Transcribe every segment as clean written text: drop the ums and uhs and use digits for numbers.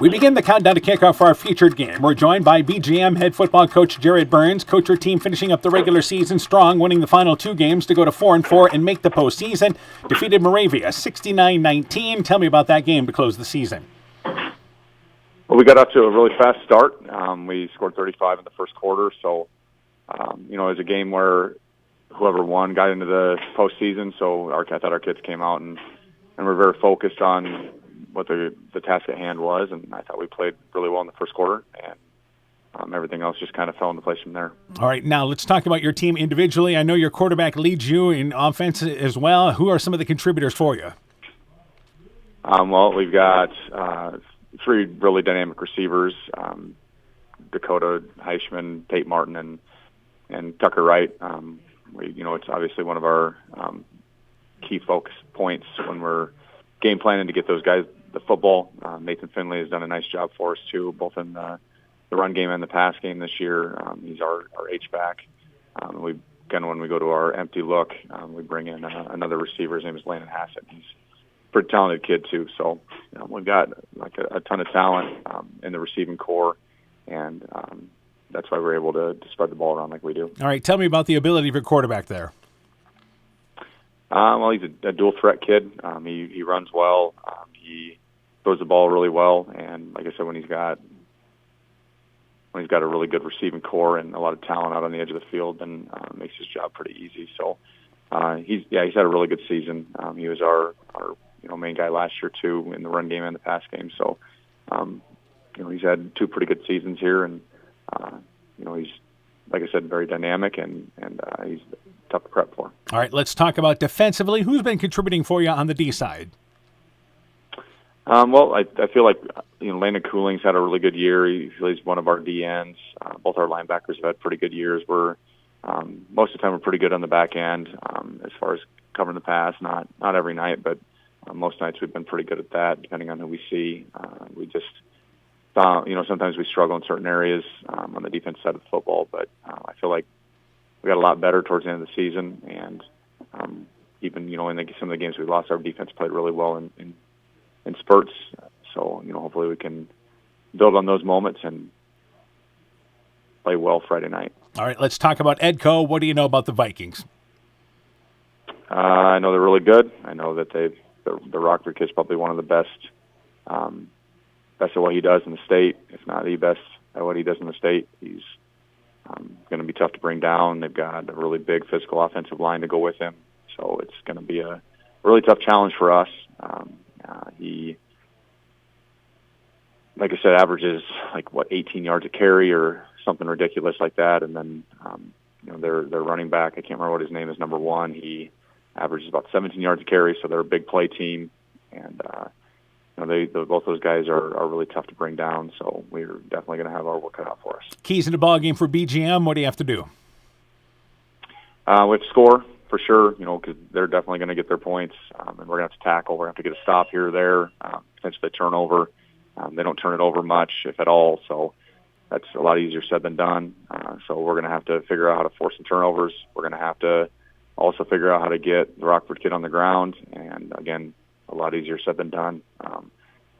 We begin the countdown to kickoff for our featured game. We're joined by BGM head football coach Jared Burns. Coach, your team finishing up the regular season strong, winning the final two games to go to 4-4 and make the postseason. Defeated Moravia 69-19. Tell me about that game to close the season. Well, we got off to a really fast start. We scored 35 in the first quarter, so it was a game where whoever won got into the postseason. So I thought our kids came out and were very focused on what the task at hand was, and I thought we played really well in the first quarter, and everything else just kind of fell into place from there. All right, now let's talk about your team individually. I know your quarterback leads you in offense as well. Who are some of the contributors for you? Well, we've got three really dynamic receivers, Dakota Heishman, Tate Martin, and Tucker Wright. It's obviously one of our key focus points when we're game planning to get those guys the football. Nathan Finley has done a nice job for us too, both in the run game and the pass game this year. He's our H-back. When we go to our empty look, we bring in another receiver. His name is Landon Hassett. He's a pretty talented kid too. So we've got like a ton of talent in the receiving core, and that's why we're able to spread the ball around like we do. All right, tell me about the ability of your quarterback there. Well, he's a dual threat kid. He runs well. He throws the ball really well, and like I said, when he's got a really good receiving core and a lot of talent out on the edge of the field, then it makes his job pretty easy. So he's had a really good season. He was our main guy last year too in the run game and the pass game. So he's had two pretty good seasons here, and he's, like I said, very dynamic and he's tough to prep for. All right, let's talk about defensively. Who's been contributing for you on the D side? Well, I feel like Landon Cooling's had a really good year. He's one of our DNs. Both our linebackers have had pretty good years. We're most of the time we're pretty good on the back end as far as covering the pass. Not every night, but most nights we've been pretty good at that. Depending on who we see, we just sometimes we struggle in certain areas on the defense side of the football. But I feel like we got a lot better towards the end of the season, and even in some of the games we lost, our defense played really well in spurts. So hopefully we can build on those moments and play well Friday night. All right, let's talk about Edco. What do you know about the Vikings? I know they're really good. I know that the Rockford kid's probably one of the best at what he does in the state, if not the best at what he does in the state. He's going to be tough to bring down. They've got a really big physical offensive line to go with him, so it's going to be a really tough challenge for us. He, like I said, averages 18 yards a carry or something ridiculous like that, and then their running back, I can't remember what his name is, number one. He averages about 17 yards a carry, so they're a big play team, and both those guys are really tough to bring down, so we're definitely going to have our work cut out for us. Keys in the ball game for BGM, what do you have to do? We have to score, for sure, because they're definitely going to get their points, and we're going to have to tackle. We're going to have to get a stop here or there, potentially a turnover. They don't turn it over much, if at all, so that's a lot easier said than done. So we're going to have to figure out how to force some turnovers. We're going to have to also figure out how to get the Rockford kid on the ground, and again, a lot easier said than done.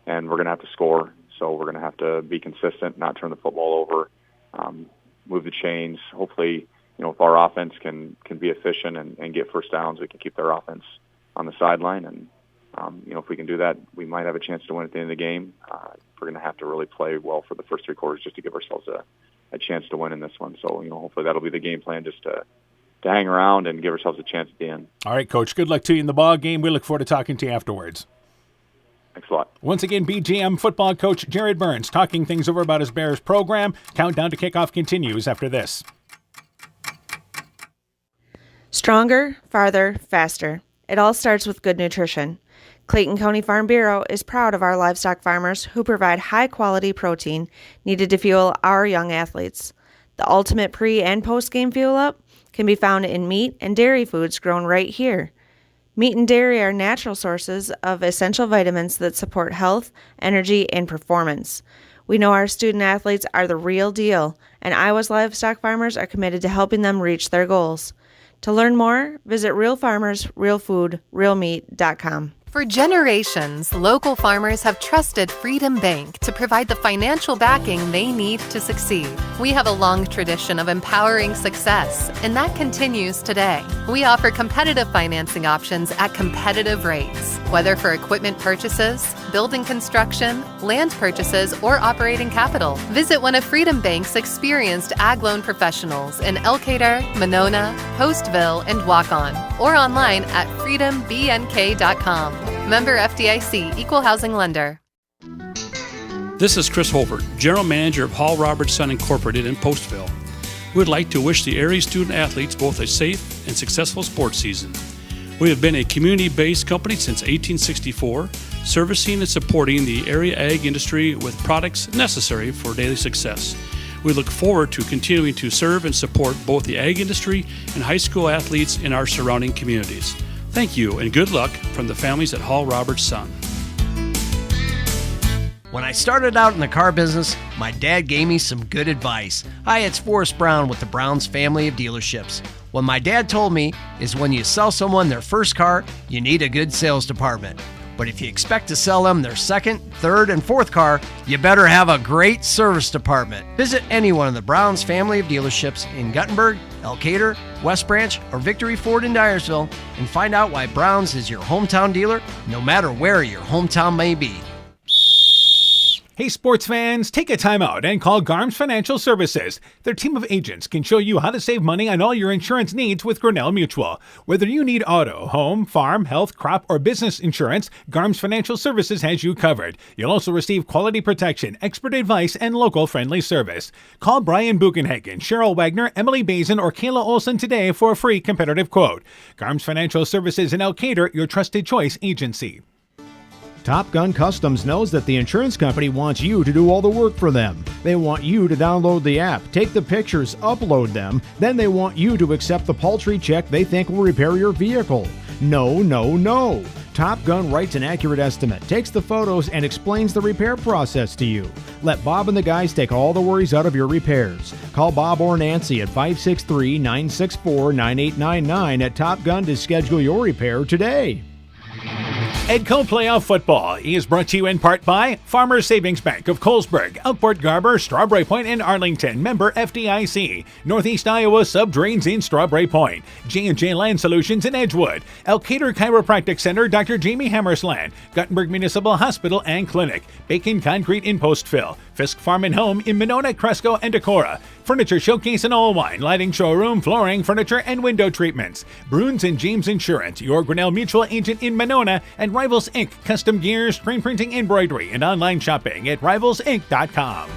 And we're going to have to score, so we're going to have to be consistent, not turn the football over, move the chains. Hopefully, if our offense can be efficient and get first downs, we can keep their offense on the sideline. And, if we can do that, we might have a chance to win at the end of the game. We're going to have to really play well for the first three quarters just to give ourselves a chance to win in this one. So, hopefully that'll be the game plan, just to hang around and give ourselves a chance at the end. All right, Coach. Good luck to you in the ball game. We look forward to talking to you afterwards. Thanks a lot. Once again, BGM football coach Jared Burns talking things over about his Bears program. Countdown to kickoff continues after this. Stronger, farther, faster. It all starts with good nutrition. Clayton County Farm Bureau is proud of our livestock farmers who provide high-quality protein needed to fuel our young athletes. The ultimate pre- and post-game fuel-up can be found in meat and dairy foods grown right here. Meat and dairy are natural sources of essential vitamins that support health, energy, and performance. We know our student athletes are the real deal, and Iowa's livestock farmers are committed to helping them reach their goals. To learn more, visit realfarmersrealfoodrealmeat.com. For generations, local farmers have trusted Freedom Bank to provide the financial backing they need to succeed. We have a long tradition of empowering success, and that continues today. We offer competitive financing options at competitive rates, whether for equipment purchases, building construction, land purchases, or operating capital. Visit one of Freedom Bank's experienced ag loan professionals in Elkader, Monona, Postville, and Waukon, or online at freedombnk.com. Member FDIC, Equal Housing Lender. This is Chris Holbert, General Manager of Hall Roberts Son Incorporated in Postville. We would like to wish the area student athletes both a safe and successful sports season. We have been a community-based company since 1864, servicing and supporting the area ag industry with products necessary for daily success. We look forward to continuing to serve and support both the ag industry and high school athletes in our surrounding communities. Thank you and good luck from the families at Hall Roberts Son. When I started out in the car business, my dad gave me some good advice. Hi, it's Forrest Brown with the Brown's family of dealerships. What my dad told me is when you sell someone their first car, you need a good sales department. But if you expect to sell them their second, third, and fourth car, you better have a great service department. Visit any one of the Brown's family of dealerships in Guttenberg, Elkader, West Branch, or Victory Ford in Dyersville and find out why Brown's is your hometown dealer, no matter where your hometown may be. Hey sports fans, take a time out and call Garms Financial Services. Their team of agents can show you how to save money on all your insurance needs with Grinnell Mutual. Whether you need auto, home, farm, health, crop, or business insurance, Garms Financial Services has you covered. You'll also receive quality protection, expert advice, and local friendly service. Call Brian Buchenhagen, Cheryl Wagner, Emily Bazin, or Kayla Olson today for a free competitive quote. Garms Financial Services in Elkader, your trusted choice agency. Top Gun Customs knows that the insurance company wants you to do all the work for them. They want you to download the app, take the pictures, upload them, then they want you to accept the paltry check they think will repair your vehicle. No, no, no. Top Gun writes an accurate estimate, takes the photos, and explains the repair process to you. Let Bob and the guys take all the worries out of your repairs. Call Bob or Nancy at 563-964-9899 at Top Gun to schedule your repair today. Edco Playoff Football is brought to you in part by Farmers Savings Bank of Colesburg, Elkport Garber, Strawberry Point, and Arlington, member FDIC, Northeast Iowa Subdrains in Strawberry Point, J&J Land Solutions in Edgewood, Elkader Chiropractic Center, Dr. Jamie Hammersland, Guttenberg Municipal Hospital and Clinic, Bacon Concrete in Postville, Fisk Farm and Home in Monona, Cresco, and Decorah, Furniture Showcase and All Wine, Lighting Showroom, Flooring, Furniture, and Window Treatments, Bruins and James Insurance, your Grinnell Mutual agent in Monona, and Rivals Inc. Custom Gears, Screen Printing, Embroidery, and online shopping at rivalsinc.com.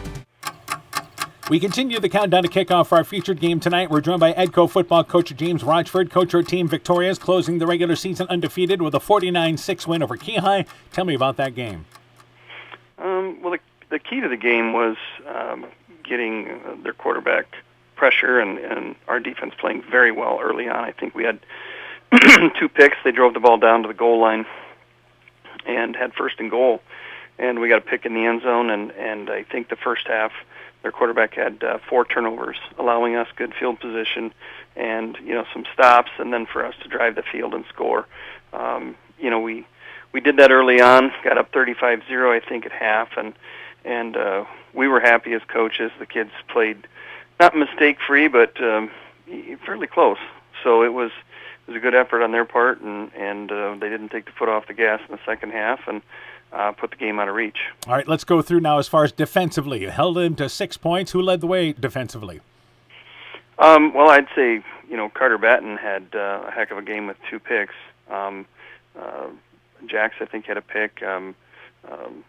We continue the countdown to kickoff for our featured game tonight. We're joined by Edco football coach James Rochford. Coach, our team victorious, closing the regular season undefeated with a 49-6 win over Keyhigh. Tell me about that game. Well, the key to the game was getting their quarterback pressure and our defense playing very well early on. I think we had 2 picks. They drove the ball down to the goal line and had first and goal, and we got a pick in the end zone, and I think the first half their quarterback had 4 turnovers, allowing us good field position and some stops, and then for us to drive the field and score. We did that early on, got up 35-0 I think at half, and we were happy as coaches. The kids played not mistake-free, but fairly close. So it was a good effort on their part, and they didn't take the foot off the gas in the second half and put the game out of reach. All right, let's go through now as far as defensively. You held them to 6 points. Who led the way defensively? Well, I'd say, Carter Batten had a heck of a game with 2 picks. Jax, I think, had a pick.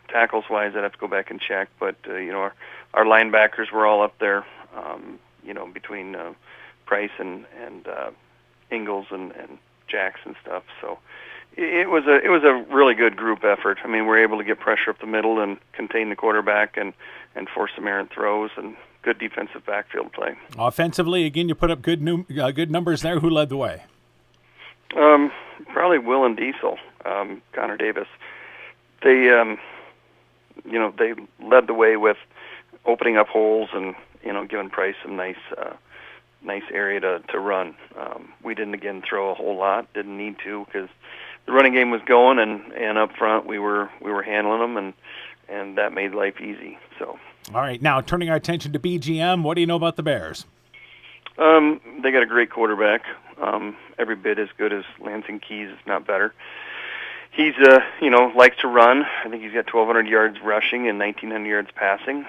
Tackles-wise, I'd have to go back and check, but our linebackers were all up there, between Price and Ingalls and Jax and stuff. So it was a really good group effort. I mean, we're able to get pressure up the middle and contain the quarterback and force some errant throws and good defensive backfield play. Offensively, again, you put up good numbers there. Who led the way? Probably Will and Diesel, Connor Davis. They they led the way with opening up holes and giving Price some nice area to run. We didn't again throw a whole lot. Didn't need to because the running game was going, and up front we were handling them, and that made life easy. So. All right, now turning our attention to BGM, what do you know about the Bears? They got a great quarterback, every bit as good as Lansing Keys, if not better. He's, likes to run. I think he's got 1,200 yards rushing and 1,900 yards passing.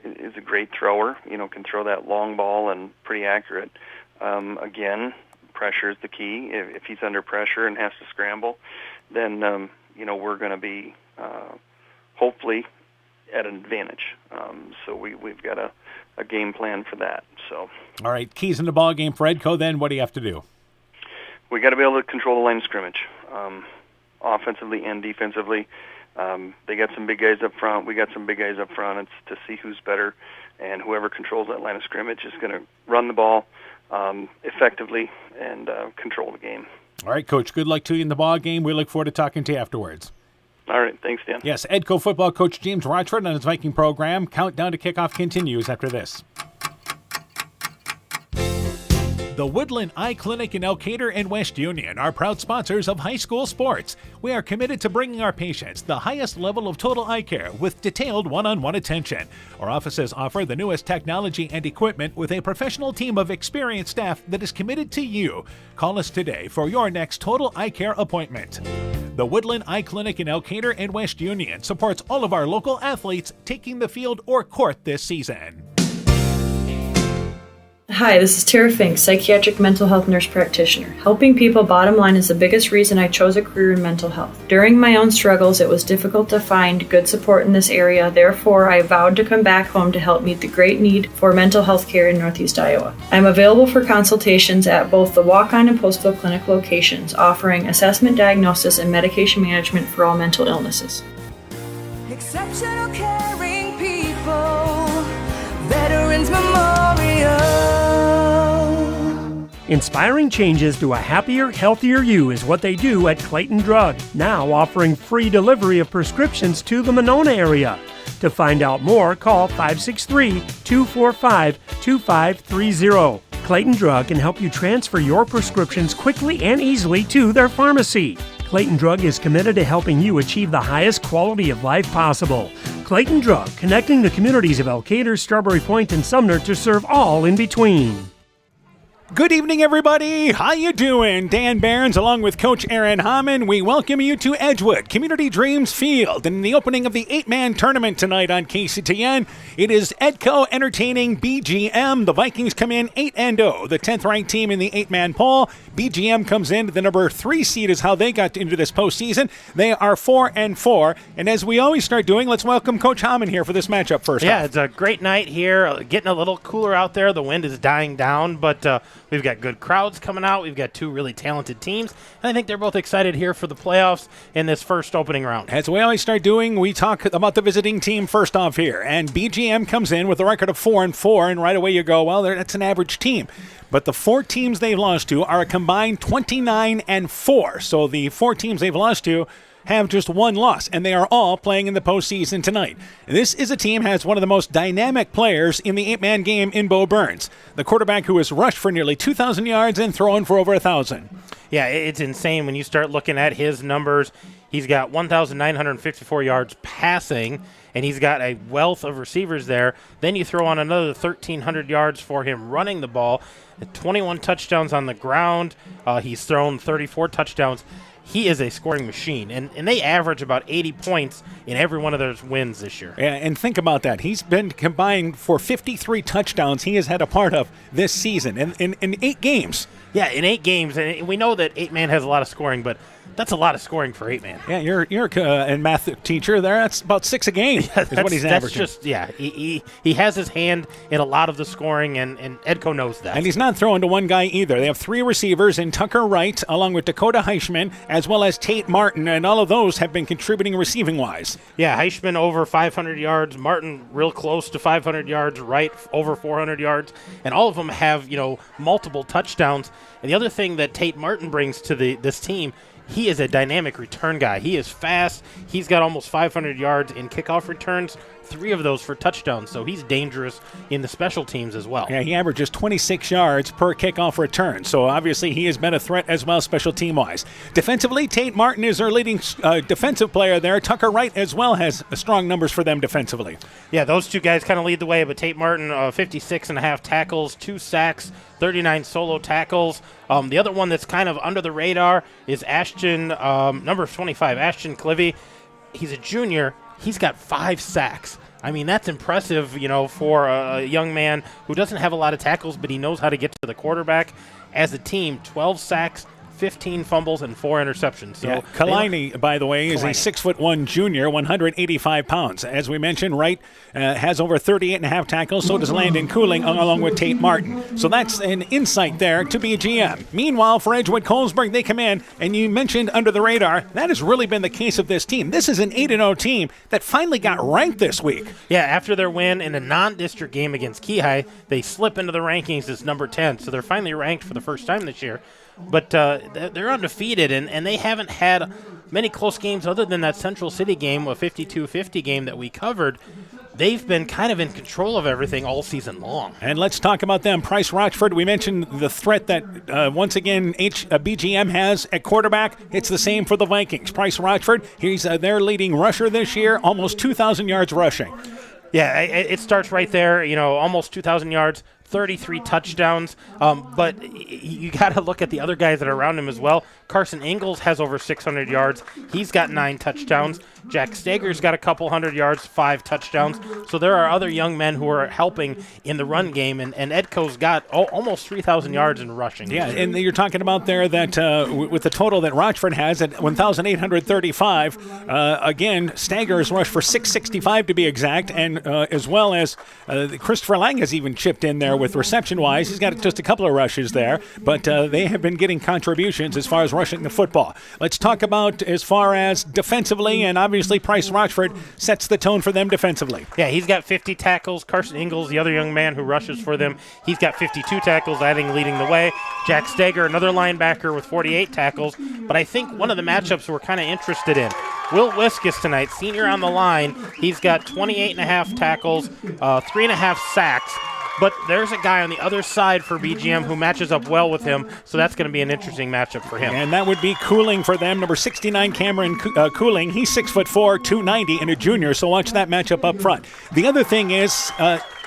Is a great thrower, can throw that long ball and pretty accurate. Again, pressure is the key. If he's under pressure and has to scramble, then, we're going to be hopefully at an advantage. So we've got a game plan for that. So. All right, keys in the ball game for Edco, then what do you have to do? We got to be able to control the line of scrimmage, offensively and defensively. They got some big guys up front. We got some big guys up front. It's to see who's better, and whoever controls that line of scrimmage is going to run the ball effectively and control the game. All right, Coach, good luck to you in the ball game. We look forward to talking to you afterwards. All right, thanks, Dan. Yes, Edco football coach James Rochford on his Viking program. Countdown to kickoff continues after this. The Woodland Eye Clinic in Elkader and West Union are proud sponsors of high school sports. We are committed to bringing our patients the highest level of total eye care with detailed one-on-one attention. Our offices offer the newest technology and equipment with a professional team of experienced staff that is committed to you. Call us today for your next total eye care appointment. The Woodland Eye Clinic in Elkader and West Union supports all of our local athletes taking the field or court this season. Hi, this is Tara Fink, psychiatric mental health nurse practitioner. Helping people, bottom line, is the biggest reason I chose a career in mental health. During my own struggles, it was difficult to find good support in this area. Therefore, I vowed to come back home to help meet the great need for mental health care in Northeast Iowa. I'm available for consultations at both the Walk-On and Postville Clinic locations, offering assessment, diagnosis, and medication management for all mental illnesses. Exceptional caring people, Veterans Memorial. Inspiring changes to a happier, healthier you is what they do at Clayton Drug, now offering free delivery of prescriptions to the Monona area. To find out more, call 563-245-2530. Clayton Drug can help you transfer your prescriptions quickly and easily to their pharmacy. Clayton Drug is committed to helping you achieve the highest quality of life possible. Clayton Drug, connecting the communities of Elkader, Strawberry Point, and Sumner to serve all in between. Good evening, everybody. How you doing? Dan Barnes, along with Coach Aaron Hamann. We welcome you to Edgewood Community Dreams Field in the opening of the 8-man tournament tonight on KCTN. It is Edco entertaining BGM. The Vikings come in 8-0, the 10th-ranked team in the 8-man poll. BGM comes in. The number 3 seed is how they got into this postseason. They are 4-4. And as we always start doing, let's welcome Coach Hamann here for this matchup first. Yeah, it's a great night here. Getting a little cooler out there. The wind is dying down, but we've got good crowds coming out. We've got 2 really talented teams. And I think they're both excited here for the playoffs in this first opening round. As we always start doing, we talk about the visiting team first off here. And BGM comes in with a record of 4-4. And right away you go, well, that's an average team. But the 4 teams they've lost to are a combined 29-4. So the 4 teams they've lost to have just 1 loss, and they are all playing in the postseason tonight. This is a team that has one of the most dynamic players in the 8-man game in Bo Burns, the quarterback who has rushed for nearly 2,000 yards and thrown for over 1,000. Yeah, it's insane when you start looking at his numbers. He's got 1,954 yards passing, and he's got a wealth of receivers there. Then you throw on another 1,300 yards for him running the ball, 21 touchdowns on the ground. He's thrown 34 touchdowns. He is a scoring machine, and they average about 80 points in every one of their wins this year. Yeah, and think about that. He's been combined for 53 touchdowns he has had a part of this season in 8 games. Yeah, in 8 games, and we know that 8-man has a lot of scoring, but that's a lot of scoring for 8-man. Yeah, you're a math teacher there. That's about 6 a game is what he's averaging. That's just, yeah, he has his hand in a lot of the scoring, and Edco knows that. And he's not throwing to one guy either. They have 3 receivers in Tucker Wright, along with Dakota Heischman, as well as Tate Martin, and all of those have been contributing receiving-wise. Yeah, Heischman over 500 yards, Martin real close to 500 yards, Wright over 400 yards, and all of them have, multiple touchdowns. And the other thing that Tate Martin brings to this team he is a dynamic return guy. He is fast. He's got almost 500 yards in kickoff returns, 3 of those for touchdowns, so he's dangerous in the special teams as well. Yeah, he averages 26 yards per kickoff return, so obviously he has been a threat as well special team-wise. Defensively, Tate Martin is our leading defensive player there. Tucker Wright as well has strong numbers for them defensively. Yeah, those two guys kind of lead the way, but Tate Martin, 56.5 tackles, 2 sacks, 39 solo tackles. The other one that's kind of under the radar is Ashton, number 25, Ashton Clivey. He's a junior. He's got 5 sacks. I mean, that's impressive, for a young man who doesn't have a lot of tackles, but he knows how to get to the quarterback. As a team, 12 sacks, 15 fumbles, and 4 interceptions. So Kalani, by the way, is a 6'1" junior, 185 pounds. As we mentioned, Wright has over 38.5 tackles, so does Landon Cooling, along with Tate Martin. So that's an insight there to BGM. Meanwhile, for Edgewood Colesburg, they come in, and you mentioned under the radar, that has really been the case of this team. This is an 8-0 team that finally got ranked this week. Yeah, after their win in a non-district game against Keyhigh, they slip into the rankings as number 10, so they're finally ranked for the first time this year. But they're undefeated, and they haven't had many close games other than that Central City game, a 52-50 game that we covered. They've been kind of in control of everything all season long. And let's talk about them. Price Rochford, we mentioned the threat that, once again, BGM has at quarterback. It's the same for the Vikings. Price Rochford, he's their leading rusher this year, almost 2,000 yards rushing. Yeah, it starts right there, almost 2,000 yards. 33 touchdowns, but you got to look at the other guys that are around him as well. Carson Ingalls has over 600 yards. He's got 9 touchdowns. Jack Stager's got a couple hundred yards, 5 touchdowns. So there are other young men who are helping in the run game, and Edco's got almost 3,000 yards in rushing. Yeah, and you're talking about there that with the total that Rochford has at 1,835, again, Stager's rushed for 665 to be exact, and as well as Christopher Lang has even chipped in there with reception-wise. He's got just a couple of rushes there, but they have been getting contributions as far as rushing the football. Let's talk about as far as defensively, and obviously Price Rochford sets the tone for them defensively. Yeah, he's got 50 tackles. Carson Ingalls, the other young man who rushes for them, he's got 52 tackles, leading the way. Jack Stager, another linebacker with 48 tackles. But I think one of the matchups we're kind of interested in, Will Wiskus tonight, senior on the line. He's got 28.5 tackles, 3.5 sacks. But there's a guy on the other side for BGM who matches up well with him, so that's going to be an interesting matchup for him. And that would be Cooling for them, number 69, Cameron Cooling. He's 6'4", 290, and a junior, so watch that matchup up front. The other thing is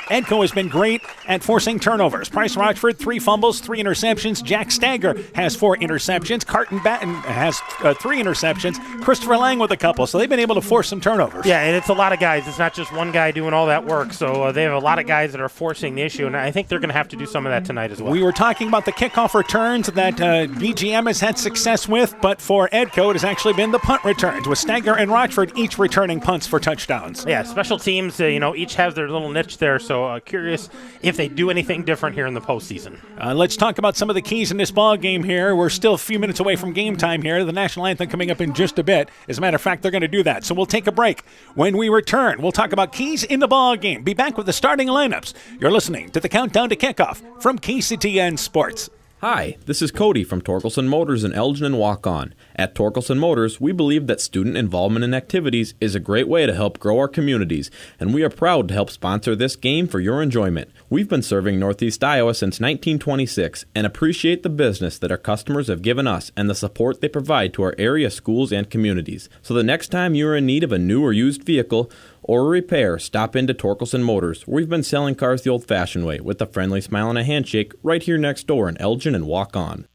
Edco has been great at forcing turnovers. Price Rochford, 3 fumbles, 3 interceptions. Jack Stager has 4 interceptions. Carton Batten has 3 interceptions. Christopher Lang with a couple. So they've been able to force some turnovers. Yeah, and it's a lot of guys. It's not just one guy doing all that work. So they have a lot of guys that are forcing the issue, and I think they're going to have to do some of that tonight as well. We were talking about the kickoff returns that BGM has had success with, but for Edco, it has actually been the punt returns, with Stager and Rochford each returning punts for touchdowns. Yeah, special teams, each have their little niche there. So curious if they do anything different here in the postseason. Let's talk about some of the keys in this ball game here. We're still a few minutes away from game time here. The national anthem coming up in just a bit. As a matter of fact, they're going to do that. So we'll take a break. When we return, we'll talk about keys in the ball game. Be back with the starting lineups. You're listening to the Countdown to Kickoff from KCTN Sports. Hi, this is Cody from Torkelson Motors in Elgin and Waukon. At Torkelson Motors, we believe that student involvement in activities is a great way to help grow our communities, and we are proud to help sponsor this game for your enjoyment. We've been serving Northeast Iowa since 1926 and appreciate the business that our customers have given us and the support they provide to our area schools and communities. So the next time you are in need of a new or used vehicle or a repair, stop into Torkelson Motors. We've been selling cars the old-fashioned way with a friendly smile and a handshake right here next door in Elgin and Waukon.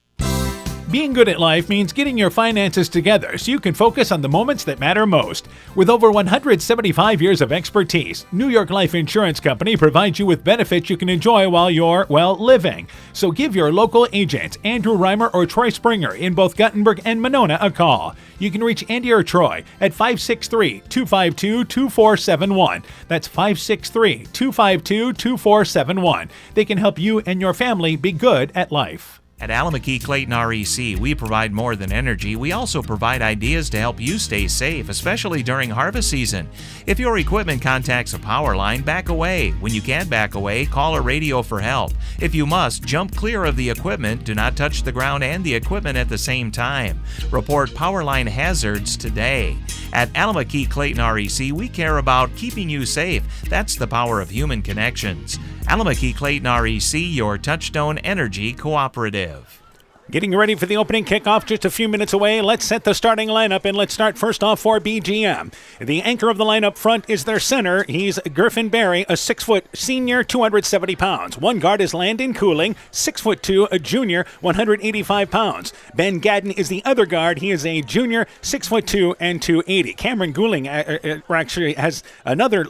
Being good at life means getting your finances together so you can focus on the moments that matter most. With over 175 years of expertise, New York Life Insurance Company provides you with benefits you can enjoy while you're, living. So give your local agents, Andrew Reimer or Troy Springer in both Guttenberg and Monona, a call. You can reach Andy or Troy at 563-252-2471. That's 563-252-2471. They can help you and your family be good at life. At Alameda Clayton REC, we provide more than energy. We also provide ideas to help you stay safe, especially during harvest season. If your equipment contacts a power line, back away. When you can't back away, call or radio for help. If you must, jump clear of the equipment. Do not touch the ground and the equipment at the same time. Report power line hazards today. At Alameda Clayton REC, we care about keeping you safe. That's the power of human connections. Alameda Clayton REC, your Touchstone Energy Cooperative. Getting ready for the opening kickoff just a few minutes away. Let's set the starting lineup, and let's start first off for BGM. The anchor of the lineup front is their center. He's Griffin Berry, a 6-foot senior, 270 pounds. One guard is Landon Cooling, 6'2", a junior, 185 pounds. Ben Gadden is the other guard. He is a junior, 6'2", and 280. Cameron Gouling actually has another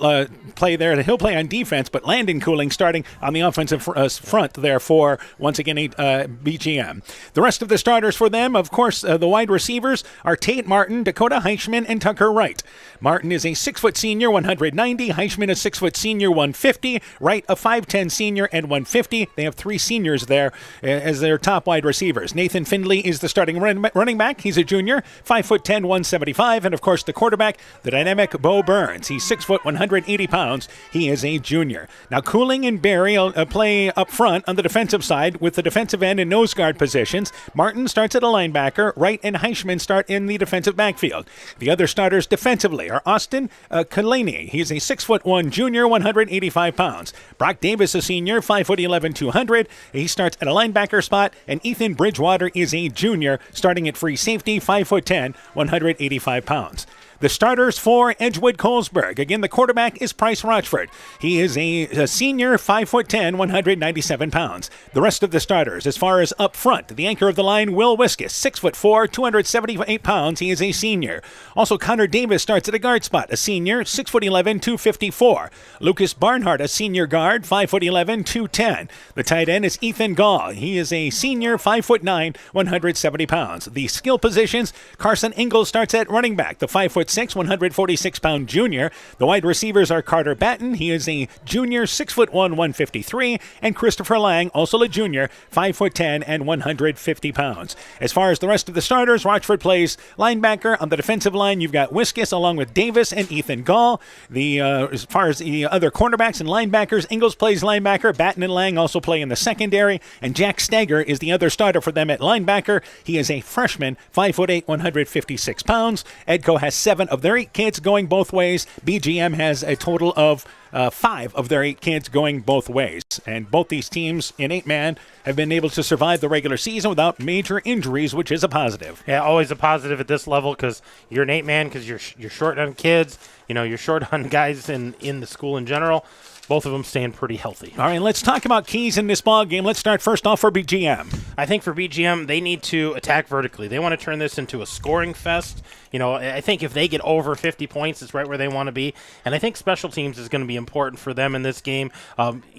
play there that he'll play on defense, but Landon Cooling starting on the offensive front there for, once again, BGM. The rest of the starters for them, of course, the wide receivers are Tate Martin, Dakota Heichman, and Tucker Wright. Martin is a 6-foot senior, 190. Heichman, a 6-foot senior, 150. Wright, a 5'10 senior, and 150. They have 3 seniors there as their top wide receivers. Nathan Findley is the starting running back. He's a junior, 5'10", 175. And, of course, the quarterback, the dynamic Bo Burns. He's 6 foot, 180 pounds. He is a junior. Now, Cooling and Berry play up front on the defensive side with the defensive end and nose guard positions. Martin starts at a linebacker. Wright and Heichman start in the defensive backfield. The other starters defensively are Austin Kalani. He's a 6'1" junior, 185 pounds. Brock Davis, a senior, 5'11", 200. He starts at a linebacker spot. And Ethan Bridgewater is a junior, starting at free safety, 5'10", 185 pounds. The starters for Edgewood Colesburg. Again, the quarterback is Price Rochford. He is a senior, 5'10", 197 pounds. The rest of the starters, as far as up front, the anchor of the line, Will Wiskus, 6'4", 278 pounds. He is a senior. Also, Connor Davis starts at a guard spot, a senior, 6'11", 254. Lucas Barnhart, a senior guard, 5'11", 210. The tight end is Ethan Gall. He is a senior, 5'9", 170 pounds. The skill positions, Carson Ingalls starts at running back, the 5'6", 146-pound junior. The wide receivers are Carter Batten. He is a junior, 6'1", 153, and Christopher Lang, also a junior, 5'10", and 150 pounds. As far as the rest of the starters, Rochford plays linebacker. On the defensive line, you've got Wiskus along with Davis and Ethan Gall. As far as the other cornerbacks and linebackers, Ingalls plays linebacker. Batten and Lang also play in the secondary, and Jack Steger is the other starter for them at linebacker. He is a freshman, 5'8", 156 pounds. Edco has 7 of their 8 kids going both ways. BGM has a total of 5 of their 8 kids going both ways. And both these teams in 8-man have been able to survive the regular season without major injuries, which is a positive. Yeah, always a positive at this level because you're an 8-man because you're short on kids. You're short on guys in the school in general. Both of them staying pretty healthy. All right, let's talk about keys in this ball game. Let's start first off for BGM. I think for BGM, they need to attack vertically. They want to turn this into a scoring fest. I think if they get over 50 points, it's right where they want to be. And I think special teams is going to be important for them in this game,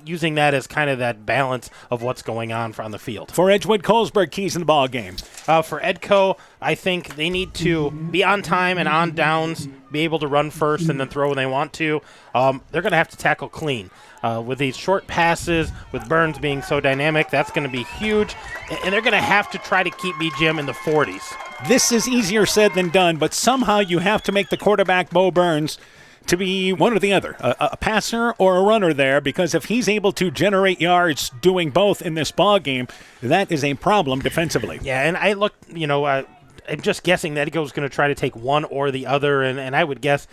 using that as kind of that balance of what's going on the field. For Edgewood Colesburg, keys in the ball game. For Edco, I think they need to be on time and on downs, be able to run first and then throw when they want to. They're going to have to tackle clean. With these short passes, with Burns being so dynamic, that's going to be huge. And they're going to have to try to keep BGM in the 40s. This is easier said than done, but somehow you have to make the quarterback, Bo Burns, to be one or the other, a passer or a runner there, because if he's able to generate yards doing both in this ball game, that is a problem defensively. Yeah, and I look, I'm just guessing that Edco's going to try to take one or the other, and I would guess,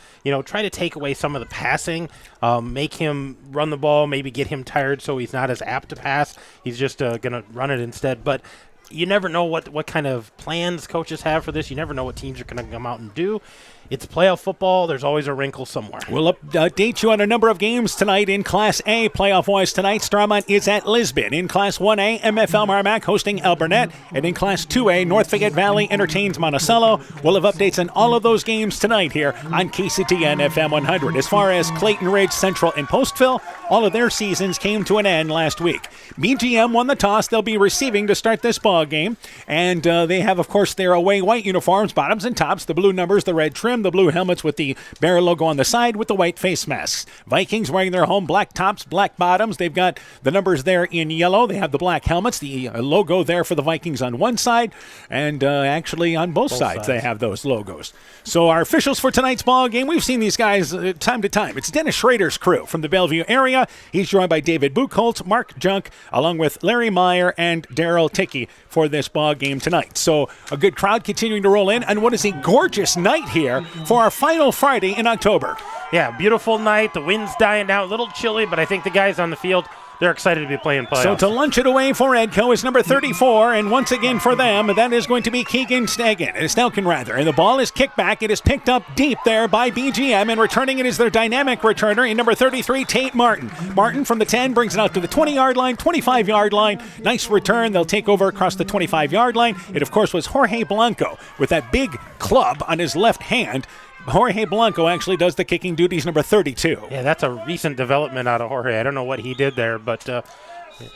try to take away some of the passing, make him run the ball, maybe get him tired so he's not as apt to pass. He's just going to run it instead. But you never know what kind of plans coaches have for this. You never know what teams are going to come out and do. It's playoff football. There's always a wrinkle somewhere. We'll update you on a number of games tonight in Class A. Playoff-wise tonight, Starmont is at Lisbon. In Class 1A, MFL Marmac hosting El Burnett. And in Class 2A, North Fayette Valley entertains Monticello. We'll have updates on all of those games tonight here on KCTN FM 100. As far as Clayton Ridge, Central, and Postville, all of their seasons came to an end last week. BGM won the toss. They'll be receiving to start this ball game. And they have, of course, their away white uniforms, bottoms and tops, the blue numbers, the red trim. the blue helmets with the Bear logo on the side with the white face masks. Vikings wearing their home black tops, black bottoms. They've got the numbers there in yellow. They have the black helmets, the logo there for the Vikings on one side, and actually on both sides they have those logos. So our officials for tonight's ball game, we've seen these guys time to time. It's Dennis Schrader's crew from the Bellevue area. He's joined by David Buchholz, Mark Junk, along with Larry Meyer and Daryl Tickey for this ball game tonight. So a good crowd continuing to roll in, and what is a gorgeous night here for our final Friday in October. Yeah, beautiful night. The wind's dying down, a little chilly, but I think the guys on the field, they're excited to be playing playoffs. So to lunch it away for Edco is number 34, and once again for them, that is going to be Stelkin rather. And the ball is kicked back. It is picked up deep there by BGM, and returning it is their dynamic returner in number 33, Tate Martin. Martin from the 10 brings it out to the 20-yard line, 25-yard line. Nice return. They'll take over across the 25-yard line. It, of course, was Jorge Blanco with that big club on his left hand. Jorge Blanco actually does the kicking duties, number 32. Yeah, that's a recent development out of Jorge. I don't know what he did there, but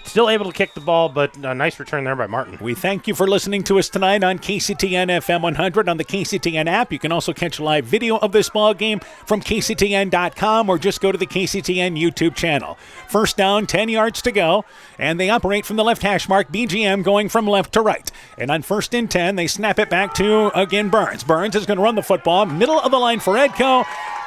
still able to kick the ball, but a nice return there by Martin. We thank you for listening to us tonight on KCTN FM 100 on the KCTN app. You can also catch live video of this ball game from KCTN.com or just go to the KCTN YouTube channel. First down, 10 yards to go, and they operate from the left hash mark, BGM going from left to right. And on 1st and 10, they snap it back to, again, Burns. Burns is going to run the football, middle of the line for Edco.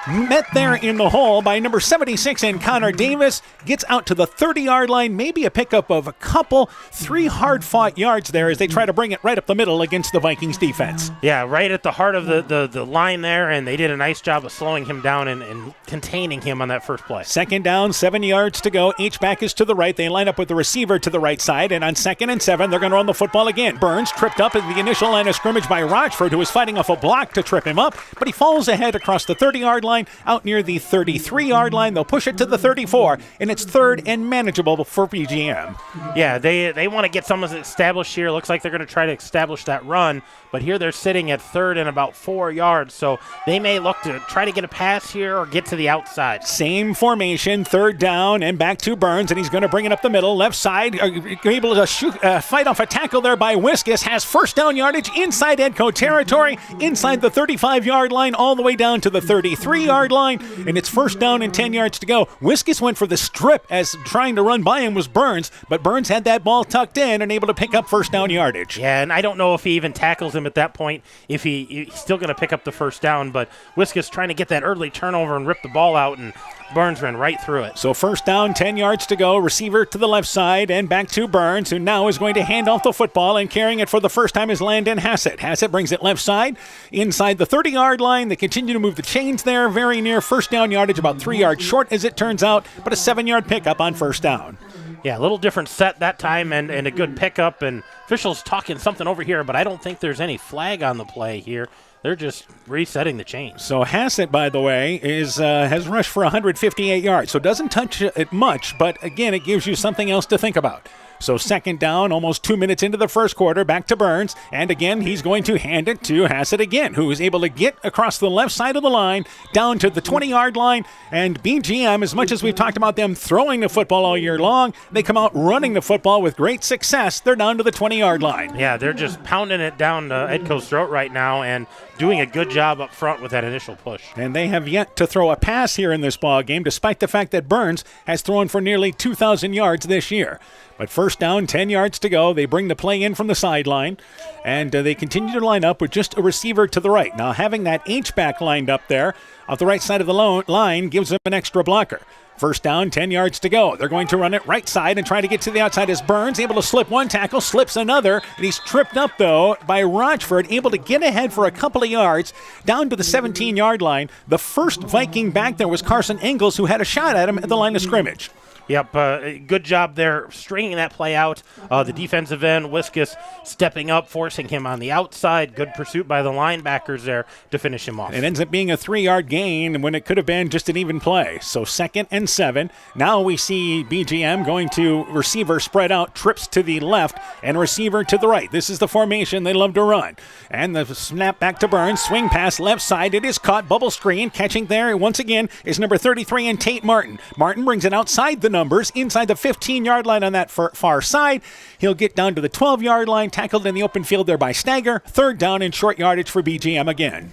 Met there in the hole by number 76 and Connor Davis. Gets out to the 30-yard line, maybe a pickup of a couple, 3 hard-fought yards there as they try to bring it right up the middle against the Vikings defense. Yeah, right at the heart of the line there, and they did a nice job of slowing him down and containing him on that first play. Second down, 7 yards to go. H-back is to the right. They line up with the receiver to the right side, and on 2nd and 7, they're going to run the football again. Burns tripped up at the initial line of scrimmage by Rochford, who was fighting off a block to trip him up, but he falls ahead across the 30-yard line, out near the 33-yard line. They'll push it to the 34, and it's 3rd and manageable for BGM. Yeah, they want to get something established here. Looks like they're going to try to establish that run, but here they're sitting at 3rd and about 4 yards, so they may look to try to get a pass here or get to the outside. Same formation, 3rd down, and back to Burns, and he's going to bring it up the middle. Left side, able to fight off a tackle there by Wiskus. Has first down yardage inside Edco territory, inside the 35-yard line, all the way down to the 33-yard line, and it's 1st down and 10 yards to go. Wiskus went for the strip as trying to run by him was Burns, but Burns had that ball tucked in and able to pick up 1st down yardage. Yeah, and I don't know if he even tackles him at that point, if he's still going to pick up the 1st down, but Wiskus trying to get that early turnover and rip the ball out, and Burns ran right through it. So 1st down, 10 yards to go. Receiver to the left side and back to Burns, who now is going to hand off the football, and carrying it for the first time is Landon Hassett. Hassett brings it left side inside the 30-yard line. They continue to move the chains there, very near 1st down yardage, about 3 yards short as it turns out, but a 7-yard pickup on 1st down. Yeah, a little different set that time and a good pickup, and officials talking something over here, but I don't think there's any flag on the play here. They're just resetting the chains. So Hassett, by the way, has rushed for 158 yards, so doesn't touch it much, but again, it gives you something else to think about. So 2nd down, almost 2 minutes into the first quarter, back to Burns, and again, he's going to hand it to Hassett again, who is able to get across the left side of the line, down to the 20-yard line, and BGM, as much as we've talked about them throwing the football all year long, they come out running the football with great success. They're down to the 20-yard line. Yeah, they're just pounding it down to Edco's throat right now, and doing a good job up front with that initial push. And they have yet to throw a pass here in this ball game, despite the fact that Burns has thrown for nearly 2,000 yards this year. But 1st down, 10 yards to go. They bring the play in from the sideline, and they continue to line up with just a receiver to the right. Now, having that H-back lined up there off the right side of the line gives them an extra blocker. 1st down, 10 yards to go. They're going to run it right side and try to get to the outside as Burns, able to slip one tackle, slips another, and he's tripped up, though, by Rochford, able to get ahead for a couple of yards down to the 17-yard line. The first Viking back there was Carson Engels, who had a shot at him at the line of scrimmage. Yep, good job there stringing that play out. The defensive end, Wiskus, stepping up, forcing him on the outside. Good pursuit by the linebackers there to finish him off. It ends up being a 3-yard gain when it could have been just an even play. So 2nd and 7. Now we see BGM going to receiver spread out, trips to the left, and receiver to the right. This is the formation they love to run. And the snap back to Burns, swing pass left side. It is caught, bubble screen. Catching there once again is number 33 and Tate Martin. Martin brings it outside the numbers, inside the 15-yard line on that far side. He'll get down to the 12-yard line, tackled in the open field there by Stagger. 3rd down and short yardage for BGM again.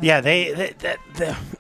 Yeah,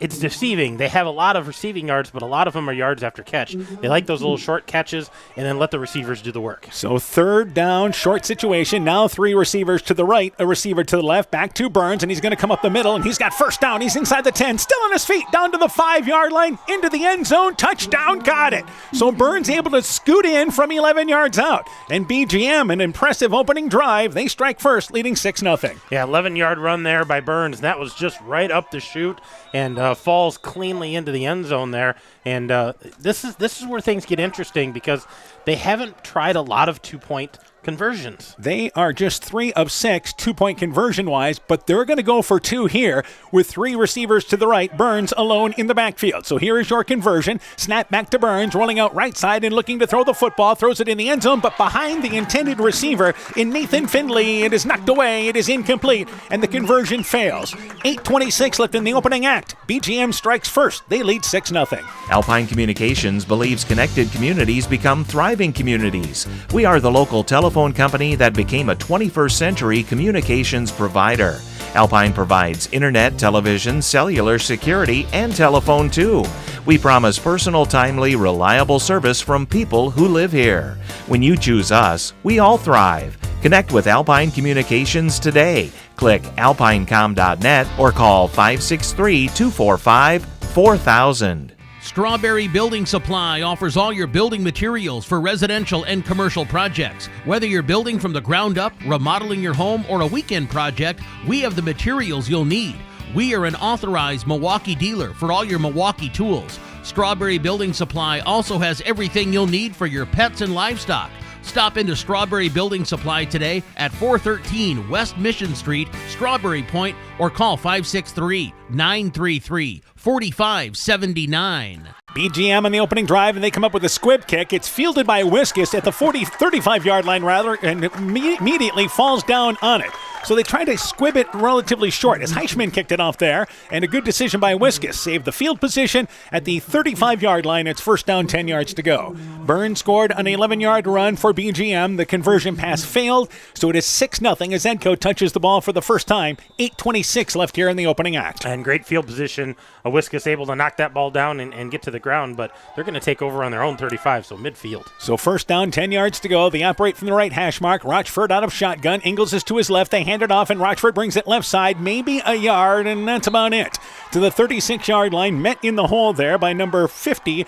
it's deceiving. They have a lot of receiving yards, but a lot of them are yards after catch. They like those little short catches and then let the receivers do the work. So third down, short situation. Now 3 receivers to the right, a receiver to the left, back to Burns, and he's going to come up the middle, and he's got first down. He's inside the 10, still on his feet, down to the 5-yard line, into the end zone, touchdown, got it. So Burns able to scoot in from 11 yards out. And BGM, an impressive opening drive. They strike first, leading 6-0. Yeah, 11-yard run there by Burns. That was just right up the chute and falls cleanly into the end zone there. And this is where things get interesting because they haven't tried a lot of two-point conversions. They are just 3 of 6 2-point conversion-wise, but they're going to go for 2 here with 3 receivers to the right, Burns alone in the backfield. So here is your conversion. Snap back to Burns, rolling out right side and looking to throw the football, throws it in the end zone, but behind the intended receiver in Nathan Findlay. It is knocked away, it is incomplete, and the conversion fails. 8:26 left in the opening act. BGM strikes first. They lead 6-0. Alpine Communications believes connected communities become thriving communities. We are the local telephone company that became a 21st century communications provider. Alpine provides internet, television, cellular security, and telephone too. We promise personal, timely, reliable service from people who live here. When you choose us, we all thrive. Connect with Alpine Communications today. Click alpinecom.net or call 563-245-4000. Strawberry Building Supply offers all your building materials for residential and commercial projects. Whether you're building from the ground up, remodeling your home, or a weekend project, we have the materials you'll need. We are an authorized Milwaukee dealer for all your Milwaukee tools. Strawberry Building Supply also has everything you'll need for your pets and livestock. Stop into Strawberry Building Supply today at 413 West Mission Street, Strawberry Point, or call 563-933-4579. BGM on the opening drive, and they come up with a squib kick. It's fielded by Wiskus at the 35-yard line, rather, and immediately falls down on it. So they try to squib it relatively short as Heichman kicked it off there, and a good decision by Wiskus. Saved the field position at the 35-yard line. It's first down, 10 yards to go. Burns scored an 11-yard run for BGM. The conversion pass failed, so it is 6-0 as Edco touches the ball for the first time. 8:26 left here in the opening act. And great field position. Wiskus able to knock that ball down and get to the ground, but they're going to take over on their own 35, so midfield. So first down, 10 yards to go. They operate from the right hash mark. Rochford out of shotgun. Ingles is to his left. They hand it off, and Rochford brings it left side, maybe a yard, and that's about it. To the 36-yard line, met in the hole there by number 50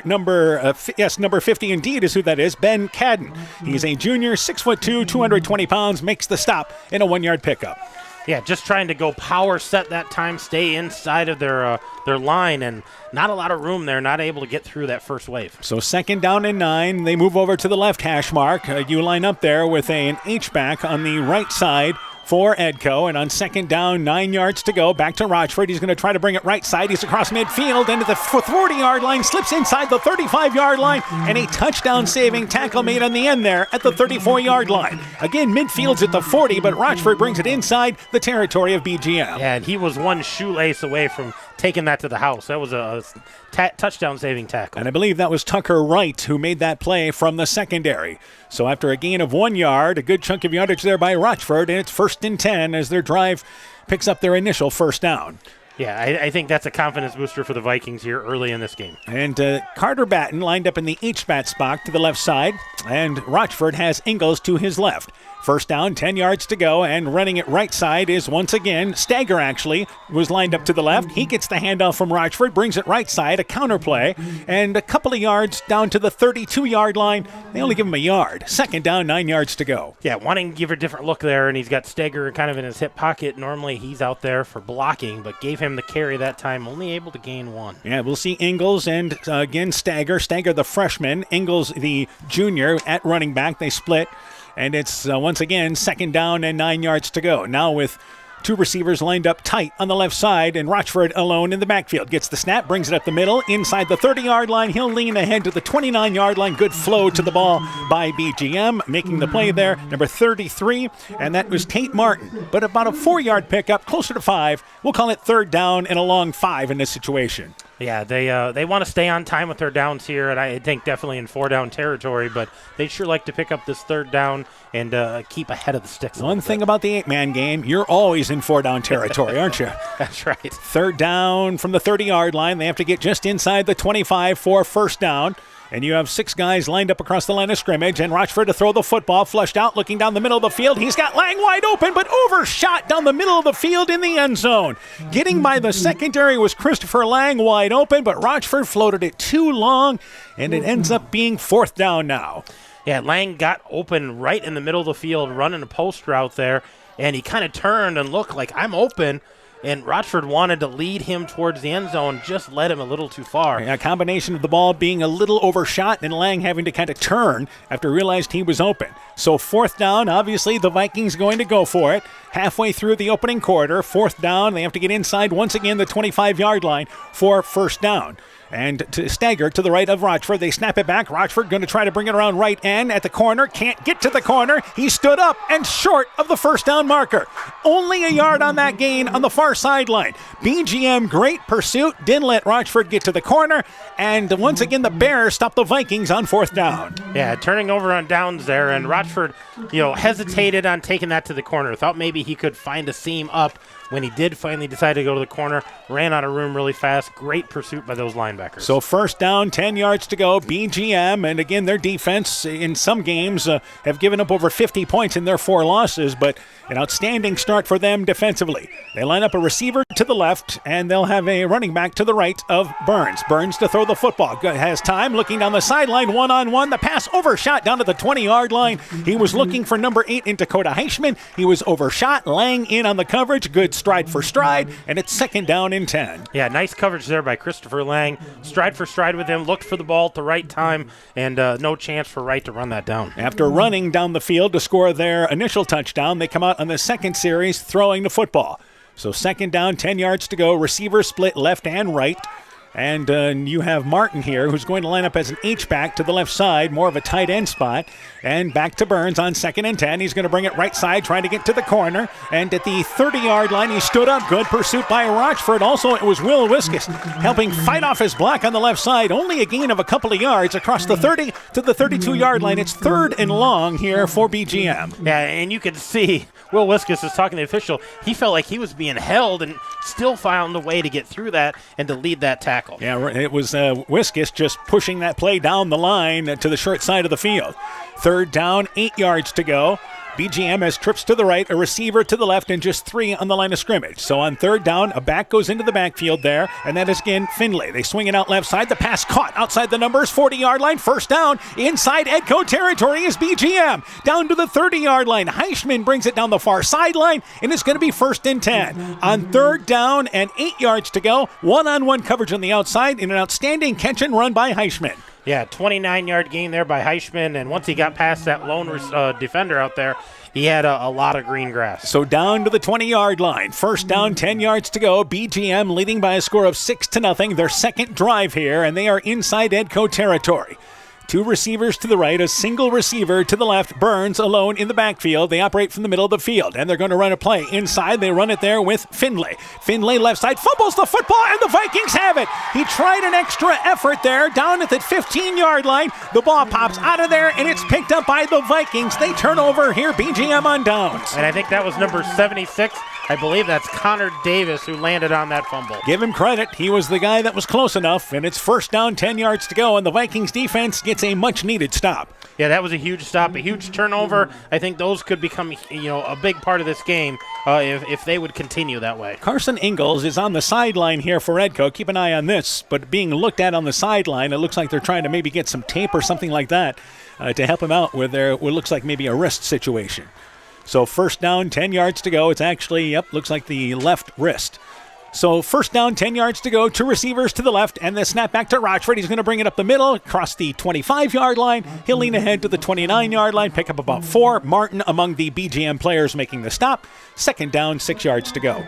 number 50 indeed is who that is, Ben Cadden. He's a junior, 6'2", 220 pounds, makes the stop in a 1-yard pickup. Yeah, just trying to go power set that time, stay inside of their line, and not a lot of room there, not able to get through that first wave. So second down and 9. They move over to the left hash mark. You line up there with an H-back on the right side for Edco, and on second down, 9 yards to go. Back to Rochford. He's going to try to bring it right side. He's across midfield and to the 40-yard line, slips inside the 35-yard line, and a touchdown-saving tackle made on the end there at the 34-yard line. Again, midfield's at the 40, but Rochford brings it inside the territory of BGM. Yeah, and he was one shoelace away from taking that to the house. That was a touchdown-saving tackle. And I believe that was Tucker Wright who made that play from the secondary. So after a gain of 1 yard, a good chunk of yardage there by Rochford, and it's first and 10 as their drive picks up their initial first down. Yeah, I think that's a confidence booster for the Vikings here early in this game. And Carter Batten lined up in the H-bat spot to the left side, and Rochford has Ingles to his left. First down, 10 yards to go, and running it right side is once again Stagger, actually, was lined up to the left. He gets the handoff from Rochford, brings it right side, a counter play, and a couple of yards down to the 32-yard line. They only give him a yard. Second down, 9 yards to go. Yeah, wanting to give a different look there, and he's got Stagger kind of in his hip pocket. Normally he's out there for blocking, but gave him the carry that time, only able to gain 1. Yeah, we'll see Ingles and again Stagger. Stagger the freshman, Ingles the junior at running back. They split. And it's once again second down and 9 yards to go. Now with 2 receivers lined up tight on the left side, and Rochford alone in the backfield. Gets the snap, brings it up the middle, inside the 30-yard line. He'll lean ahead to the 29-yard line. Good flow to the ball by BGM. Making the play there, number 33, and that was Tate Martin. But about a 4-yard pickup, closer to 5. We'll call it third down and a long 5 in this situation. Yeah, they want to stay on time with their downs here, and I think definitely in 4-down territory, but they'd sure like to pick up this 3rd down and keep ahead of the sticks. One thing about the 8-man game, you're always in 4-down territory, aren't you? That's right. 3rd down from the 30-yard line. They have to get just inside the 25 for 1st down. And you have 6 guys lined up across the line of scrimmage, and Rochford to throw the football, flushed out, looking down the middle of the field. He's got Lang wide open, but overshot down the middle of the field in the end zone. Getting by the secondary was Christopher Lang wide open, but Rochford floated it too long, and it ends up being 4th down now. Yeah, Lang got open right in the middle of the field, running a post route there, and he kind of turned and looked like, I'm open. And Rochford wanted to lead him towards the end zone, just led him a little too far. Yeah, a combination of the ball being a little overshot and Lang having to kind of turn after realized he was open. So 4th down, obviously the Vikings going to go for it. Halfway through the opening quarter, 4th down, they have to get inside once again the 25-yard line for 1st down. And to stagger to the right of Rochford. They snap it back. Rochford going to try to bring it around right end at the corner. Can't get to the corner. He stood up and short of the 1st down marker. Only a yard on that gain on the far sideline. BGM, great pursuit. Didn't let Rochford get to the corner. And once again, the Bears stop the Vikings on 4th down. Yeah, turning over on downs there. And Rochford, hesitated on taking that to the corner. Thought maybe he could find a seam up. When he did finally decide to go to the corner, ran out of room really fast. Great pursuit by those linebackers. So 1st down, 10 yards to go. BGM, and again, their defense in some games have given up over 50 points in their 4 losses, but an outstanding start for them defensively. They line up a receiver to the left, and they'll have a running back to the right of Burns. Burns to throw the football. Has time, looking down the sideline, one-on-one. The pass overshot down to the 20-yard line. He was looking for number 8 in Dakota Heichman. He was overshot, laying in on the coverage. Good stride for stride, and it's 2nd down and 10. Yeah, nice coverage there by Christopher Lang. Stride for stride with him, looked for the ball at the right time, and no chance for Wright to run that down. After running down the field to score their initial touchdown, they come out on the 2nd series throwing the football. So 2nd down, 10 yards to go. Receiver split left and right. And you have Martin here, who's going to line up as an H-back to the left side, more of a tight end spot. And back to Burns on 2nd and 10. He's going to bring it right side, trying to get to the corner. And at the 30-yard line, he stood up. Good pursuit by Rochford. Also, it was Will Wiskus helping fight off his block on the left side. Only a gain of a couple of yards across the 30 to the 32-yard line. It's 3rd and long here for BGM. Yeah, and you can see Will Wiskus is talking to the official. He felt like he was being held and still found a way to get through that and to lead that tackle. Yeah, it was Wiskus just pushing that play down the line to the short side of the field. 3rd down, 8 yards to go. BGM has trips to the right, a receiver to the left, and just 3 on the line of scrimmage. So on 3rd down, a back goes into the backfield there, and that is again Finlay. They swing it out left side. The pass caught outside the numbers, 40-yard line. 1st down, inside Edco territory is BGM. Down to the 30-yard line. Heichman brings it down the far sideline, and it's going to be 1st and 10. On 3rd down and 8 yards to go, one-on-one coverage on the outside, and an outstanding catch and run by Heichman. Yeah, 29-yard gain there by Heichman, and once he got past that lone defender out there, he had a lot of green grass. So down to the 20-yard line. 1st down, 10 yards to go. BGM leading by a score of 6-0. Their 2nd drive here, and they are inside Edco territory. 2 receivers to the right, a single receiver to the left. Burns alone in the backfield. They operate from the middle of the field, and they're going to run a play inside. They run it there with Finlay. Finlay left side fumbles the football, and the Vikings have it. He tried an extra effort there down at the 15-yard line. The ball pops out of there, and it's picked up by the Vikings. They turn over here, BGM on downs. And I think that was number 76. I believe that's Connor Davis who landed on that fumble. Give him credit. He was the guy that was close enough, and it's 1st down, 10 yards to go, and the Vikings defense gets a much-needed stop. Yeah, that was a huge stop, a huge turnover. I think those could become, a big part of this game if they would continue that way. Carson Ingalls is on the sideline here for Edco. Keep an eye on this, but being looked at on the sideline, it looks like they're trying to maybe get some tape or something like that to help him out with what looks like maybe a wrist situation. So 1st down, 10 yards to go. It's actually, looks like the left wrist. So 1st down, 10 yards to go. 2 receivers to the left, and the snap back to Rochford. He's going to bring it up the middle, across the 25-yard line. He'll lean ahead to the 29-yard line, pick up about 4. Martin among the BGM players making the stop. 2nd down, 6 yards to go.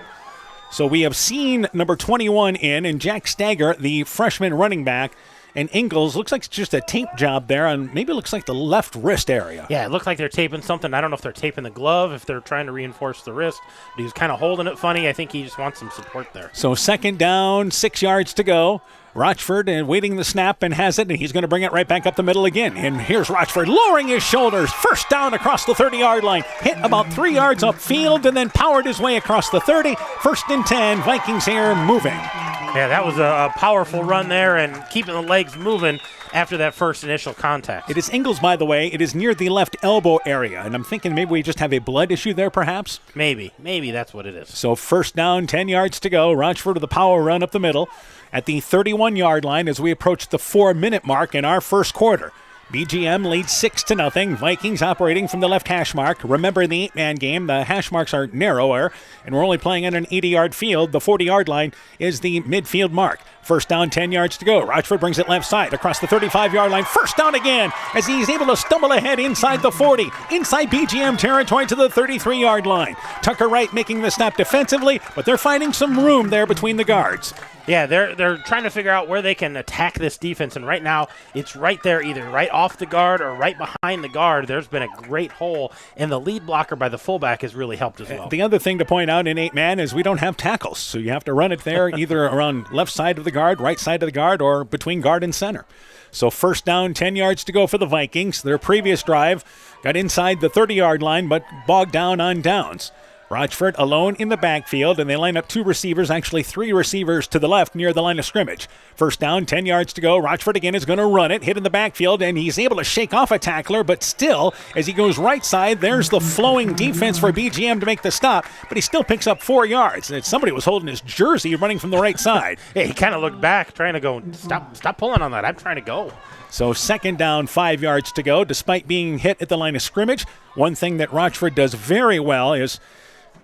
So we have seen number 21 in, and Jack Stagger, the freshman running back, And Ingalls looks like it's just a tape job there, and maybe it looks like the left wrist area. Yeah, it looked like they're taping something. I don't know if they're taping the glove, if they're trying to reinforce the wrist. But he was kind of holding it funny. I think he just wants some support there. So second down, 6 yards to go. Rochford waiting the snap and has it, and he's going to bring it right back up the middle again. And here's Rochford lowering his shoulders. First down across the 30-yard line. Hit about 3 yards upfield and then powered his way across the 30. First and 10, Vikings here moving. Yeah, that was a powerful run there and keeping the legs moving after that first initial contact. It is Ingalls, by the way. It is near the left elbow area, and I'm thinking maybe we just have a blood issue there, perhaps? Maybe that's what it is. So first down, 10 yards to go. Rochford with a power run up the middle at the 31-yard line as we approach the 4-minute mark in our first quarter. BGM leads 6-0. Vikings operating from the left hash mark. Remember the 8-man game, the hash marks are narrower, and we're only playing on an 80-yard field. The 40-yard line is the midfield mark. First down, 10 yards to go. Rochford brings it left side across the 35-yard line. First down again as he's able to stumble ahead inside the 40, inside BGM territory to the 33-yard line. Tucker Wright making the stop defensively, but they're finding some room there between the guards. Yeah, they're trying to figure out where they can attack this defense, and right now it's right there, either right off the guard or right behind the guard. There's been a great hole, and the lead blocker by the fullback has really helped as well. The other thing to point out in 8-man is we don't have tackles, so you have to run it there either around left side of the guard, right side of the guard, or between guard and center. So first down, 10 yards to go for the Vikings. Their previous drive got inside the 30-yard line, but bogged down on downs. Rochford alone in the backfield, and they line up 2 receivers, actually 3 receivers to the left near the line of scrimmage. First down, 10 yards to go. Rochford again is going to run it, hit in the backfield, and he's able to shake off a tackler, but still, as he goes right side, there's the flowing defense for BGM to make the stop, but he still picks up 4 yards. Somebody was holding his jersey running from the right side. Yeah, he kind of looked back, trying to go, stop pulling on that. I'm trying to go. So second down, 5 yards to go, despite being hit at the line of scrimmage. One thing that Rochford does very well is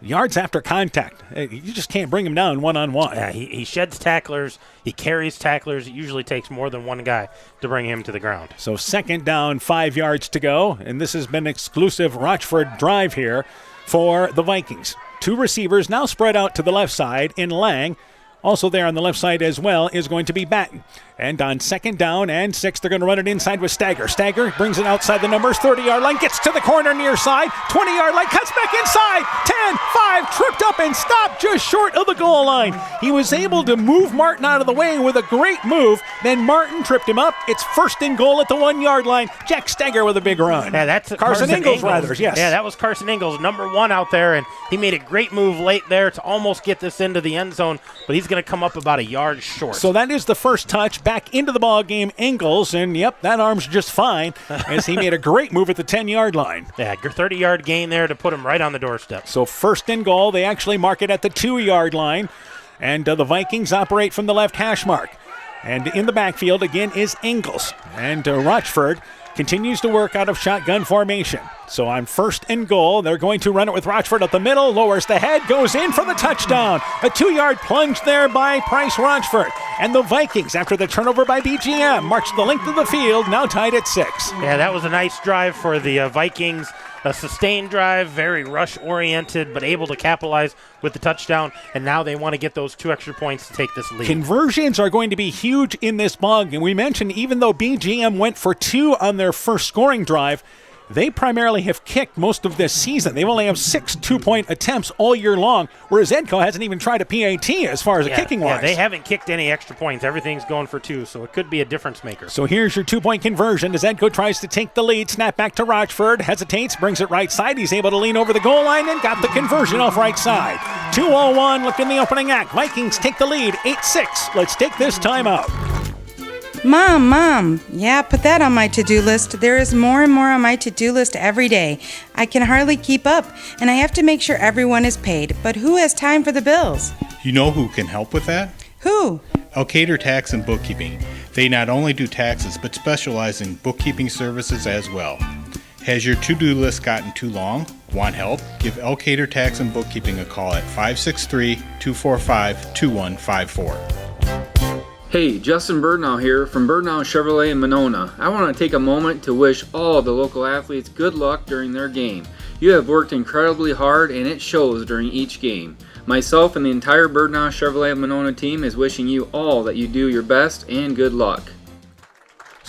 yards after contact. You just can't bring him down one-on-one. Yeah, he sheds tacklers. He carries tacklers. It usually takes more than one guy to bring him to the ground. So second down, 5 yards to go, and this has been an exclusive Rochford drive here for the Vikings. 2 receivers now spread out to the left side in Lang. Also there on the left side as well is going to be Batten. And on second down and 6, they're going to run it inside with Stagger. Stagger brings it outside the numbers, 30-yard line, gets to the corner near side, 20-yard line, cuts back inside, 10, 5, tripped up and stopped just short of the goal line. He was able to move Martin out of the way with a great move. Then Martin tripped him up. It's first and goal at the 1-yard line. Jack Stagger with a big run. Yeah, that's Carson Ingalls, rather, yes. Yeah, that was Carson Ingalls, number 1 out there, and he made a great move late there to almost get this into the end zone, but he's going to come up about a yard short. So that is the first touch back into the ball game, Ingalls, and yep, that arm's just fine as he made a great move at the 10-yard line. Yeah, 30-yard gain there to put him right on the doorstep. So first and goal, they actually mark it at the 2-yard line, and the Vikings operate from the left hash mark. And in the backfield again is Ingalls, and Rochford continues to work out of shotgun formation. So on first and goal, they're going to run it with Rochford up the middle, lowers the head, goes in for the touchdown. A 2-yard plunge there by Price Rochford. And the Vikings, after the turnover by BGM, march the length of the field, now tied at 6. Yeah, that was a nice drive for the Vikings. A sustained drive, very rush-oriented, but able to capitalize with the touchdown, and now they want to get those 2 extra points to take this lead. Conversions are going to be huge in this ball, and we mentioned even though BGM went for 2 on their first scoring drive, they primarily have kicked most of this season. They only have 6 2-point attempts all year long, whereas Edco hasn't even tried a PAT as far as a kicking wise. Yeah, they haven't kicked any extra points. Everything's going for 2, so it could be a difference maker. So here's your 2-point conversion as Edco tries to take the lead. Snap back to Rochford, hesitates, brings it right side. He's able to lean over the goal line and got the conversion off right side. 2:01 left in the opening act. Vikings take the lead, 8-6. Let's take this time out. Mom, yeah, put that on my to-do list. There is more and more on my to-do list every day. I can hardly keep up, and I have to make sure everyone is paid. But who has time for the bills? You know who can help with that? Who? Elkader Tax and Bookkeeping. They not only do taxes, but specialize in bookkeeping services as well. Has your to-do list gotten too long? Want help? Give Elkader Tax and Bookkeeping a call at 563-245-2154. Hey, Justin Birdnow here from Birdnow Chevrolet in Monona. I want to take a moment to wish all the local athletes good luck during their game. You have worked incredibly hard and it shows during each game. Myself and the entire Birdnow Chevrolet Monona team is wishing you all that you do your best and good luck.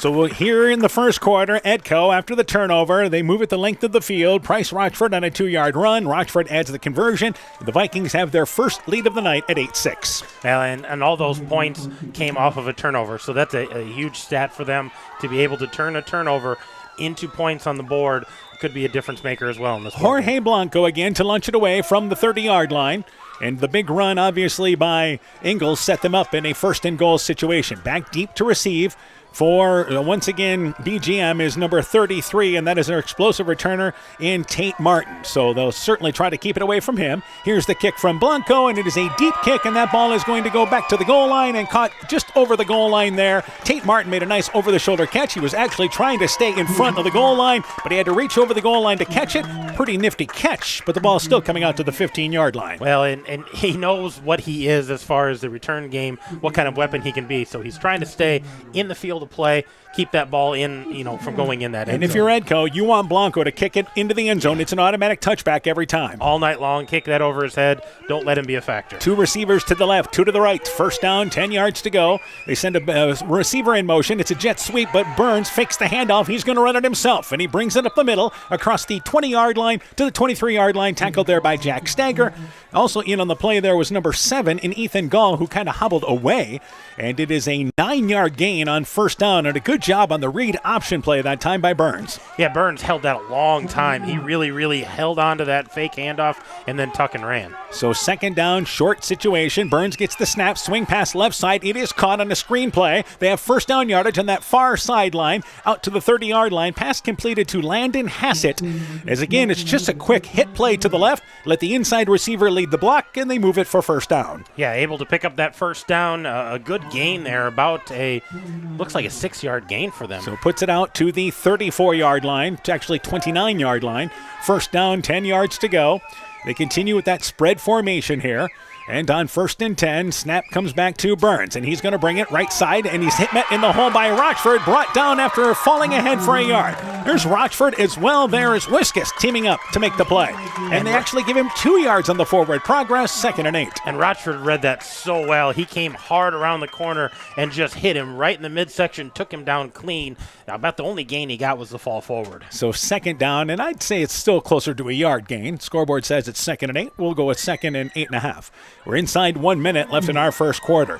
So here in the first quarter, Edco, after the turnover, they move it the length of the field. Price Rochford on a 2-yard run. Rochford adds the conversion. The Vikings have their first lead of the night at 8-6. Well, and all those points came off of a turnover, so that's a huge stat for them to be able to turn a turnover into points on the board. Could be a difference maker as well in this one. Jorge Blanco again to lunch it away from the 30-yard line. And the big run, obviously, by Ingles set them up in a first-and-goal situation. Back deep to receive for, once again, BGM is number 33, and that is their explosive returner in Tate Martin. So they'll certainly try to keep it away from him. Here's the kick from Blanco, and it is a deep kick, and that ball is going to go back to the goal line and caught just over the goal line there. Tate Martin made a nice over-the-shoulder catch. He was actually trying to stay in front of the goal line, but he had to reach over the goal line to catch it. Pretty nifty catch, but the ball is still coming out to the 15-yard line. Well, and he knows what he is as far as the return game, what kind of weapon he can be. So he's trying to stay in the field of play, keep that ball in, from going in that end zone. And if you're Edco, you want Blanco to kick it into the end zone. It's an automatic touchback every time. All night long, kick that over his head. Don't let him be a factor. 2 receivers to the left, 2 to the right. First down, 10 yards to go. They send a receiver in motion. It's a jet sweep, but Burns fakes the handoff. He's going to run it himself, and he brings it up the middle across the 20-yard line to the 23-yard line, tackled there by Jack Stagger. Also in on the play there was number 7 in Ethan Gall, who kind of hobbled away, and it is a 9-yard gain on first down, and a good job on the read option play that time by Burns. Yeah, Burns held that a long time. He really held on to that fake handoff and then tuck and ran. So second down, short situation. Burns gets the snap, swing pass left side. It is caught on a screen play. They have first down yardage on that far sideline out to the 30-yard line. Pass completed to Landon Hassett. As again, it's just a quick hit play to the left. Let the inside receiver lead the block, and they move it for first down. Yeah, able to pick up that first down. A good gain there, looks like a 6-yard gain for them. So puts it out to the 34-yard line, to actually 29-yard line. First down, 10 yards to go. They continue with that spread formation here. And on 1st and 10, snap comes back to Burns, and he's going to bring it right side, and he's hit in the hole by Rochford, brought down after falling ahead for a yard. There's Rochford as well. There is Wiskus teaming up to make the play. And they actually give him 2 yards on the forward progress, 2nd and 8. And Rochford read that so well. He came hard around the corner and just hit him right in the midsection, took him down clean. Now, about the only gain he got was the fall forward. So 2nd down, and I'd say it's still closer to a yard gain. Scoreboard says it's 2nd and 8. We'll go with 2nd and 8.5. We're inside 1 minute left in our first quarter.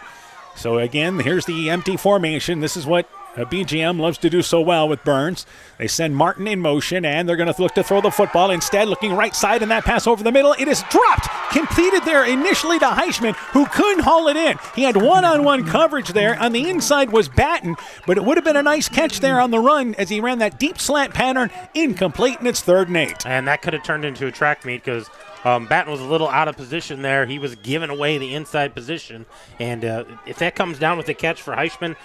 So again, here's the empty formation. This is what BGM loves to do so well with Burns. They send Martin in motion, and they're going to look to throw the football. Instead, looking right side, and that pass over the middle. It is dropped. Completed there initially to Heisman, who couldn't haul it in. He had one-on-one coverage there. On the inside was Batten, but it would have been a nice catch there on the run as he ran that deep slant pattern. Incomplete, and it's 3rd and 8. And that could have turned into a track meet because Batten was a little out of position there. He was giving away the inside position. And if that comes down with a catch for Heisman,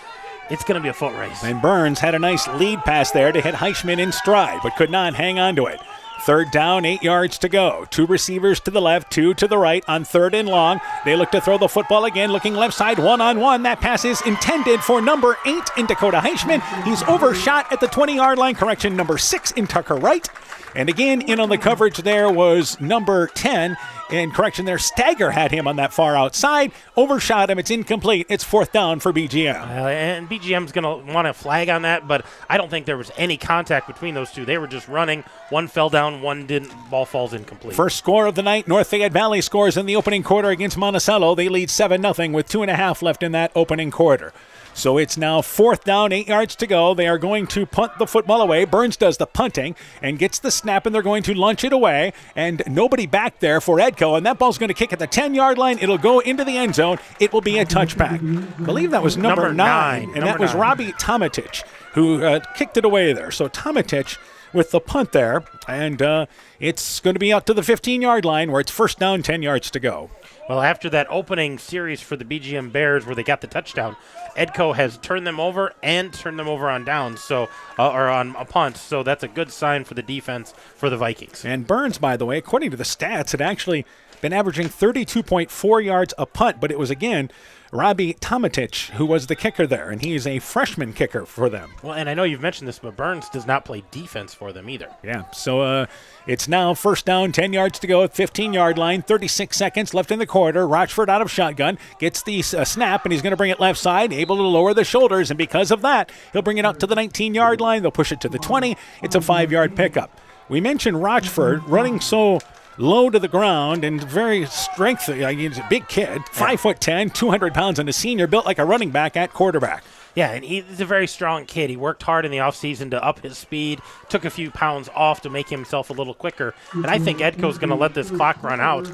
it's going to be a foot race. And Burns had a nice lead pass there to hit Heisman in stride, but could not hang on to it. 3rd down, 8 yards to go. 2 receivers to the left, 2 to the right on 3rd and long. They look to throw the football again, looking left side, one-on-one. That pass is intended for number 8 in Dakota Heisman. He's overshot at the 20-yard line. Correction, number 6 in Tucker Wright. And again, in on the coverage there was number 10. And correction there, Stagger had him on that far outside. Overshot him. It's incomplete. It's 4th down for BGM. And BGM's going to want to flag on that, but I don't think there was any contact between those two. They were just running. One fell down, one didn't. Ball falls incomplete. First score of the night, North Fayette Valley scores in the opening quarter against Monticello. They lead 7-0 with 2.5 left in that opening quarter. So it's now 4th down, 8 yards to go. They are going to punt the football away. Burns does the punting and gets the snap, and they're going to lunch it away. And nobody back there for Edco, and that ball's going to kick at the 10-yard line. It'll go into the end zone. It will be a touchback. I believe that was number 9, and that was Robbie Tomatich who kicked it away there. So Tomatich with the punt there, and it's going to be out to the 15-yard line where it's first down, 10 yards to go. Well, after that opening series for the BGM Bears where they got the touchdown, Edco has turned them over and turned them over on downs, so or on a punt. So that's a good sign for the defense for the Vikings. And Burns, by the way, according to the stats, had actually been averaging 32.4 yards a punt, but it was, again, Robbie Tomatich, who was the kicker there, and he is a freshman kicker for them. Well, and I know you've mentioned this, but Burns does not play defense for them either. Yeah, so it's now first down, 10 yards to go at 15-yard line, 36 seconds left in the quarter. Rochford out of shotgun, gets the snap, and he's going to bring it left side, able to lower the shoulders, and because of that, he'll bring it out to the 19-yard line. They'll push it to the 20. It's a 5-yard pickup. We mentioned Rochford running so low to the ground and very he's a big kid, 5'10", 200 pounds, and a senior, built like a running back at quarterback. Yeah, and he's a very strong kid. He worked hard in the offseason to up his speed, took a few pounds off to make himself a little quicker, and I think Edco's going to let this clock run out.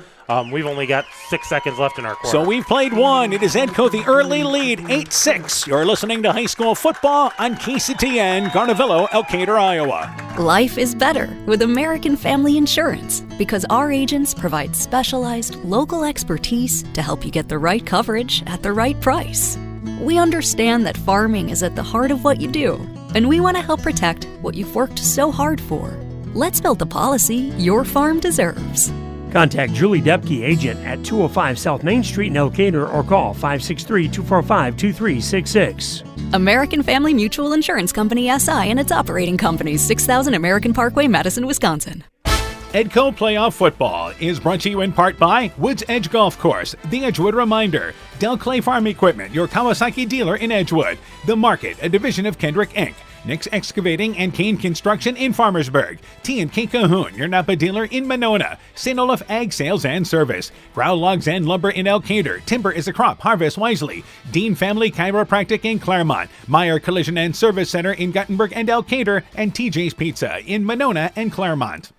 We've only got 6 seconds left in our quarter. So we've played one. It is Edco, the early lead, 8-6. You're listening to high school football on KCTN, Garnavillo, Elkader, Iowa. Life is better with American Family Insurance because our agents provide specialized local expertise to help you get the right coverage at the right price. We understand that farming is at the heart of what you do, and we want to help protect what you've worked so hard for. Let's build the policy your farm deserves. Contact Julie Depke, agent at 205 South Main Street in Elkader, or call 563-245-2366. American Family Mutual Insurance Company, SI, and its operating companies, 6000 American Parkway, Madison, Wisconsin. Edco Playoff Football is brought to you in part by Woods Edge Golf Course, The Edgewood Reminder, Del Clay Farm Equipment, your Kawasaki dealer in Edgewood, The Market, a division of Kendrick Inc., Nick's Excavating and Kane Construction in Farmersburg, T&K Cahoon, your Napa dealer in Monona, St. Olaf Ag Sales and Service, Growl Logs and Lumber in Elkader, Timber is a Crop, Harvest Wisely, Dean Family Chiropractic in Claremont, Meyer Collision and Service Center in Guttenberg and Elkader, and TJ's Pizza in Monona and Claremont.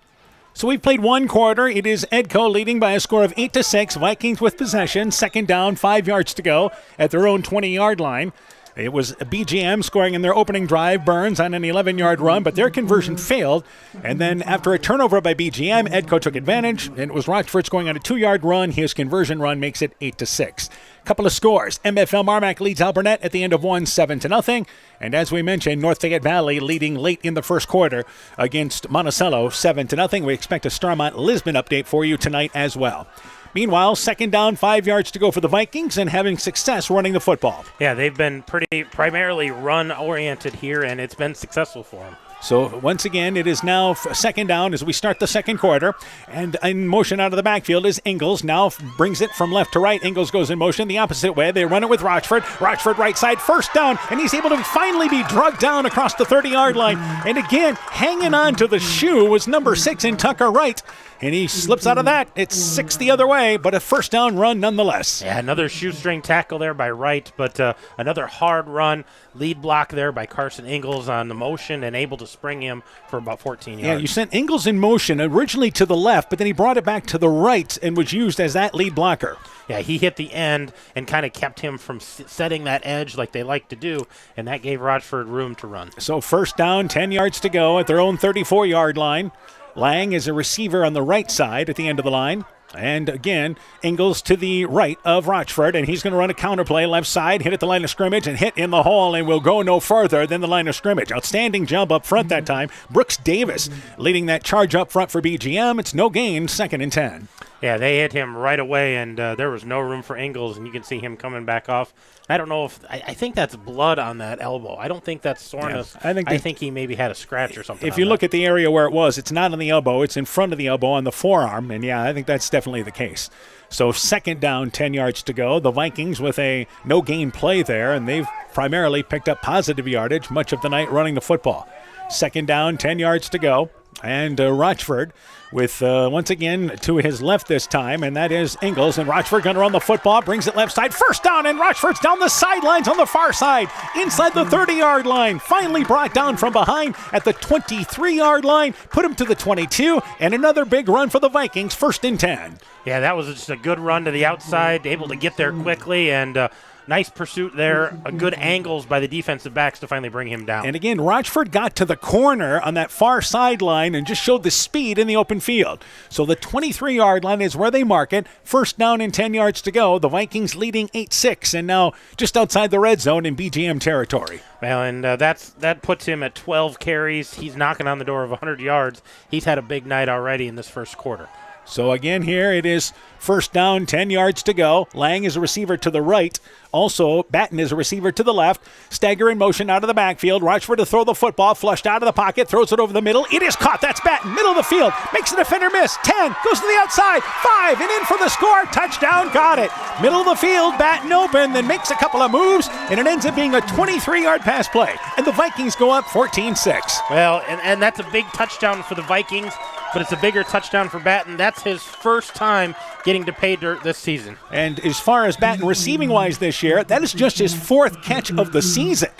So we've played one quarter. It is Edco leading by a score of 8-6. Vikings with possession. Second down, 5 yards to go at their own 20-yard line. It was BGM scoring in their opening drive, Burns on an 11-yard run, but their conversion failed. And then after a turnover by BGM, Edco took advantage, and it was Rochford scoring on a 2-yard run. His conversion run makes it 8-6. Couple of scores. MFL Marmac leads Alburnett at the end of one, 7-0. And as we mentioned, North Fayette Valley leading late in the first quarter against Monticello, 7-0. We expect a Starmont Lisbon update for you tonight as well. Meanwhile, second down, 5 yards to go for the Vikings and having success running the football. Yeah, they've been primarily run-oriented here, and it's been successful for them. So once again, it is now second down as we start the second quarter. And in motion out of the backfield is Ingalls. Now brings it from left to right. Ingalls goes in motion the opposite way. They run it with Rochford. Rochford right side, first down. And he's able to finally be drugged down across the 30-yard line. And again, hanging on to the shoe was number 6 in Tucker Wright. And he slips out of that. It's 6 the other way, but a first down run nonetheless. Yeah, another shoestring tackle there by Wright, but another hard run. Lead block there by Carson Ingalls on the motion and able to spring him for about 14 yards. Yeah, you sent Ingalls in motion originally to the left, but then he brought it back to the right and was used as that lead blocker. Yeah, he hit the end and kind of kept him from setting that edge like they like to do, and that gave Rochford room to run. So first down, 10 yards to go at their own 34-yard line. Lang is a receiver on the right side at the end of the line. And again, Ingalls to the right of Rochford, and he's going to run a counter play left side, hit at the line of scrimmage, and hit in the hole, and will go no further than the line of scrimmage. Outstanding jump up front that time. Brooks Davis leading that charge up front for BGM. It's no gain, 2nd and 10. Yeah, they hit him right away, and there was no room for Ingalls, and you can see him coming back off. I don't know if I think that's blood on that elbow. I don't think that's soreness. Yeah, I think he maybe had a scratch or something. If you look at the area where it was, it's not on the elbow. It's in front of the elbow on the forearm. And, yeah, I think that's definitely the case. So second down, 10 yards to go. The Vikings with a no-gain play there, and they've primarily picked up positive yardage much of the night running the football. Second down, 10 yards to go. And Rochford with, once again, to his left this time, and that is Ingalls. And Rochford going to run the football, brings it left side. First down, and Rochford's down the sidelines on the far side, inside the 30-yard line. Finally brought down from behind at the 23-yard line, put him to the 22, and another big run for the Vikings, 1st and 10. Yeah, that was just a good run to the outside, able to get there quickly, and nice pursuit there. A good angles by the defensive backs to finally bring him down. And again, Rochford got to the corner on that far sideline and just showed the speed in the open field. So the 23-yard line is where they mark it. First down and 10 yards to go. The Vikings leading 8-6 and now just outside the red zone in BGM territory. Well, and that puts him at 12 carries. He's knocking on the door of 100 yards. He's had a big night already in this first quarter. So again here it is first down, 10 yards to go. Lang is a receiver to the right. Also, Batten is a receiver to the left. Stagger in motion out of the backfield. Rochford to throw the football. Flushed out of the pocket. Throws it over the middle. It is caught. That's Batten. Middle of the field. Makes the defender miss. 10. Goes to the outside. 5. And in for the score. Touchdown. Got it. Middle of the field. Batten open. Then makes a couple of moves. And it ends up being a 23-yard pass play. And the Vikings go up 14-6. Well, and that's a big touchdown for the Vikings. But it's a bigger touchdown for Batten. That's his first time getting to pay dirt this season. And as far as Batten receiving-wise this year, that is just his 4th catch of the season.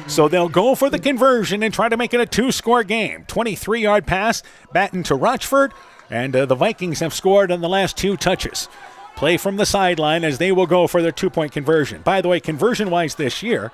So they'll go for the conversion and try to make it a 2-score game. 23-yard pass, Batten to Rochford, and the Vikings have scored on the last 2 touches. Play from the sideline as they will go for their 2-point conversion. By the way, conversion-wise this year,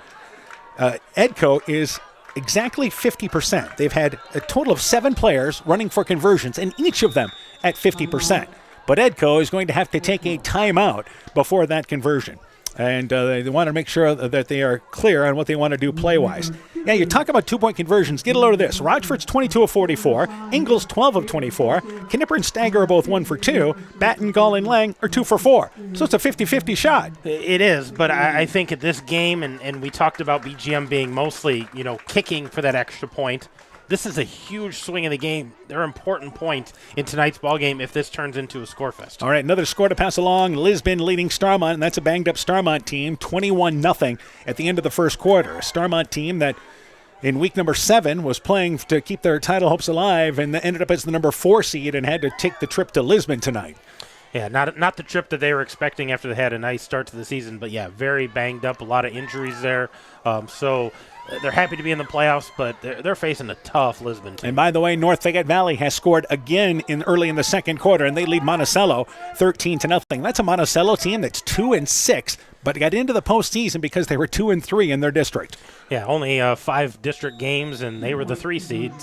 Edco is exactly 50%. They've had a total of 7 players running for conversions, and each of them at 50%. But Edco is going to have to take a timeout before that conversion. And they want to make sure that they are clear on what they want to do play-wise. Yeah, you talk about 2-point conversions. Get a load of this. Rochford's 22 of 44. Ingles 12 of 24. Knipper and Stagger are both 1 for 2. Batten, Gall, and Lang are 2 for 4. So it's a 50-50 shot. It is, but I think at this game, and we talked about BGM being mostly, kicking for that extra point, this is a huge swing in the game. They're an important point in tonight's ball game if this turns into a score fest. All right, another score to pass along. Lisbon leading Starmont, and that's a banged-up Starmont team, 21-0 at the end of the first quarter. A Starmont team that in week number 7 was playing to keep their title hopes alive and ended up as the number 4 seed and had to take the trip to Lisbon tonight. Yeah, not the trip that they were expecting after they had a nice start to the season, but yeah, very banged up, a lot of injuries there. So they're happy to be in the playoffs, but they're facing a tough Lisbon team. And by the way, North Fayette Valley has scored again early in the second quarter, and they lead Monticello 13-0. That's a Monticello team that's 2-6, but got into the postseason because they were 2-3 in their district. Yeah, only 5 district games, and they were the 3 seed,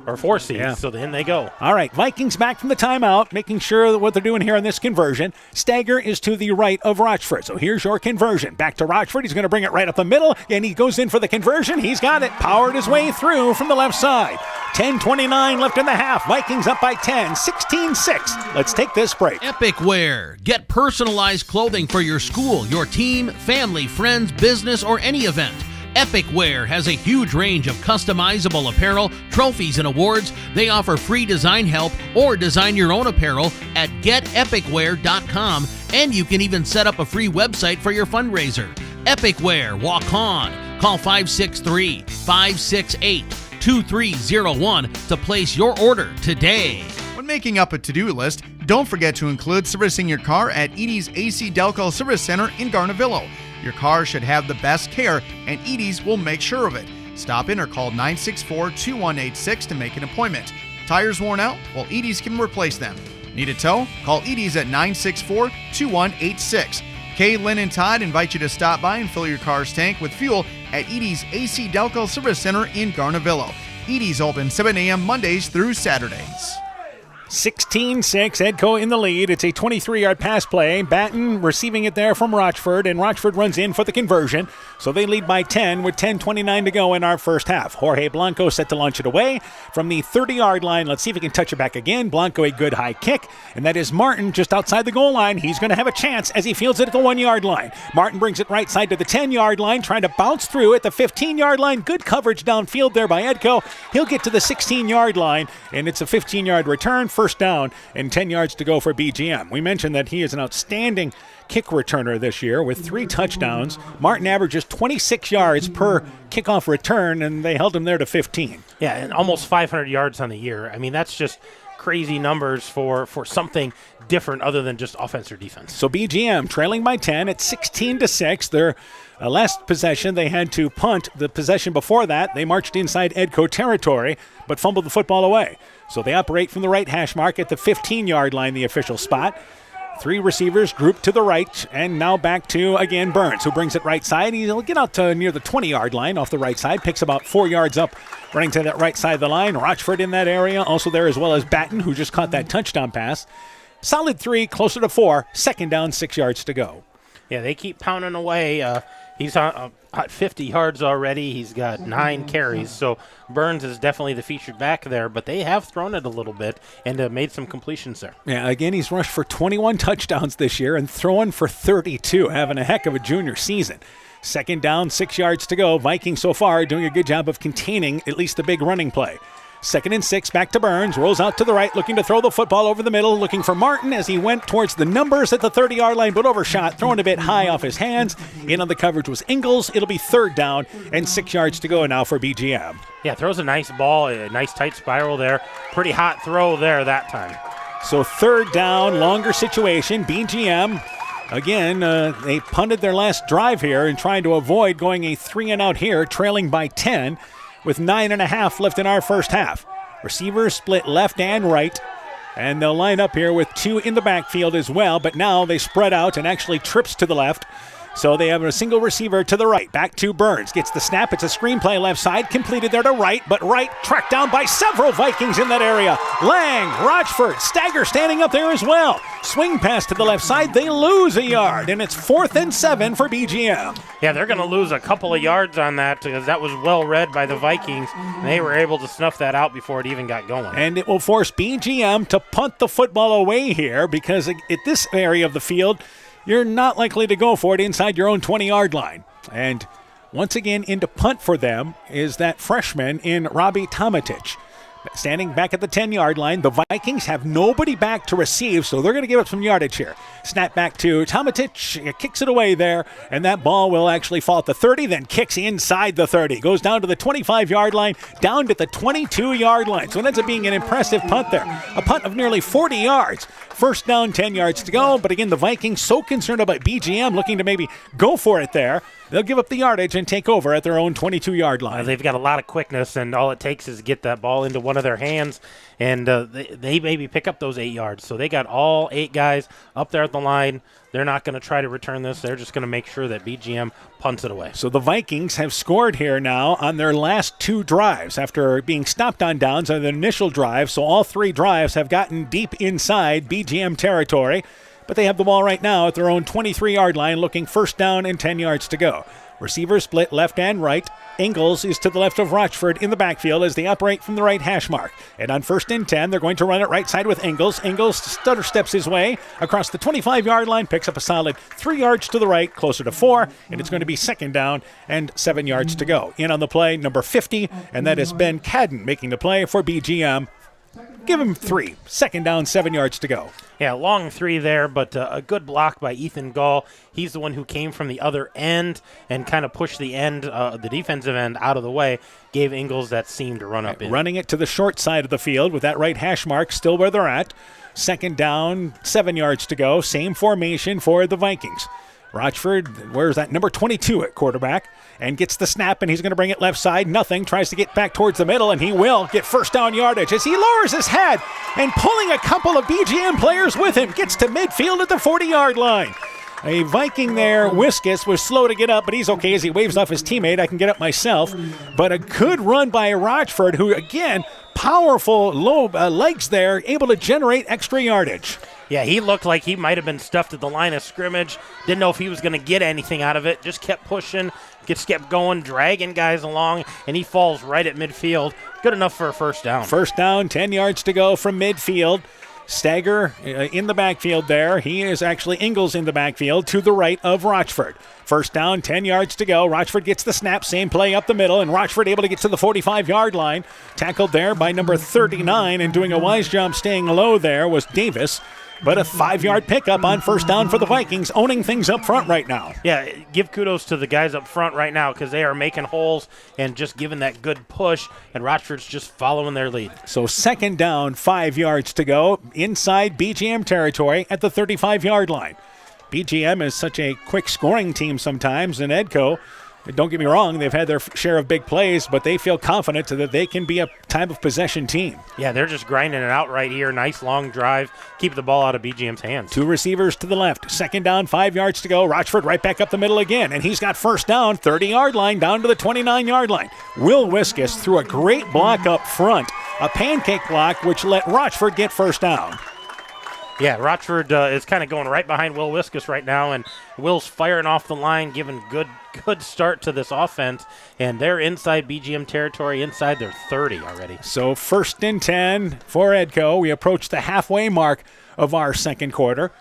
or 4 seeds, so then they go. All right, Vikings back from the timeout, making sure that what they're doing here on this conversion. Stagger is to the right of Rochford, so here's your conversion. Back to Rochford, he's going to bring it right up the middle, and he goes in for the conversion. He's got it, powered his way through from the left side. 10:29 left in the half. Vikings up by 10, 16-6. Let's take this break. Epic Wear. Get personalized clothing for your school, your team, family, friends, business, or any event. Epic Wear has a huge range of customizable apparel, trophies, and awards. They offer free design help or design your own apparel at getepicwear.com, and you can even set up a free website for your fundraiser. Epic Wear, walk on. Call 563-568-2301 to place your order today. When making up a to-do list, don't forget to include servicing your car at Edie's AC Delco Service Center in Garnavillo. Your car should have the best care, and Edie's will make sure of it. Stop in or call 964-2186 to make an appointment. Tires worn out? Well, Edie's can replace them. Need a tow? Call Edie's at 964-2186. Kay, Lynn, and Todd invite you to stop by and fill your car's tank with fuel at Edie's AC Delco Service Center in Garnavillo. Edie's open 7 a.m. Mondays through Saturdays. 16-6, Edco in the lead. It's a 23-yard pass play. Batten receiving it there from Rochford, and Rochford runs in for the conversion. So they lead by 10 with 10:29 to go in our first half. Jorge Blanco set to launch it away from the 30-yard line. Let's see if he can touch it back again. Blanco, a good high kick, and that is Martin just outside the goal line. He's going to have a chance as he fields it at the 1-yard line. Martin brings it right side to the 10-yard line, trying to bounce through at the 15-yard line. Good coverage downfield there by Edco. He'll get to the 16-yard line, and it's a 15-yard return. First down and 10 yards to go for BGM. We mentioned that he is an outstanding kick returner this year with 3 touchdowns. Martin averages 26 yards per kickoff return, and they held him there to 15. Yeah, and almost 500 yards on the year. I mean, that's just crazy numbers for something different other than just offense or defense. So BGM trailing by 10 at 16-6. Their last possession, they had to punt. The possession before that, they marched inside Edco territory, but fumbled the football away. So they operate from the right hash mark at the 15-yard line, the official spot. 3 receivers grouped to the right, and now back to, again, Burns, who brings it right side. He'll get out to near the 20-yard line off the right side, picks about 4 yards up, running to that right side of the line. Rochford in that area, also there as well as Batten, who just caught that touchdown pass. Solid 3, closer to 4, second down, 6 yards to go. Yeah, they keep pounding away. He's on 50 yards already. He's got 9 carries. So Burns is definitely the featured back there, but they have thrown it a little bit and made some completions there. Yeah, again, he's rushed for 21 touchdowns this year and throwing for 32, having a heck of a junior season. Second down, 6 yards to go. Vikings so far doing a good job of containing at least the big running play. 2nd and 6, back to Burns, rolls out to the right, looking to throw the football over the middle, looking for Martin as he went towards the numbers at the 30-yard line, but overshot, throwing a bit high off his hands. In on the coverage was Ingalls. It'll be 3rd down and 6 yards to go now for BGM. Yeah, throws a nice ball, a nice tight spiral there. Pretty hot throw there that time. So 3rd down, longer situation. BGM, again, they punted their last drive here and trying to avoid going a 3-and-out here, trailing by 10. With 9.5 left in our first half. Receivers split left and right, and they'll line up here with 2 in the backfield as well, but now they spread out and actually trips to the left. So they have a single receiver to the right. Back to Burns. Gets the snap. It's a screenplay left side. Completed there to right, but right tracked down by several Vikings in that area. Lang, Rochford, Stagger standing up there as well. Swing pass to the left side. They lose a yard, and it's 4th and 7 for BGM. Yeah, they're going to lose a couple of yards on that because that was well read by the Vikings. And they were able to snuff that out before it even got going. And it will force BGM to punt the football away here because at this area of the field, you're not likely to go for it inside your own 20-yard line. And once again, into punt for them is that freshman in Robbie Tomatic. Standing back at the 10-yard line, the Vikings have nobody back to receive, so they're going to give up some yardage here. Snap back to Tomatic, kicks it away there, and that ball will actually fall at the 30, then kicks inside the 30. Goes down to the 25-yard line, down to the 22-yard line. So it ends up being an impressive punt there. A punt of nearly 40 yards. 1st down, 10 yards to go, but again, the Vikings so concerned about BGM looking to maybe go for it there. They'll give up the yardage and take over at their own 22-yard line. They've got a lot of quickness, and all it takes is to get that ball into one of their hands, and they maybe pick up those 8 yards. So they got all 8 guys up there at the line. They're not going to try to return this. They're just going to make sure that BGM punts it away. So the Vikings have scored here now on their last 2 drives after being stopped on downs on the initial drive. So all 3 drives have gotten deep inside BGM territory. But they have the ball right now at their own 23-yard line, looking 1st down and 10 yards to go. Receivers split left and right. Ingalls is to the left of Rochford in the backfield as they operate from the right hash mark. And on 1st and 10, they're going to run it right side with Ingalls. Ingalls stutter steps his way across the 25-yard line, picks up a solid 3 yards to the right, closer to 4, and it's going to be 2nd down and 7 yards to go. In on the play, number 50, and that is Ben Cadden making the play for BGM. Give him 3. 2nd down, 7 yards to go. Yeah, long 3 there, but a good block by Ethan Gall. He's the one who came from the other end and kind of pushed the end, the defensive end, out of the way. Gave Ingalls that seam to run up in. Running it to the short side of the field with that right hash mark still where they're at. 2nd down, 7 yards to go. Same formation for the Vikings. Rochford, where's that? Number 22 at quarterback, and gets the snap, and he's going to bring it left side. Nothing. Tries to get back towards the middle, and he will get 1st down yardage as he lowers his head and pulling a couple of BGM players with him. Gets to midfield at the 40-yard line. A Viking there, Wiskus, was slow to get up, but he's okay as he waves off his teammate. I can get up myself. But a good run by Rochford, who, again, powerful low legs there, able to generate extra yardage. Yeah, he looked like he might have been stuffed at the line of scrimmage. Didn't know if he was going to get anything out of it. Just kept pushing, just kept going, dragging guys along, and he falls right at midfield. Good enough for a 1st down. 1st down, 10 yards to go from midfield. Stagger in the backfield there. He is actually Ingalls in the backfield to the right of Rochford. 1st down, 10 yards to go. Rochford gets the snap, same play up the middle, and Rochford able to get to the 45-yard line. Tackled there by number 39, and doing a wise job staying low there was Davis. But a 5-yard pickup on 1st down for the Vikings, owning things up front right now. Yeah, give kudos to the guys up front right now because they are making holes and just giving that good push, and Rochford's just following their lead. So 2nd down, 5 yards to go, inside BGM territory at the 35-yard line. BGM is such a quick scoring team sometimes, and Edco, don't get me wrong, they've had their share of big plays, but they feel confident that they can be a time of possession team. Yeah, they're just grinding it out right here. Nice long drive. Keep the ball out of BGM's hands. 2 receivers to the left. 2nd down, 5 yards to go. Rochford right back up the middle again, and he's got 1st down, 30-yard line, down to the 29-yard line. Will Wiskus threw a great block up front, a pancake block, which let Rochford get 1st down. Yeah, Rochford is kind of going right behind Will Wiskus right now, and Will's firing off the line, giving good start to this offense, and they're inside BGM territory, inside their 30 already. So 1st and 10 for Edco. We approach the halfway mark of our second quarter.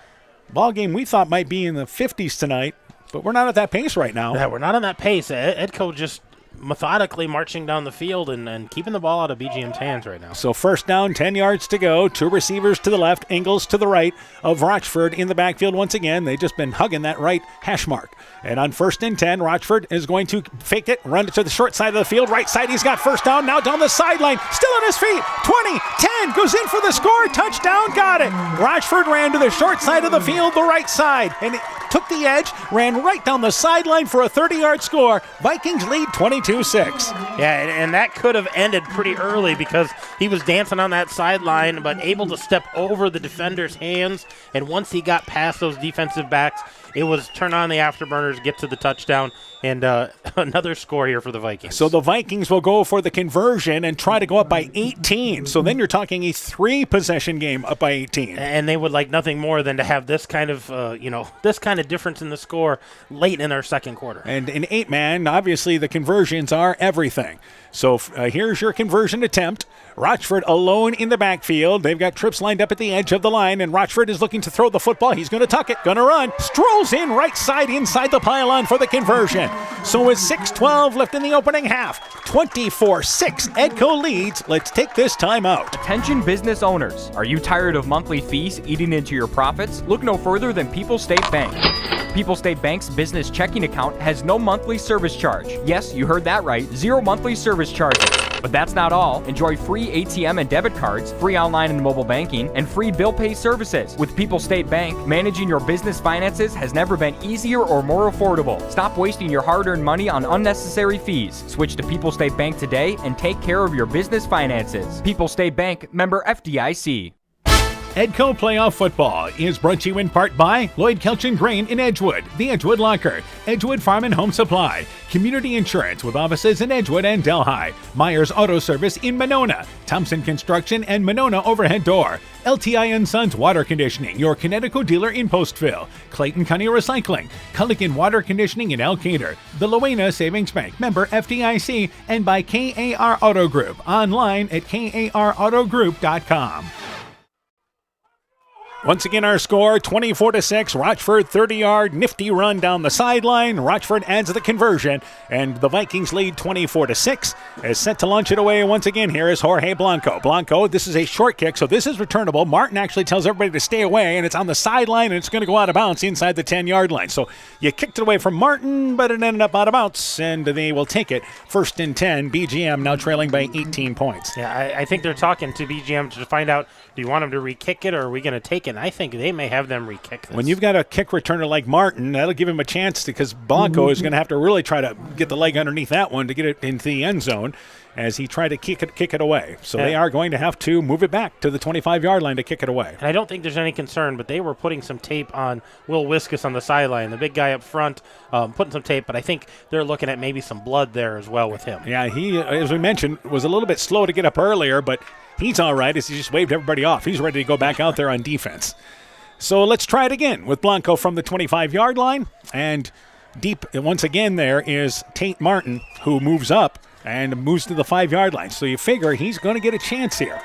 Ball game we thought might be in the 50s tonight, but we're not at that pace right now. Yeah, we're not on that pace. Edco just methodically marching down the field and keeping the ball out of BGM's hands right now. So 1st down, 10 yards to go. 2 receivers to the left, Ingles to the right of Rochford in the backfield once again. They've just been hugging that right hash mark. And on 1st and 10, Rochford is going to fake it, run it to the short side of the field. Right side, he's got 1st down, now down the sideline. Still on his feet. 20, 10, goes in for the score. Touchdown, got it. Rochford ran to the short side of the field, the right side, and it took the edge, ran right down the sideline for a 30-yard score. Vikings lead 22-6. Yeah, and that could have ended pretty early because he was dancing on that sideline, but able to step over the defender's hands. And once he got past those defensive backs, it was turn on the afterburners, get to the touchdown, and another score here for the Vikings. So the Vikings will go for the conversion and try to go up by 18. So then you're talking a 3-possession game up by 18. And they would like nothing more than to have this kind of, this kind of difference in the score late in our second quarter. And in 8-man, obviously the conversions are everything. So here's your conversion attempt. Rochford alone in the backfield. They've got trips lined up at the edge of the line, and Rochford is looking to throw the football. He's going to tuck it, going to run. Strolls in right side inside the pylon for the conversion. So with 6:12 left in the opening half, 24-6, Edco leads. Let's take this time out. Attention business owners. Are you tired of monthly fees eating into your profits? Look no further than People State Bank. People State Bank's business checking account has no monthly service charge. Yes, you heard that right, 0 monthly service charges. But that's not all. Enjoy free ATM and debit cards, free online and mobile banking, and free bill pay services. With People State Bank, managing your business finances has never been easier or more affordable. Stop wasting your hard-earned money on unnecessary fees. Switch to People State Bank today and take care of your business finances. People State Bank, member FDIC. Edco Playoff Football is brought to you in part by Lloyd Kelchin Grain in Edgewood, the Edgewood Locker, Edgewood Farm and Home Supply, Community Insurance with offices in Edgewood and Delhi, Myers Auto Service in Monona, Thompson Construction and Monona Overhead Door, LTI & Sons Water Conditioning, your Connecticut dealer in Postville, Clayton County Recycling, Culligan Water Conditioning in Elkader, the Loena Savings Bank, member FDIC, and by KAR Auto Group, online at karautogroup.com. Once again, our score, 24-6. Rochford, 30-yard, nifty run down the sideline. Rochford adds the conversion, and the Vikings lead 24-6. As set to launch it away once again, here is Jorge Blanco. Blanco, this is a short kick, so this is returnable. Martin actually tells everybody to stay away, and it's on the sideline, and it's going to go out of bounds inside the 10-yard line. So you kicked it away from Martin, but it ended up out of bounds, and they will take it. 1st and 10, BGM now trailing by 18 points. Yeah, I think they're talking to BGM to find out, do you want them to re-kick it, or are we going to take it? I think they may have them re-kick this. When you've got a kick returner like Martin, that'll give him a chance because Blanco is going to have to really try to get the leg underneath that one to get it into the end zone as he tried to kick it away. So they are going to have to move it back to the 25-yard line to kick it away. And I don't think there's any concern, but they were putting some tape on Will Wiskus on the sideline, the big guy up front, putting some tape, but I think they're looking at maybe some blood there as well with him. Yeah, he, as we mentioned, was a little bit slow to get up earlier, but he's all right as he just waved everybody off. He's ready to go back out there on defense. So let's try it again with Blanco from the 25-yard line. And deep once again there is Tate Martin, who moves up and moves to the 5-yard line. So you figure he's going to get a chance here.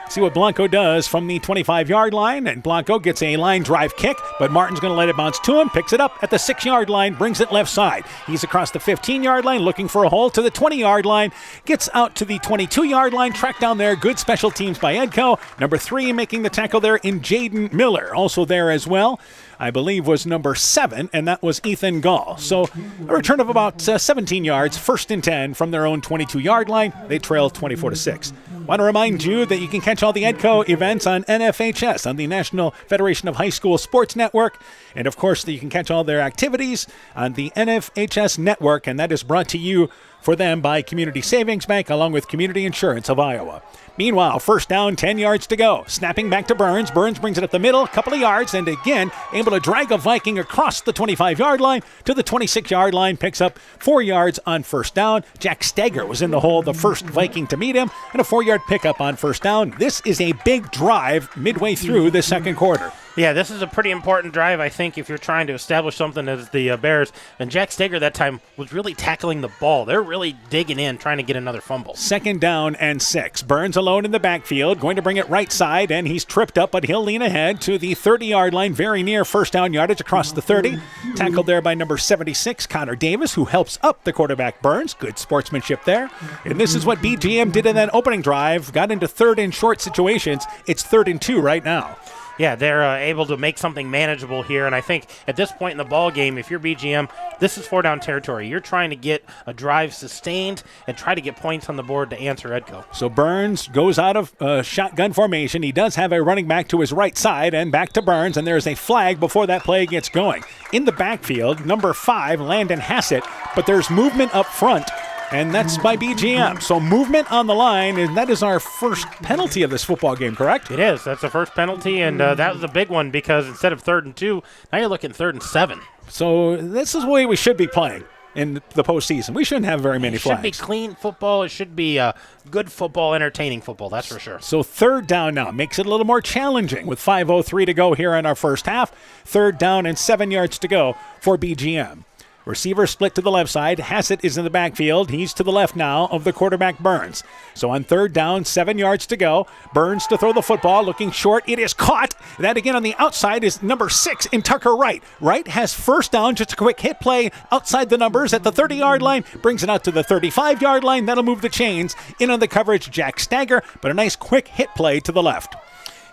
See what Blanco does from the 25-yard line, and Blanco gets a line drive kick, but Martin's going to let it bounce to him, picks it up at the 6-yard line, brings it left side. He's across the 15-yard line looking for a hole to the 20-yard line, gets out to the 22-yard line, tracked down there. Good special teams by Edco. Number 3 making the tackle there in Jaden Miller, also there as well. I believe was number 7, and that was Ethan Gall. So a return of about 17 yards, 1st and 10 from their own 22-yard line. They trail 24-6. Want to remind you that you can catch all the Edco events on NFHS, on the National Federation of High School Sports Network. And, of course, that you can catch all their activities on the NFHS network, and that is brought to you for them by Community Savings Bank along with Community Insurance of Iowa. Meanwhile, 1st down, 10 yards to go. Snapping back to Burns. Burns brings it up the middle, couple of yards, and again, able to drag a Viking across the 25-yard line to the 26-yard line. Picks up 4 yards on 1st down. Jack Steger was in the hole, the first Viking to meet him, and a 4-yard pickup on 1st down. This is a big drive midway through the second quarter. Yeah, this is a pretty important drive, I think, if you're trying to establish something as the Bears. And Jack Steger that time was really tackling the ball. They're really digging in, trying to get another fumble. 2nd down and 6. Burns alone in the backfield, going to bring it right side, and he's tripped up, but he'll lean ahead to the 30-yard line, very near first down yardage across the 30. Tackled there by number 76, Connor Davis, who helps up the quarterback Burns. Good sportsmanship there. And this is what BGM did in that opening drive. Got into 3rd and short situations. It's 3rd and 2 right now. Yeah, they're able to make something manageable here, and I think at this point in the ball game, if you're BGM, this is 4-down territory. You're trying to get a drive sustained and try to get points on the board to answer Edco. So Burns goes out of shotgun formation. He does have a running back to his right side, and back to Burns, and there's a flag before that play gets going. In the backfield, number 5, Landon Hassett, but there's movement up front. And that's by BGM. So movement on the line, and that is our first penalty of this football game, correct? It is. That's the first penalty, and that was a big one because instead of 3rd and 2, now you're looking 3rd and 7. So this is the way we should be playing in the postseason. We shouldn't have very many flags. It should be clean football. It should be good football, entertaining football, that's for sure. So 3rd down now makes it a little more challenging with 5:03 to go here in our first half. 3rd down and 7 yards to go for BGM. Receiver split to the left side. Hassett is in the backfield. He's to the left now of the quarterback Burns. So on 3rd down, 7 yards to go. Burns to throw the football, looking short. It is caught. That again on the outside is number 6 in Tucker Wright. Wright has first down, just a quick hit play outside the numbers at the 30-yard line. Brings it out to the 35-yard line. That'll move the chains. In on the coverage, Jack Steger, but a nice quick hit play to the left.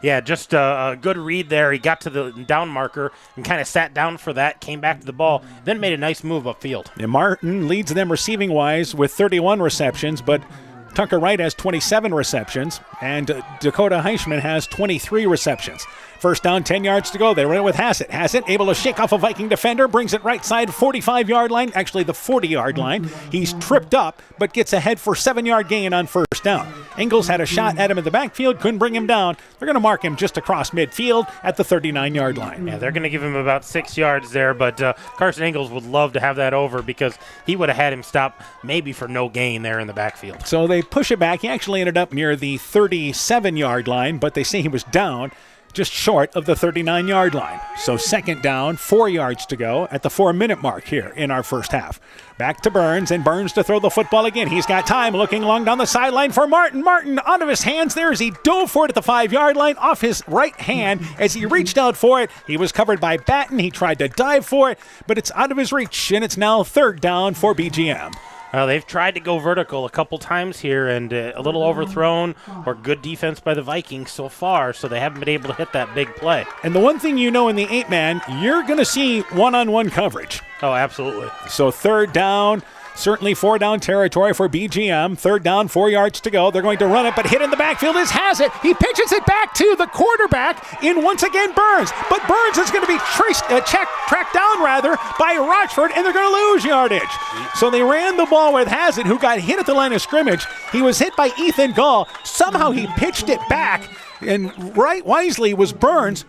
Yeah, just a good read there. He got to the down marker and kind of sat down for that, came back to the ball, then made a nice move upfield. And Martin leads them receiving-wise with 31 receptions, but Tucker Wright has 27 receptions, and Dakota Heischman has 23 receptions. First down, 10 yards to go. They run it with Hassett. Hassett able to shake off a Viking defender, brings it right side, 45-yard line, actually the 40-yard line. He's tripped up, but gets ahead for 7-yard gain on first down. Ingles had a shot at him in the backfield, couldn't bring him down. They're going to mark him just across midfield at the 39-yard line. Yeah, they're going to give him about 6 yards there, but Carson Ingles would love to have that over because he would have had him stop maybe for no gain there in the backfield. So they push it back. He actually ended up near the 37-yard line, but they say he was down just short of the 39-yard line. So 2nd down, 4 yards to go at the 4-minute mark here in our first half. Back to Burns, and Burns to throw the football again. He's got time, looking long down the sideline for Martin. Martin out of his hands there as he dove for it at the 5-yard line off his right hand. As he reached out for it, he was covered by Batten. He tried to dive for it, but it's out of his reach, and it's now 3rd down for BGM. They've tried to go vertical a couple times here, and a little overthrown or good defense by the Vikings so far, so they haven't been able to hit that big play. And the one thing you know in the 8-man, you're going to see one-on-one coverage. Oh, absolutely. So 3rd down, certainly 4-down territory for BGM. 3rd down, 4 yards to go. They're going to run it, but hit in the backfield is Hassett. He pitches it back to the quarterback in once again Burns. But Burns is going to be tracked down by Rochford, and they're going to lose yardage. So they ran the ball with Hassett, who got hit at the line of scrimmage. He was hit by Ethan Gall. Somehow he pitched it back, and right wisely was Burns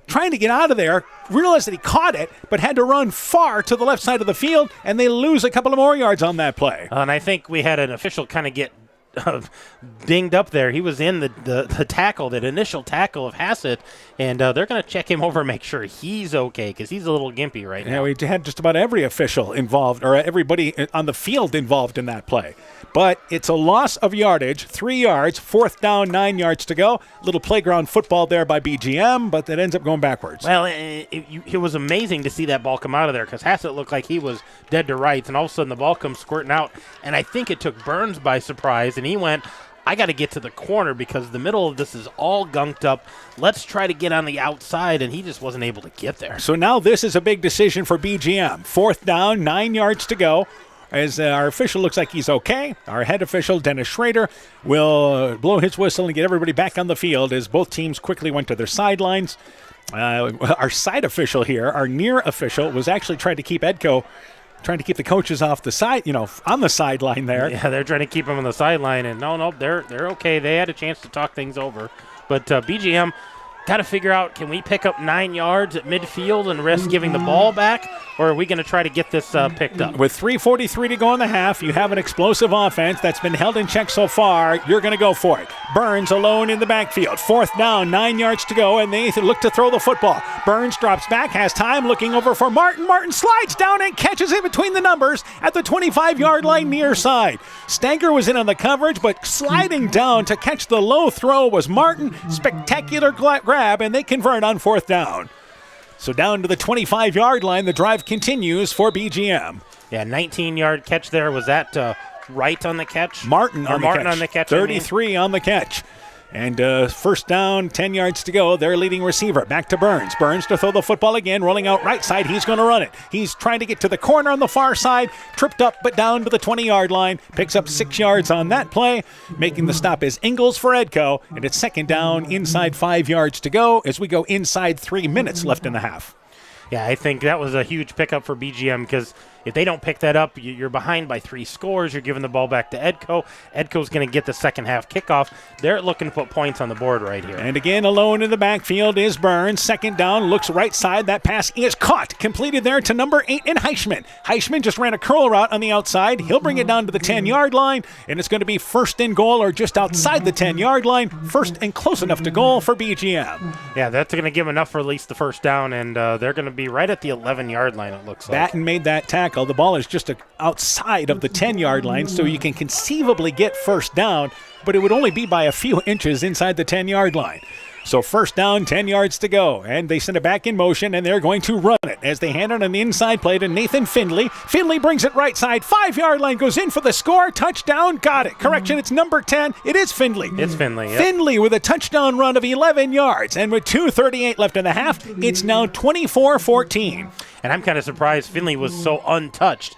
trying to get out of there, realized that he caught it, but had to run far to the left side of the field, and they lose a couple of more yards on that play. And I think we had an official kind of get dinged up there. He was in the tackle, that initial tackle of Hassett, and they're going to check him over and make sure he's okay because he's a little gimpy right now. Yeah, we had just about every official involved, or everybody on the field involved in that play. But it's a loss of yardage, 3 yards, 4th down, 9 yards to go. Little playground football there by BGM, but that ends up going backwards. Well, it was amazing to see that ball come out of there because Hassett looked like he was dead to rights, and all of a sudden the ball comes squirting out, and I think it took Burns by surprise, and he went, I got to get to the corner because the middle of this is all gunked up. Let's try to get on the outside, and he just wasn't able to get there. So now this is a big decision for BGM. 4th down, 9 yards to go. As our official looks like he's okay. Our head official, Dennis Schrader, will blow his whistle and get everybody back on the field as both teams quickly went to their sidelines. Our side official here, our near official, was actually trying to keep Edco, trying to keep the coaches off the side, on the sideline there. Yeah, they're trying to keep them on the sideline, and no, they're okay. They had a chance to talk things over. But BGM, got to figure out, can we pick up 9 yards at midfield and risk giving the ball back, or are we going to try to get this picked up? With 3:43 to go in the half, you have an explosive offense that's been held in check so far. You're going to go for it. Burns alone in the backfield. 4th down, 9 yards to go, and they look to throw the football. Burns drops back, has time, looking over for Martin. Martin slides down and catches it between the numbers at the 25-yard line near side. Stanger was in on the coverage, but sliding down to catch the low throw was Martin. Spectacular grab, and they convert on 4th down. So down to the 25-yard line, the drive continues for BGM. Yeah, 19-yard catch there. Was that Wright on the catch? Martin on the catch. 33 on the catch. And 1st down, 10 yards to go. Their leading receiver back to Burns. Burns to throw the football again, rolling out right side. He's going to run it. He's trying to get to the corner on the far side. Tripped up, but down to the 20-yard line. Picks up 6 yards on that play. Making the stop is Ingalls for Edco. And it's 2nd down, inside 5 yards to go as we go inside 3 minutes left in the half. Yeah, I think that was a huge pickup for BGM because if they don't pick that up, you're behind by 3 scores. You're giving the ball back to Edco. Edco's going to get the second half kickoff. They're looking to put points on the board right here. And again, alone in the backfield is Burns. 2nd down, looks right side. That pass is caught. Completed there to number 8 in Heichman. Heichman just ran a curl route on the outside. He'll bring it down to the 10-yard line, and it's going to be 1st and goal or just outside the 10-yard line. 1st and close enough to goal for BGM. Yeah, that's going to give enough for at least the 1st down, and they're going to be right at the 11-yard line, it looks like. Batten made that tackle. The ball is just outside of the 10-yard line, so you can conceivably get 1st down, but it would only be by a few inches inside the 10-yard line. So 1st down, 10 yards to go, and they send it back in motion, and they're going to run it as they hand it on the inside play to Nathan Findlay. Findlay brings it right side, 5-yard line, goes in for the score, touchdown, got it. Correction, it's number 10. It is Findlay. It's Findlay, yep. Findlay with a touchdown run of 11 yards, and with 2:38 left in the half, it's now 24-14. And I'm kind of surprised Findlay was so untouched.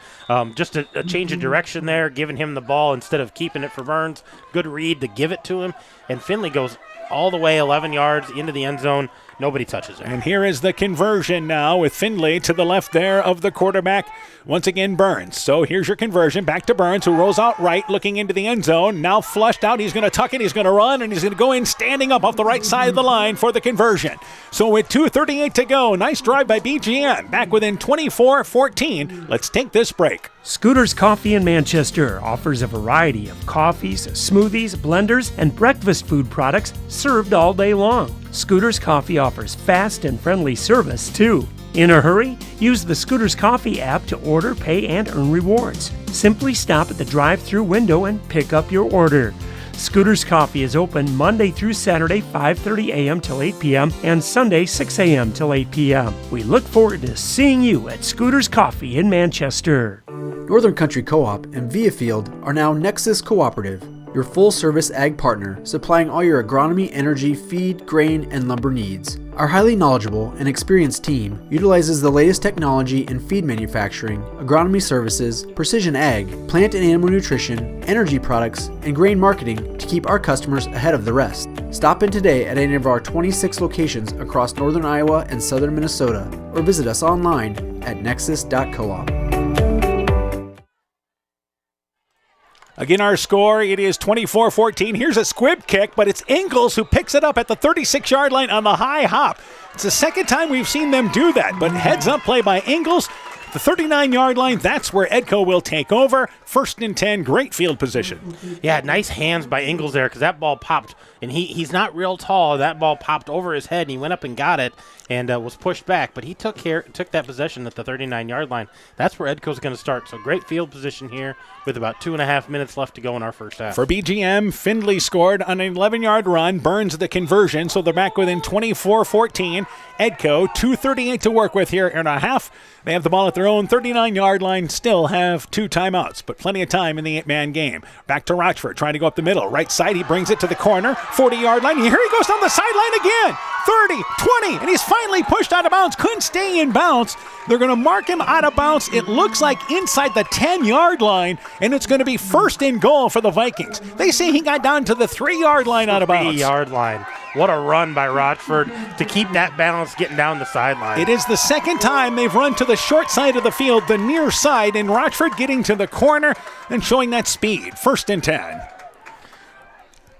Just a change of direction there, giving him the ball instead of keeping it for Burns. Good read to give it to him, and Findlay goes all the way 11 yards into the end zone. Nobody touches it. And here is the conversion now with Findlay to the left there of the quarterback. Once again, Burns. So here's your conversion. Back to Burns, who rolls out right, looking into the end zone. Now flushed out. He's going to tuck it. He's going to run, and he's going to go in standing up off the right side of the line for the conversion. So with 2:38 to go, nice drive by BGM. Back within 24-14. Let's take this break. Scooter's Coffee in Manchester offers a variety of coffees, smoothies, blenders, and breakfast food products served all day long. Scooter's Coffee offers fast and friendly service, too. In a hurry? Use the Scooter's Coffee app to order, pay, and earn rewards. Simply stop at the drive-thru window and pick up your order. Scooter's Coffee is open Monday through Saturday, 5:30 a.m. till 8 p.m. and Sunday, 6 a.m. till 8 p.m. We look forward to seeing you at Scooter's Coffee in Manchester. Northern Country Co-op and Viafield are now Nexus Cooperative, your full-service ag partner supplying all your agronomy, energy, feed, grain, and lumber needs. Our highly knowledgeable and experienced team utilizes the latest technology in feed manufacturing, agronomy services, precision ag, plant and animal nutrition, energy products, and grain marketing to keep our customers ahead of the rest. Stop in today at any of our 26 locations across northern Iowa and southern Minnesota, or visit us online at nexus.coop. Again, our score, it is 24-14. Here's a squib kick, but it's Ingalls who picks it up at the 36-yard line on the high hop. It's the second time we've seen them do that, but heads-up play by Ingalls. The 39-yard line, that's where Edco will take over. 1st and 10, great field position. Yeah, nice hands by Ingalls there because that ball popped, and he's not real tall. That ball popped over his head, and he went up and got it and was pushed back. But he took that possession at the 39-yard line. That's where Edco's going to start. So great field position here with about 2.5 minutes left to go in our first half. For BGM, Findlay scored on an 11-yard run. Burns the conversion, so they're back within 24-14. Edco, 2:38 to work with here in a half. They have the ball at their own 39-yard line, still have 2 timeouts, but plenty of time in the 8-man game. Back to Rochford, trying to go up the middle. Right side, he brings it to the corner, 40-yard line. Here he goes down the sideline again. 30, 20, and he's finally pushed out of bounds. Couldn't stay in bounds. They're going to mark him out of bounds. It looks like inside the 10-yard line, and it's going to be 1st and goal for the Vikings. They say he got down to the 3-yard line out of bounds. 3-yard line. What a run by Rochford to keep that balance getting down the sideline. It is the second time they've run to the short side of the field, the near side, and Rochford getting to the corner and showing that speed. 1st and 10.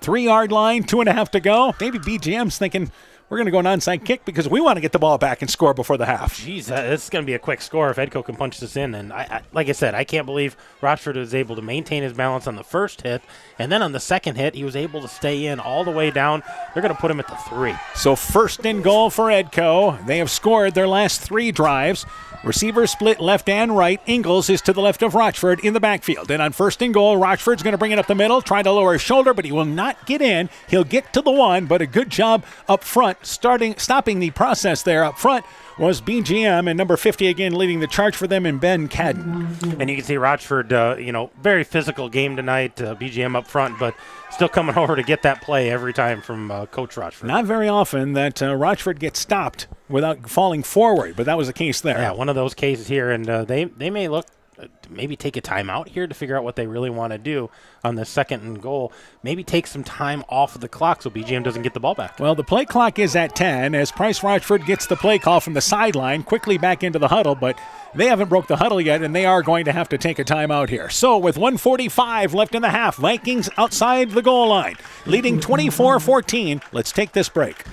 3-yard line, 2.5 to go. Maybe BGM's thinking, we're going to go an onside kick because we want to get the ball back and score before the half. Jeez, this is going to be a quick score if Edco can punch this in. And I like I said, I can't believe Rochford was able to maintain his balance on the first hit. And then on the second hit, he was able to stay in all the way down. They're going to put him at the 3. So first and goal for Edco. They have scored their last 3 drives. Receivers split left and right. Ingles is to the left of Rochford in the backfield. And on first and goal, Rochford's going to bring it up the middle, trying to lower his shoulder, but he will not get in. He'll get to the 1, but a good job up front, stopping the process there up front was BGM, and number 50 again leading the charge for them in Ben Cadden. And you can see Rochford, very physical game tonight. BGM up front, but still coming over to get that play every time from Coach Rochford. Not very often that Rochford gets stopped without falling forward, but that was the case there. Yeah, one of those cases here, and they may look maybe take a timeout here to figure out what they really want to do on the second and goal. Maybe take some time off of the clock so BGM doesn't get the ball back. Well, the play clock is at 10 as Price Rochford gets the play call from the sideline, quickly back into the huddle, but they haven't broke the huddle yet, and they are going to have to take a timeout here. So with 1:45 left in the half, Vikings outside the goal line, leading 24-14. Let's take this break.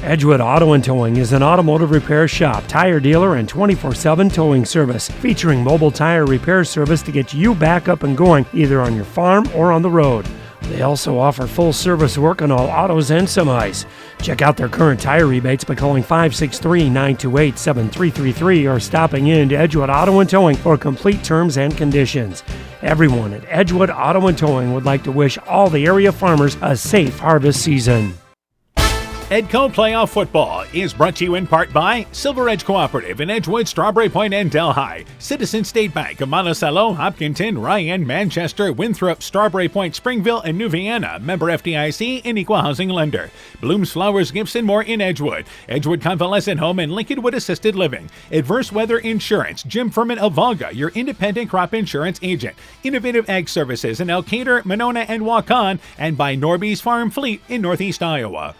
Edgewood Auto and Towing is an automotive repair shop, tire dealer, and 24/7 towing service, featuring mobile tire repair service to get you back up and going, either on your farm or on the road. They also offer full service work on all autos and semis. Check out their current tire rebates by calling 563-928-7333 or stopping in to Edgewood Auto and Towing for complete terms and conditions. Everyone at Edgewood Auto and Towing would like to wish all the area farmers a safe harvest season. Edco Playoff Football is brought to you in part by Silver Edge Cooperative in Edgewood, Strawberry Point, and Delhi. Citizen State Bank of Monticello, Hopkinton, Ryan, Manchester, Winthrop, Strawberry Point, Springville, and New Vienna. Member FDIC and Equal Housing Lender. Blooms Flowers Gifts and more in Edgewood. Edgewood Convalescent Home and Lincolnwood Assisted Living. Adverse Weather Insurance. Jim Furman of Volga, your independent crop insurance agent. Innovative Ag Services in Elkader, Monona, and Waukon. And by Norby's Farm Fleet in Northeast Iowa.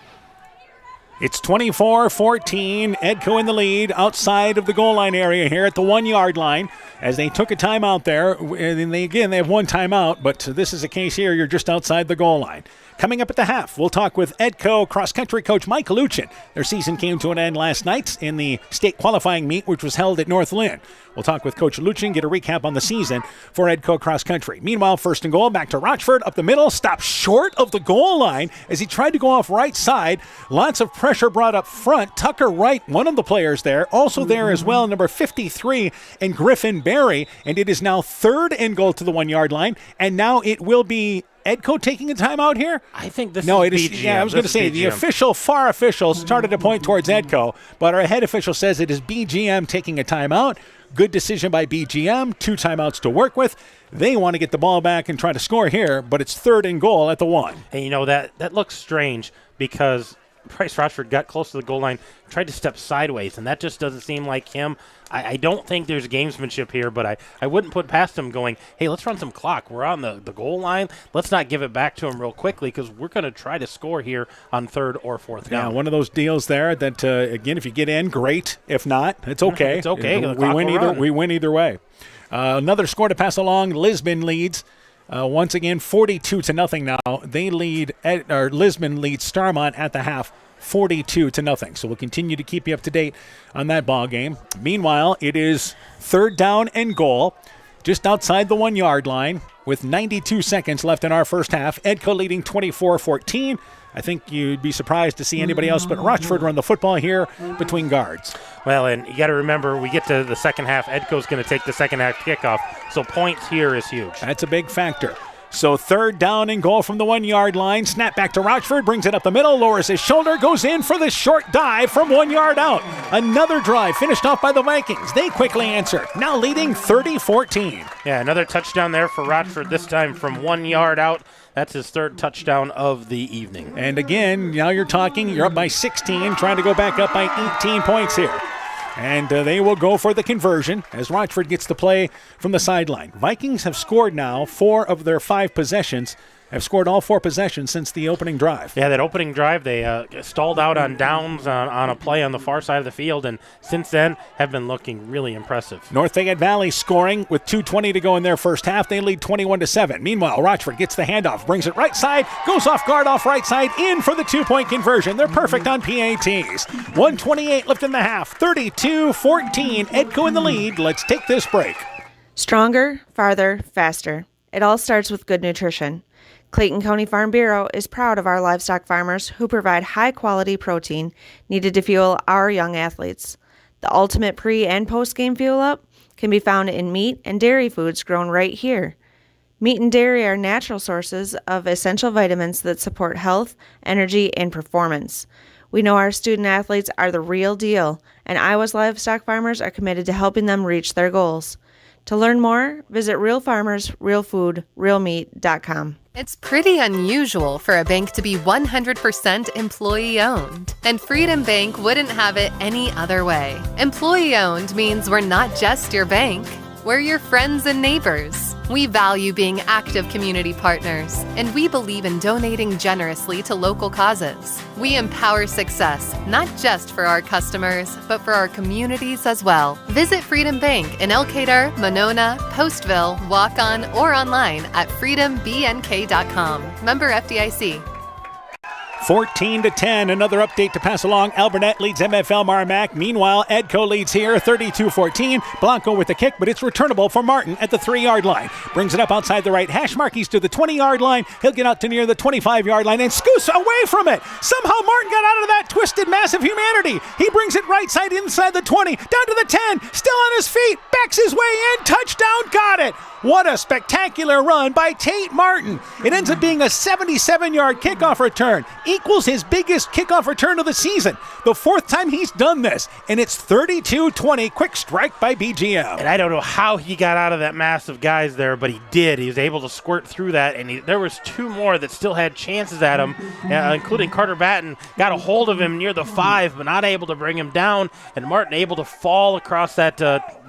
It's 24-14, Edco in the lead outside of the goal line area here at the 1 yard line as they took a timeout there. And they have one timeout, but this is a case here, you're just outside the goal line. Coming up at the half, we'll talk with Edco cross-country coach Mike Luchin. Their season came to an end last night in the state qualifying meet, which was held at North Lynn. We'll talk with Coach Luchin, get a recap on the season for Edco cross-country. Meanwhile, first and goal, back to Rochford, up the middle, stopped short of the goal line as he tried to go off right side. Lots of pressure brought up front. Tucker Wright, one of the players there, also there as well, number 53, and Griffin Berry. And it is now third and goal to the 1 yard line, and now it will be Edco taking a timeout here? I think this is BGM. Yeah, I was going to say, the far official started to point towards Edco, but our head official says it is BGM taking a timeout. Good decision by BGM, 2 timeouts to work with. They want to get the ball back and try to score here, but it's third and goal at the 1. And that looks strange because Price Rochford got close to the goal line, tried to step sideways, and that just doesn't seem like him. I don't think there's gamesmanship here, but I wouldn't put past him going, hey, let's run some clock. We're on the goal line. Let's not give it back to him real quickly because we're going to try to score here on third or fourth down. Yeah, one of those deals there that, again, if you get in, great. If not, it's okay. It's okay. We win either way. Another score to pass along. Lisbon leads. Once again, 42-0 now. They lead, Lisbon leads Starmont at the half, 42-0. So we'll continue to keep you up to date on that ball game. Meanwhile, it is third down and goal, just outside the 1 yard line, with 92 seconds left in our first half. Edco leading 24-14. I think you'd be surprised to see anybody else but Rochford run the football here between guards. Well, and you got to remember, we get to the second half, Edco's going to take the second half kickoff, so points here is huge. That's a big factor. So third down and goal from the 1 yard line. Snap back to Rochford, brings it up the middle, lowers his shoulder, goes in for the short dive from 1 yard out. Another drive finished off by the Vikings. They quickly answer, now leading 30-14. Yeah, another touchdown there for Rochford, this time from 1 yard out. That's his third touchdown of the evening. And again, now you're up by 16, trying to go back up by 18 points here. And they will go for the conversion as Rochford gets the play from the sideline. Vikings have scored now 4 of their 5 possessions. have scored all 4 possessions since the opening drive. Yeah, that opening drive, they stalled out on downs on a play on the far side of the field, and since then have been looking really impressive. North Fayette Valley scoring with 2:20 to go in their first half. They lead 21-7. Meanwhile, Rochford gets the handoff, brings it right side, goes off guard off right side, in for the 2-point conversion. They're perfect on PATs. 1:28 left in the half. 32-14. Edco in the lead. Let's take this break. Stronger, farther, faster. It all starts with good nutrition. Clayton County Farm Bureau is proud of our livestock farmers who provide high-quality protein needed to fuel our young athletes. The ultimate pre- and post-game fuel-up can be found in meat and dairy foods grown right here. Meat and dairy are natural sources of essential vitamins that support health, energy, and performance. We know our student athletes are the real deal, and Iowa's livestock farmers are committed to helping them reach their goals. To learn more, visit realfarmersrealfoodrealmeat.com. It's pretty unusual for a bank to be 100% employee-owned, and Freedom Bank wouldn't have it any other way. Employee-owned means we're not just your bank, we're your friends and neighbors. We value being active community partners, and we believe in donating generously to local causes. We empower success, not just for our customers, but for our communities as well. Visit Freedom Bank in Elkader, Monona, Postville, Waukon, or online at freedombnk.com. Member FDIC. 14-10, another update to pass along. Alburnett leads MFL Marmac. Meanwhile, Edco leads here 32-14. Blanco with the kick, but it's returnable for Martin at the 3-yard line. Brings it up outside the right hash mark. He's to the 20-yard line. He'll get out to near the 25-yard line and scoots away from it. Somehow Martin got out of that twisted mass of humanity. He brings it right side inside the 20, down to the 10, still on his feet, backs his way in, touchdown, got it. What a spectacular run by Tate Martin. It ends up being a 77-yard kickoff return. Equals his biggest kickoff return of the season. The 4th time he's done this, and it's 32-20. Quick strike by BGM. And I don't know how he got out of that mass of guys there, but he did. He was able to squirt through that, and there was 2 more that still had chances at him, including Carter Batten. Got a hold of him near the 5, but not able to bring him down, and Martin able to fall across that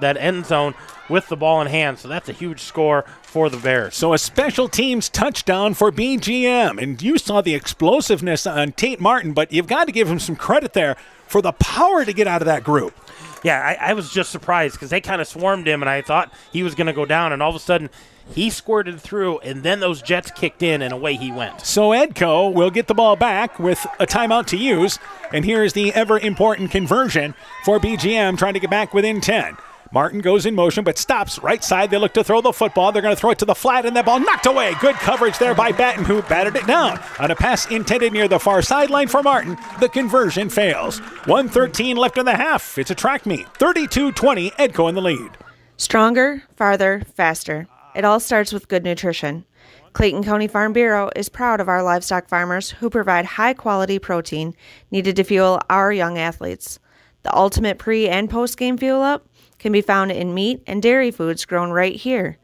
end zone with the ball in hand. So that's a huge score for the Bears. So a special teams touchdown for BGM. And you saw the explosiveness on Tate Martin, but you've got to give him some credit there for the power to get out of that group. Yeah, I was just surprised because they kind of swarmed him, and I thought he was going to go down, and all of a sudden he squirted through, and then those Jets kicked in, and away he went. So Edco will get the ball back with a timeout to use, and here's the ever-important conversion for BGM trying to get back within 10. Martin goes in motion, but stops right side. They look to throw the football. They're going to throw it to the flat, and that ball knocked away. Good coverage there by Batten, who batted it down. On a pass intended near the far sideline for Martin, the conversion fails. 1:13 left in the half. It's a track meet. 32-20, Edco in the lead. Stronger, farther, faster. It all starts with good nutrition. Clayton County Farm Bureau is proud of our livestock farmers who provide high-quality protein needed to fuel our young athletes. The ultimate pre- and post-game fuel-up can be found in meat and dairy foods grown right here.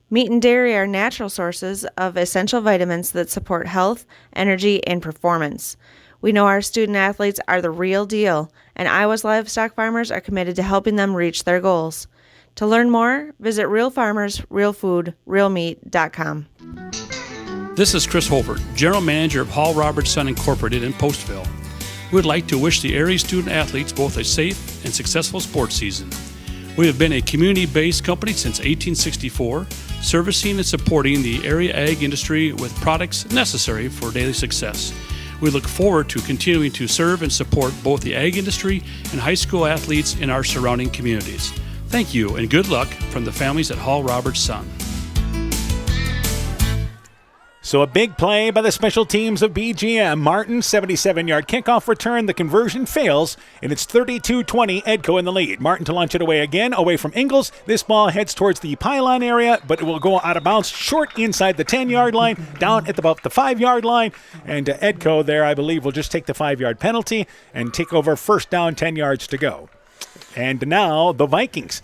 Meat and dairy are natural sources of essential vitamins that support health, energy, and performance. We know our student athletes are the real deal, and Iowa's livestock farmers are committed to helping them reach their goals. To learn more, visit realfarmersrealfoodrealmeat.com. This is Chris Holbert, General Manager of Hall Roberts Son Incorporated in Postville. We would like to wish the area student athletes both a safe and successful sports season. We have been a community-based company since 1864, servicing and supporting the area ag industry with products necessary for daily success. We look forward to continuing to serve and support both the ag industry and high school athletes in our surrounding communities. Thank you and good luck from the families at Hall Roberts Son. So a big play by the special teams of BGM. Martin, 77-yard kickoff return. The conversion fails, and it's 32-20, Edco in the lead. Martin to launch it away again, away from Ingalls. This ball heads towards the pylon area, but it will go out of bounds short inside the 10-yard line, down at about the 5-yard line. And Edco there, I believe, will just take the 5-yard penalty and take over first down, 10 yards to go. And now the Vikings.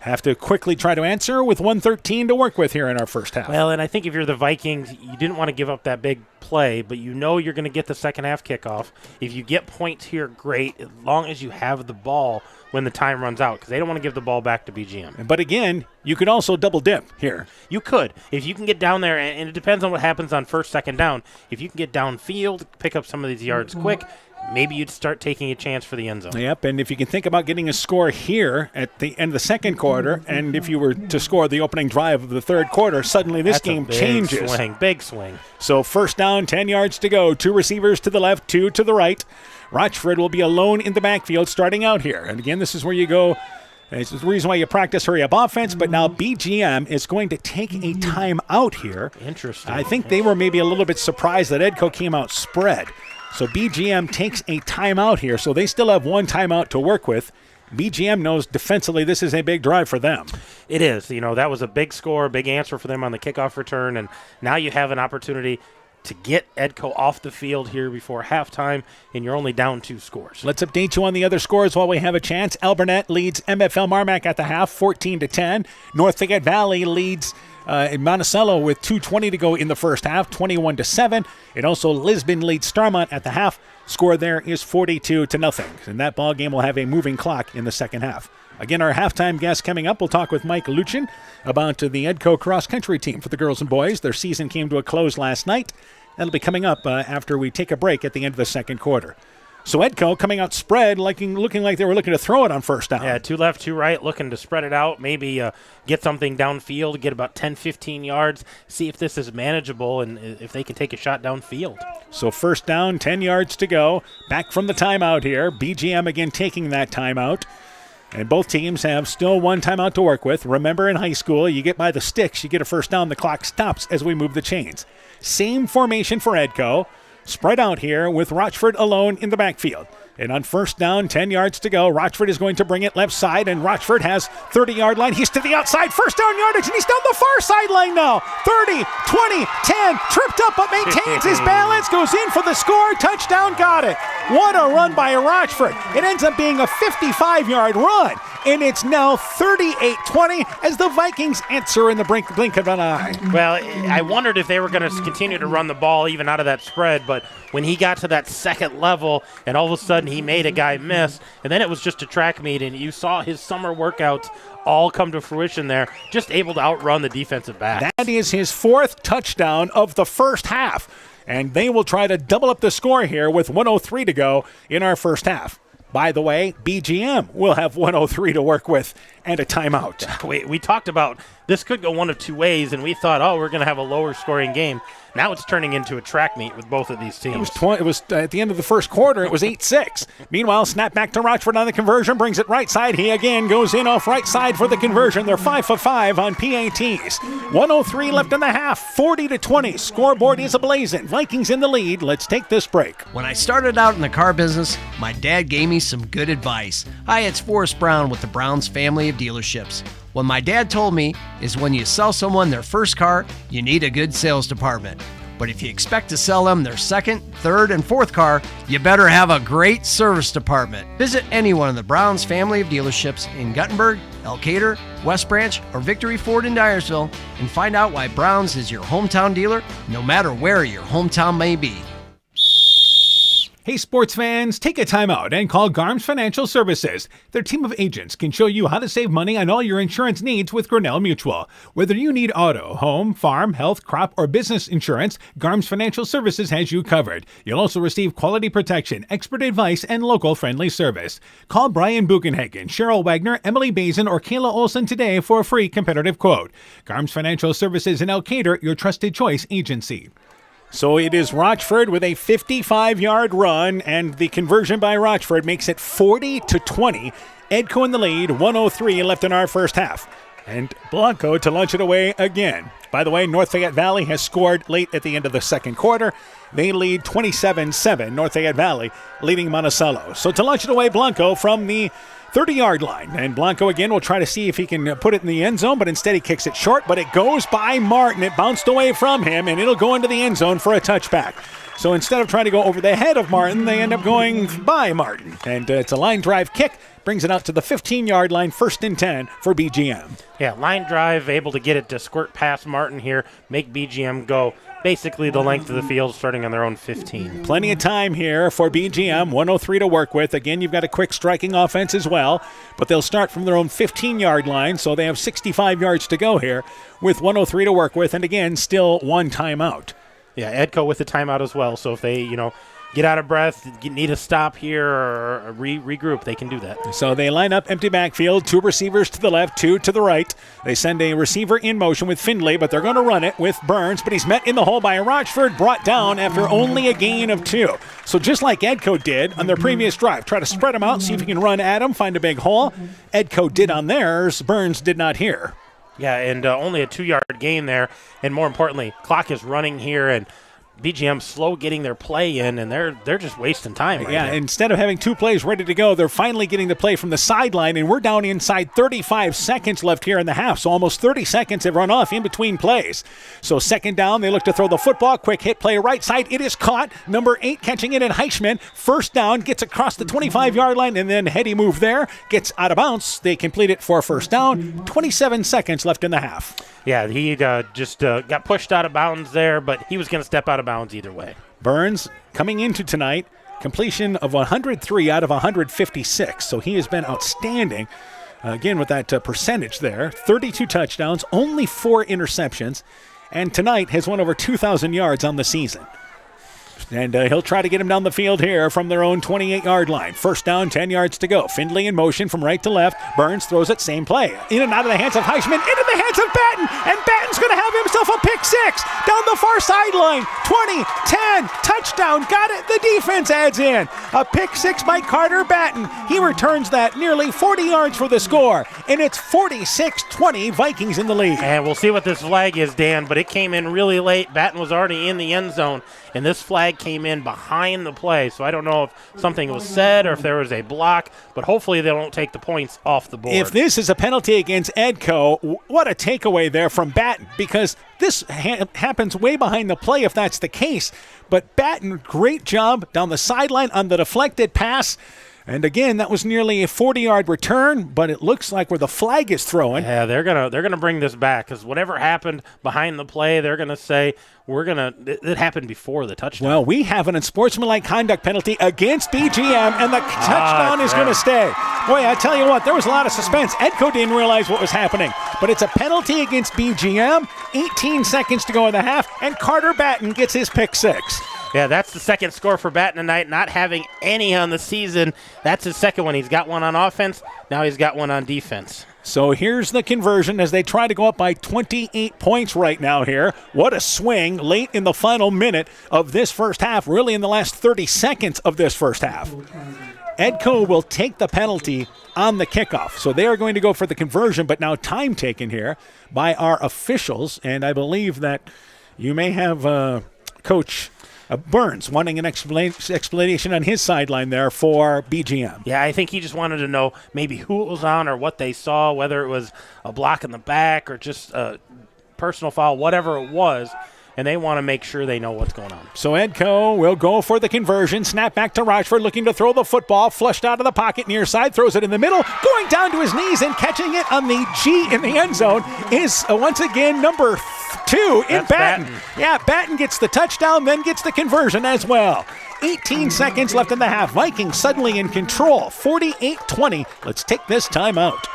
have to quickly try to answer with 1:13 to work with here in our first half. Well, and I think if you're the Vikings, you didn't want to give up that big play, but you know you're going to get the second half kickoff. If you get points here, great, as long as you have the ball when the time runs out, because they don't want to give the ball back to BGM. But again, you could also double dip here. You could. If you can get down there, and it depends on what happens on first, second down. If you can get downfield, pick up some of these yards quick, maybe you'd start taking a chance for the end zone. Yep, and if you can think about getting a score here at the end of the second quarter, and if you were to score the opening drive of the third quarter, suddenly this game changes. Big swing. So first down, 10 yards to go. 2 receivers to the left, 2 to the right. Rochford will be alone in the backfield starting out here. And again, this is where you go. It's the reason why you practice hurry-up offense, but now BGM is going to take a timeout here. Interesting. I think they were maybe a little bit surprised that Edco came out spread. So BGM takes a timeout here, so they still have 1 timeout to work with. BGM knows defensively this is a big drive for them. It is. That was a big score, big answer for them on the kickoff return, and now you have an opportunity to get Edco off the field here before halftime, and you're only down 2 scores. Let's update you on the other scores while we have a chance. Alburnett leads MFL Marmac at the half, 14-10. North Fayette Valley leads Monticello with 2:20 to go in the first half, 21-7. And also Lisbon leads Starmont at the half. Score there is 42-0. And that ball game will have a moving clock in the second half. Again, our halftime guest coming up, we'll talk with Mike Luchin about the Edco cross-country team for the girls and boys. Their season came to a close last night. That'll be coming up after we take a break at the end of the second quarter. So Edco coming out spread, looking like they were looking to throw it on first down. Yeah, 2 left, 2 right, looking to spread it out, maybe get something downfield, get about 10, 15 yards, see if this is manageable and if they can take a shot downfield. So first down, 10 yards to go. Back from the timeout here. BGM again taking that timeout. And both teams have still 1 timeout to work with. Remember, in high school, you get by the sticks, you get a first down, the clock stops as we move the chains. Same formation for Edco. Spread out here with Rochford alone in the backfield. And on first down, 10 yards to go. Rochford is going to bring it left side, and Rochford has 30-yard line. He's to the outside, first down yardage, and he's down the far sideline now. 30, 20, 10, tripped up but maintains his balance, goes in for the score, touchdown, got it. What a run by Rochford. It ends up being a 55-yard run, and it's now 38-20 as the Vikings answer in the blink of an eye. Well, I wondered if they were going to continue to run the ball even out of that spread, but when he got to that second level and all of a sudden he made a guy miss, and then it was just a track meet, and you saw his summer workouts all come to fruition there, just able to outrun the defensive back. That is his 4th touchdown of the first half, and they will try to double up the score here with 1:03 to go in our first half. By the way, BGM will have 1:03 to work with and a timeout. We talked about this could go one of 2 ways, and we thought, we're going to have a lower scoring game. Now it's turning into a track meet with both of these teams. It was at the end of the first quarter, it was 8-6. Meanwhile, snap back to Rochford on the conversion, brings it right side. He again goes in off right side for the conversion. They're 5 for 5 on PATs. 1:03 left in the half, 40-20. Scoreboard is ablazing. Vikings in the lead. Let's take this break. When I started out in the car business, my dad gave me some good advice. Hi, it's Forrest Brown with the Brown's family of dealerships. What my dad told me is when you sell someone their first car, you need a good sales department. But if you expect to sell them their second, third, and fourth car, you better have a great service department. Visit any one of the Brown's family of dealerships in Guttenberg, Elkader, West Branch, or Victory Ford in Dyersville and find out why Brown's is your hometown dealer, no matter where your hometown may be. Hey sports fans, take a time out and call Garms Financial Services. Their team of agents can show you how to save money on all your insurance needs with Grinnell Mutual. Whether you need auto, home, farm, health, crop, or business insurance, Garms Financial Services has you covered. You'll also receive quality protection, expert advice, and local friendly service. Call Brian Buchenhagen, Cheryl Wagner, Emily Bazin, or Kayla Olson today for a free competitive quote. Garms Financial Services in Elkader, your trusted choice agency. So it is Rochford with a 55-yard run, and the conversion by Rochford makes it 40-20. Edco in the lead, 1:03 left in our first half. And Blanco to launch it away again. By the way, North Fayette Valley has scored late at the end of the second quarter. They lead 27-7, North Fayette Valley leading Monticello. So to launch it away, Blanco from the 30-yard line. And Blanco again will try to see if he can put it in the end zone, but instead he kicks it short, but it goes by Martin. It bounced away from him, and it'll go into the end zone for a touchback. So instead of trying to go over the head of Martin, they end up going by Martin. And it's a line drive kick, brings it out to the 15-yard line, 1st and 10 for BGM. Yeah, line drive, able to get it to squirt past Martin here, make BGM go basically the length of the field, starting on their own 15. Plenty of time here for BGM, 103 to work with. Again, you've got a quick striking offense as well, but they'll start from their own 15-yard line, so they have 65 yards to go here with 103 to work with, and again, still one timeout. Yeah, Edco with the timeout as well, so if they, get out of breath, need a stop here or regroup, they can do that. So they line up empty backfield, 2 receivers to the left, 2 to the right. They send a receiver in motion with Findlay, but they're going to run it with Burns, but he's met in the hole by Rochford, brought down after only a gain of 2. So just like Edco did on their previous drive, try to spread him out, see if you can run at him, find a big hole. Edco did on theirs, Burns did not here. Yeah, and only a 2-yard gain there, and more importantly, clock is running here, and BGM slow getting their play in, and they're just wasting time right now. Instead of having 2 plays ready to go, they're finally getting the play from the sideline, and we're down inside 35 seconds left here in the half, so almost 30 seconds have run off in between plays. So 2nd down, they look to throw the football, quick hit play right side, it is caught, number 8 catching it in Heichman, 1st down, gets across the 25-yard line, and then heady move there, gets out of bounds, they complete it for 1st down, 27 seconds left in the half. Yeah, he just got pushed out of bounds there, but he was going to step out of bounds either way. Burns coming into tonight, completion of 103 out of 156, so he has been outstanding. Again, with that percentage there, 32 touchdowns, only 4 interceptions, and tonight has won over 2,000 yards on the season. And he'll try to get him down the field here from their own 28-yard line. 1st down, 10 yards to go. Findlay in motion from right to left. Burns throws it, same play. In and out of the hands of Heichman, into the hands of Batten. And Batten's going to have himself a pick 6 down the far sideline. 20, 10, touchdown. Got it. The defense adds in. A pick 6 by Carter Batten. He returns that nearly 40 yards for the score. And it's 46-20, Vikings in the lead. And we'll see what this flag is, Dan, but it came in really late. Batten was already in the end zone, and this flag came in behind the play, so I don't know if something was said or if there was a block, but hopefully they don't take the points off the board. If this is a penalty against Edco, what a takeaway there from Batten, because this happens way behind the play if that's the case. But Batten, great job down the sideline on the deflected pass. And again, that was nearly a 40-yard return, but it looks like where the flag is throwing. Yeah, they're gonna bring this back, because whatever happened behind the play, they're gonna say it happened before the touchdown. Well, we have an unsportsmanlike conduct penalty against BGM, and the touchdown is going to stay. Boy, I tell you what, there was a lot of suspense. Edco didn't realize what was happening, but it's a penalty against BGM. 18 seconds to go in the half, and Carter Batten gets his pick 6. Yeah, that's the second score for Batten tonight, not having any on the season. That's his second one. He's got one on offense. Now he's got one on defense. So here's the conversion as they try to go up by 28 points right now here. What a swing late in the final minute of this first half, really in the last 30 seconds of this first half. Edco will take the penalty on the kickoff. So they are going to go for the conversion, but now time taken here by our officials. And I believe that you may have Coach Burns wanting an explanation on his sideline there for BGM. Yeah, I think he just wanted to know maybe who it was on or what they saw, whether it was a block in the back or just a personal foul, whatever it was. And they want to make sure they know what's going on. So Edco will go for the conversion. Snap back to Rochford, looking to throw the football. Flushed out of the pocket near side. Throws it in the middle. Going down to his knees and catching it on the G in the end zone is once again number 2 in Batten. Yeah, Batten gets the touchdown, then gets the conversion as well. 18 seconds left in the half. Vikings suddenly in control. 48-20. Let's take this time out.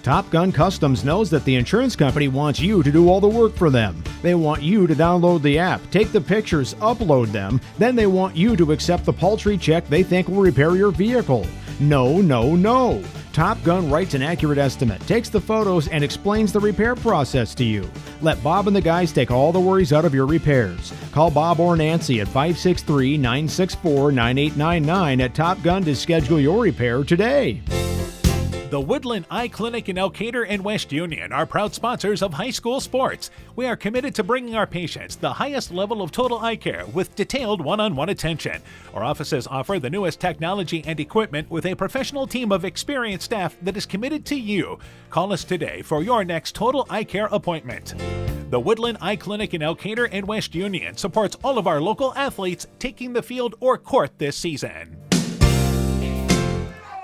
Top Gun Customs knows that the insurance company wants you to do all the work for them. They want you to download the app, take the pictures, upload them, then they want you to accept the paltry check they think will repair your vehicle. No, no, no. Top Gun writes an accurate estimate, takes the photos, and explains the repair process to you. Let Bob and the guys take all the worries out of your repairs. Call Bob or Nancy at 563-964-9899 at Top Gun to schedule your repair today. The Woodland Eye Clinic in Elkader and West Union are proud sponsors of high school sports. We are committed to bringing our patients the highest level of total eye care with detailed one-on-one attention. Our offices offer the newest technology and equipment with a professional team of experienced staff that is committed to you. Call us today for your next total eye care appointment. The Woodland Eye Clinic in Elkader and West Union supports all of our local athletes taking the field or court this season.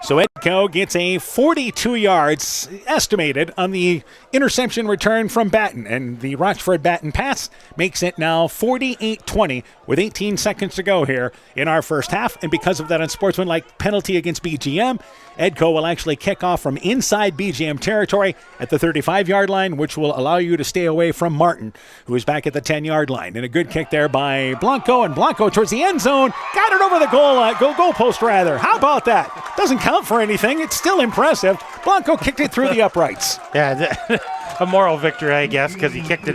So Edco gets a 42 yards estimated on the interception return from Batten, and the Rochford Batten pass makes it now 48-20 with 18 seconds to go here in our first half. And because of that unsportsmanlike penalty against BGM, Edco will actually kick off from inside BGM territory at the 35-yard line, which will allow you to stay away from Martin, who is back at the 10-yard line. And a good kick there by Blanco, and Blanco towards the end zone. Got it over the goal post, rather. How about that? Doesn't count for anything. It's still impressive. Blanco kicked it through the uprights. Yeah, a moral victory, I guess, because he kicked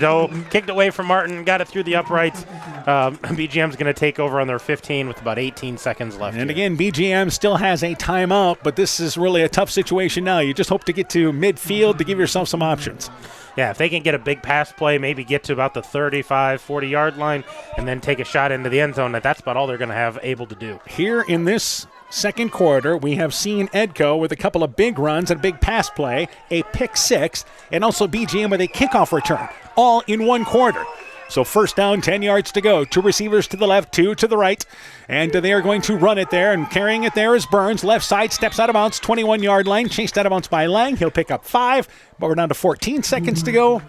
away from Martin, got it through the uprights. BGM's going to take over on their 15 with about 18 seconds left. And again, BGM still has a timeout, but this is really a tough situation now. You just hope to get to midfield to give yourself some options. Yeah, if they can get a big pass play, maybe get to about the 35, 40-yard line, and then take a shot into the end zone, that's about all they're going to have able to do. Here in this second quarter, we have seen Edco with a couple of big runs and a big pass play, a pick six, and also BGM with a kickoff return, all in one quarter. So first down, 10 yards to go. Two receivers to the left, two to the right. And they are going to run it there, and carrying it there is Burns. Left side, steps out of bounds, 21-yard line, chased out of bounds by Lang. He'll pick up 5, but we're down to 14 seconds to go.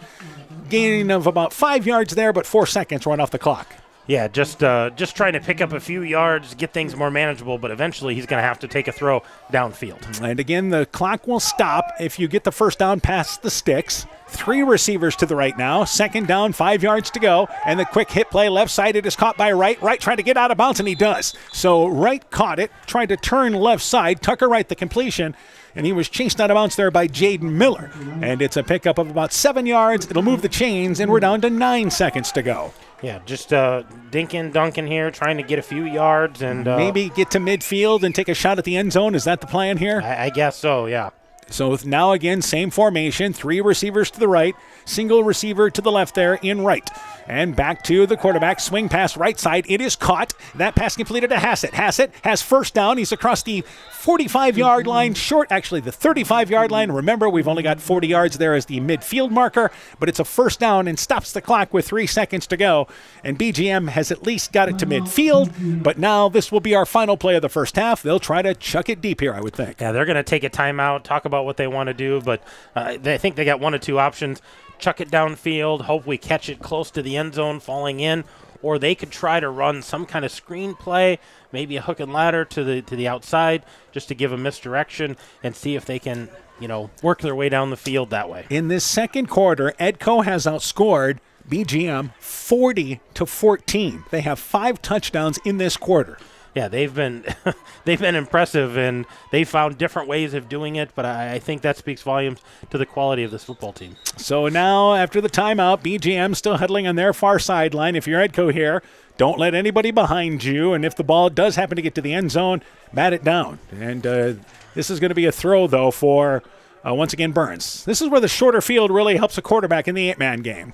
Gain of about 5 yards there, but 4 seconds run off the clock. Yeah, just trying to pick up a few yards, get things more manageable, but eventually he's going to have to take a throw downfield. And again, the clock will stop if you get the first down past the sticks. 3 receivers to the right now. Second down, 5 yards to go. And the quick hit play left side, it is caught by Wright. Wright trying to get out of bounds, and he does. So Wright caught it, tried to turn left side. Tucker Wright the completion, and he was chased out of bounds there by Jaden Miller. And it's a pickup of about 7 yards. It'll move the chains, and we're down to 9 seconds to go. Yeah, just dinking, dunking here, trying to get a few yards. And maybe get to midfield and take a shot at the end zone. Is that the plan here? I guess so, yeah. So now again, same formation, 3 receivers to the right, single receiver to the left there in right. And back to the quarterback, swing pass right side. It is caught. That pass completed to Hassett. Hassett has first down. He's across the 45-yard line, short, actually the 35-yard line. Remember, we've only got 40 yards there as the midfield marker, but it's a first down and stops the clock with 3 seconds to go. And BGM has at least got it to midfield, but now this will be our final play of the first half. They'll try to chuck it deep here, I would think. Yeah, they're going to take a timeout, talk about what they want to do, but I think they got 1 or 2 options. Chuck it downfield, hope we catch it close to the end zone falling in, or they could try to run some kind of screen play, maybe a hook and ladder to the outside just to give a misdirection and see if they can, work their way down the field that way. In this second quarter, Edco has outscored BGM 40-14. They have 5 touchdowns in this quarter. Yeah, they've been impressive, and they found different ways of doing it, but I think that speaks volumes to the quality of this football team. So now, after the timeout, BGM still huddling on their far sideline. If you're Edco here, don't let anybody behind you, and if the ball does happen to get to the end zone, bat it down. And this is going to be a throw, though, for, once again, Burns. This is where the shorter field really helps a quarterback in the 8-man game.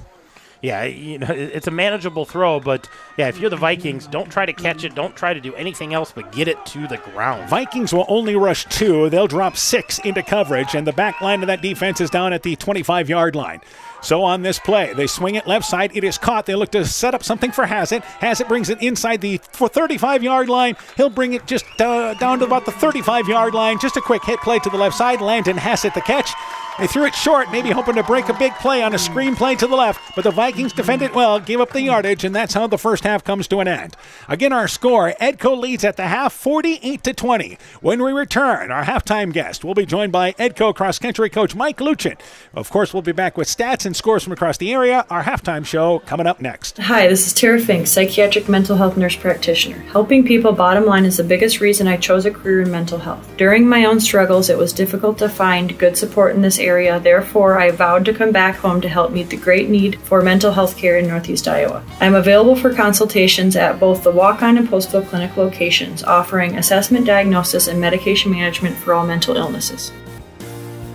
Yeah, it's a manageable throw, but yeah, if you're the Vikings, don't try to catch it. Don't try to do anything else but get it to the ground. Vikings will only rush 2. They'll drop 6 into coverage, and the back line of that defense is down at the 25-yard line. So on this play, they swing it left side. It is caught. They look to set up something for Hassett. Hassett brings it inside the 35-yard line. He'll bring it just down to about the 35-yard line. Just a quick hit play to the left side. Landon Hassett the catch. They threw it short, maybe hoping to break a big play on a screen play to the left, but the Vikings defended well, gave up the yardage, and that's how the first half comes to an end. Again, our score, Edco leads at the half, 48-20. When we return, our halftime guest will be joined by Edco cross-country coach Mike Luchin. Of course, we'll be back with stats and scores from across the area. Our halftime show coming up next. Hi, this is Tara Fink, psychiatric mental health nurse practitioner. Helping people, bottom line, is the biggest reason I chose a career in mental health. During my own struggles, it was difficult to find good support in this area. Therefore, I vowed to come back home to help meet the great need for mental health care in Northeast Iowa. I'm available for consultations at both the Walk-On and Postville Clinic locations, offering assessment, diagnosis, and medication management for all mental illnesses.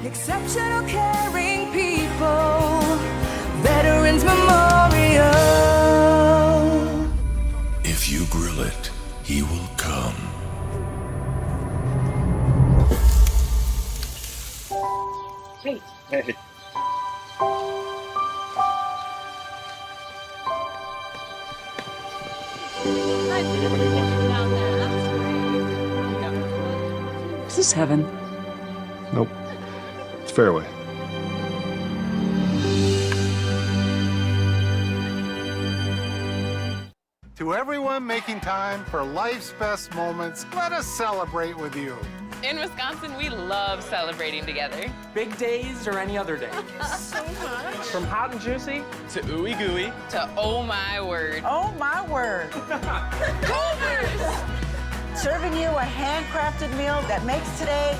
Exceptional caring people, Veterans Memorial. If you grill it, he will come. Hey. Is this heaven? Nope. It's fairway. To everyone making time for life's best moments, let us celebrate with you. In Wisconsin, we love celebrating together. Big days or any other day. So much. From hot and juicy to ooey gooey to oh my word. Oh my word. Cougars! Serving you a handcrafted meal that makes today.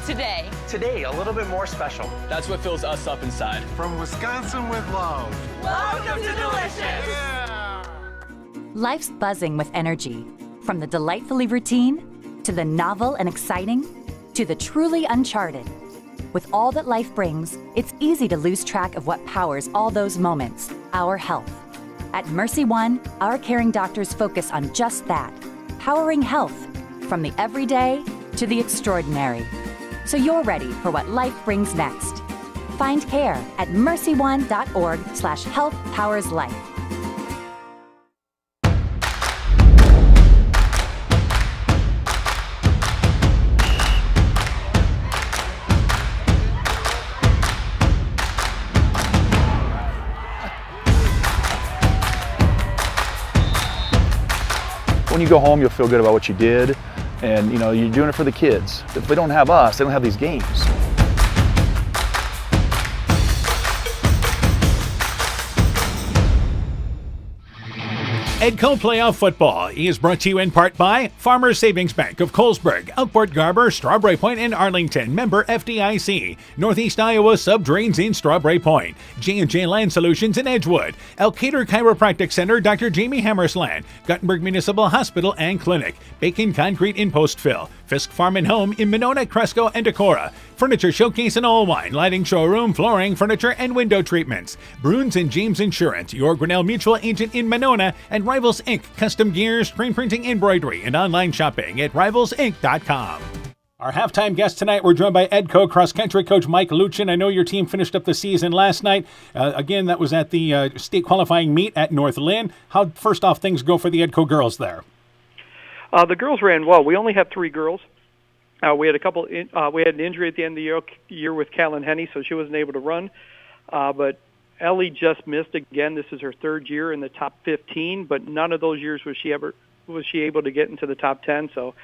Today a little bit more special. That's what fills us up inside. From Wisconsin with love. Welcome to Delicious! Yeah. Life's buzzing with energy. From the delightfully routine, to the novel and exciting, to the truly uncharted. With all that life brings, it's easy to lose track of what powers all those moments, our health. At Mercy One, our caring doctors focus on just that, powering health, from the everyday to the extraordinary. So you're ready for what life brings next. Find care at mercyone.org/healthpowerslife. When you go home, you'll feel good about what you did, and you're doing it for the kids. If they don't have us, they don't have these games. Edco Playoff Football is brought to you in part by Farmers Savings Bank of Colesburg, Elkport Garber, Strawberry Point, and Arlington, member FDIC, Northeast Iowa Subdrains in Strawberry Point, J&J Land Solutions in Edgewood, Elkader Chiropractic Center, Dr. Jamie Hammersland, Guttenberg Municipal Hospital and Clinic, Bacon Concrete in Postville, Fisk Farm and Home in Monona, Cresco, and Decorah, Furniture Showcase in Allwine, Lighting Showroom, Flooring, Furniture, and Window Treatments, Bruins and James Insurance, your Grinnell Mutual Agent in Monona, and Rivals Inc. Custom Gear, Screen Printing, Embroidery, and online shopping at rivalsinc.com. Our halftime guest tonight, we're joined by Edco cross-country coach Mike Luchin. I know your team finished up the season last night. Again, that was at the state qualifying meet at North Lynn. How, first off, things go for the Edco girls there? The girls ran well. We only had 3 girls. We had we had an injury at the end of the year with Callan Henney, so she wasn't able to run. But Ellie just missed again. This is her 3rd year in the top 15, but none of those years was she able to get into the top 10. So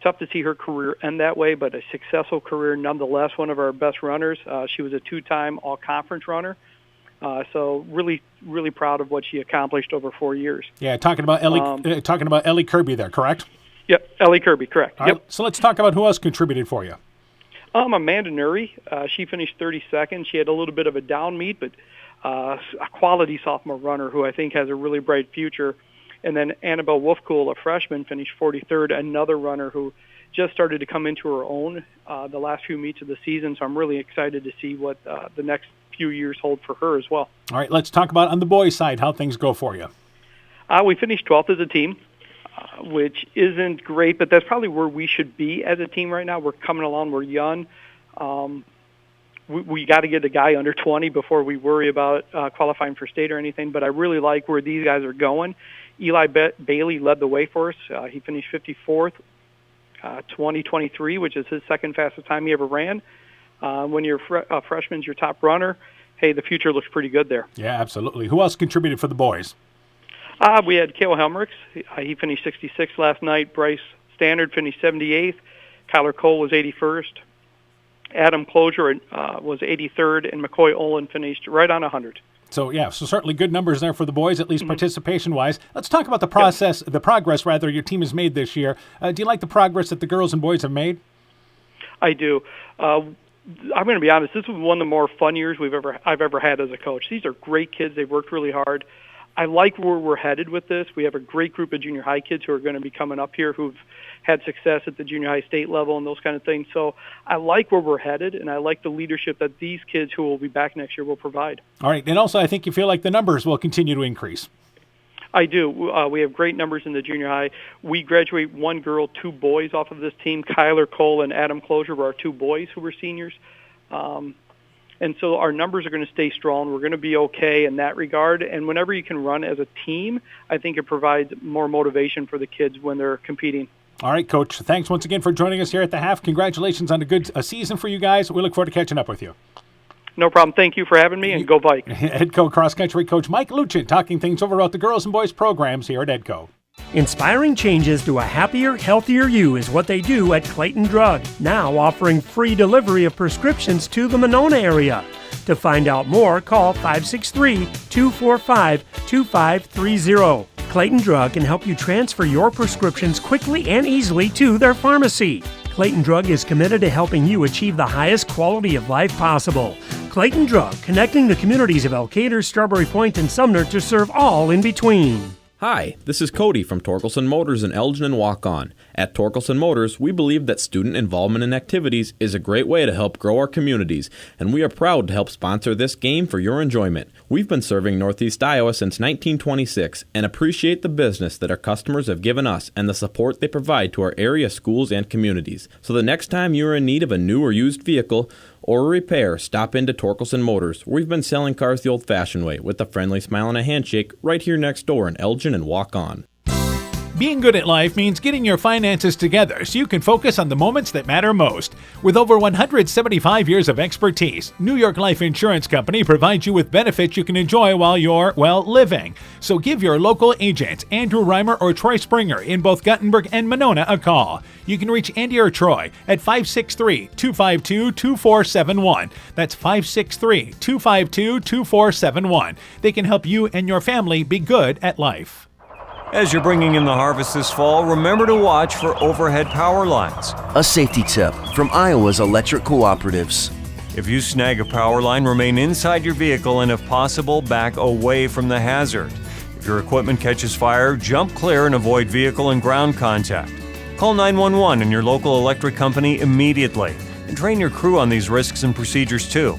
tough to see her career end that way, but a successful career nonetheless. One of our best runners. She was a 2-time all-conference runner. So really, really proud of what she accomplished over 4 years. Yeah, talking about Ellie Kirby there, correct? Yep, Ellie Kirby, correct. All yep. Right, so let's talk about who else contributed for you. Amanda Nuri, she finished 32nd. She had a little bit of a down meet, but a quality sophomore runner who I think has a really bright future. And then Annabelle Wolfkuhl, a freshman, finished 43rd, another runner who just started to come into her own the last few meets of the season. So I'm really excited to see what the next few years hold for her as well. All right, let's talk about on the boys' side how things go for you. We finished 12th as a team, which isn't great, but that's probably where we should be as a team right now. We're coming along. We're young. We got to get a guy under 20 before we worry about qualifying for state or anything, but I really like where these guys are going. Eli Bailey led the way for us. He finished 54th, 2023, which is his 2nd fastest time he ever ran. When you're a freshman's your top runner, hey, the future looks pretty good there. Yeah, absolutely. Who else contributed for the boys? We had Cale Helmerich. He finished 66th last night. Bryce Standard finished 78th. Kyler Cole was 81st. Adam Closure was 83rd, and McCoy Olin finished right on 100. So certainly good numbers there for the boys, at least participation-wise. Let's talk about the progress your team has made this year. Do you like the progress that the girls and boys have made? I do. I'm going to be honest. This was one of the more fun years I've ever had as a coach. These are great kids. They've worked really hard. I like where we're headed with this. We have a great group of junior high kids who are going to be coming up here who've had success at the junior high state level and those kind of things. So I like where we're headed, and I like the leadership that these kids who will be back next year will provide. All right, and also I think you feel like the numbers will continue to increase. I do. We have great numbers in the junior high. We graduate 1 girl, 2 boys off of this team. Kyler Cole and Adam Closure were our 2 boys who were seniors. And so our numbers are going to stay strong. We're going to be okay in that regard. And whenever you can run as a team, I think it provides more motivation for the kids when they're competing. All right, Coach. Thanks once again for joining us here at the half. Congratulations on a good season for you guys. We look forward to catching up with you. No problem. Thank you for having me, and go Vikes. Edco cross-country coach Mike Luchin talking things over about the girls and boys programs here at Edco. Inspiring changes to a happier, healthier you is what they do at Clayton Drug, now offering free delivery of prescriptions to the Monona area. To find out more, call 563-245-2530. Clayton Drug can help you transfer your prescriptions quickly and easily to their pharmacy. Clayton Drug is committed to helping you achieve the highest quality of life possible. Clayton Drug, connecting the communities of Elkader, Strawberry Point, and Sumner to serve all in between. Hi, this is Cody from Torkelson Motors in Elgin and Waukon. At Torkelson Motors, we believe that student involvement in activities is a great way to help grow our communities, and we are proud to help sponsor this game for your enjoyment. We've been serving Northeast Iowa since 1926 and appreciate the business that our customers have given us and the support they provide to our area schools and communities. So the next time you are in need of a new or used vehicle or a repair, stop into Torkelson Motors. We've been selling cars the old-fashioned way with a friendly smile and a handshake right here next door in Elgin and Waukon. Being good at life means getting your finances together so you can focus on the moments that matter most. With over 175 years of expertise, New York Life Insurance Company provides you with benefits you can enjoy while you're, living. So give your local agents, Andrew Reimer or Troy Springer in both Guttenberg and Monona, a call. You can reach Andy or Troy at 563-252-2471. That's 563-252-2471. They can help you and your family be good at life. As you're bringing in the harvest this fall, remember to watch for overhead power lines. A safety tip from Iowa's electric cooperatives. If you snag a power line, remain inside your vehicle and if possible, back away from the hazard. If your equipment catches fire, jump clear and avoid vehicle and ground contact. Call 911 and your local electric company immediately. And train your crew on these risks and procedures too.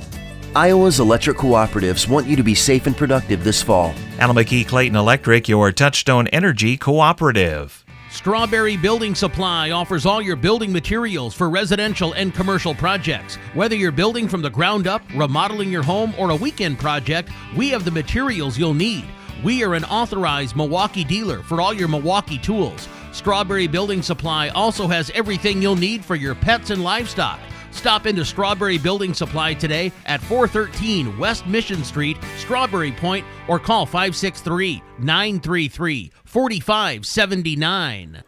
Iowa's electric cooperatives want you to be safe and productive this fall. Alameda Clayton Electric, your Touchstone Energy cooperative. Strawberry Building Supply offers all your building materials for residential and commercial projects. Whether you're building from the ground up, remodeling your home, or a weekend project, we have the materials you'll need. We are an authorized Milwaukee dealer for all your Milwaukee tools. Strawberry Building Supply also has everything you'll need for your pets and livestock. Stop into Strawberry Building Supply today at 413 West Mission Street, Strawberry Point, or call 563-933-4579.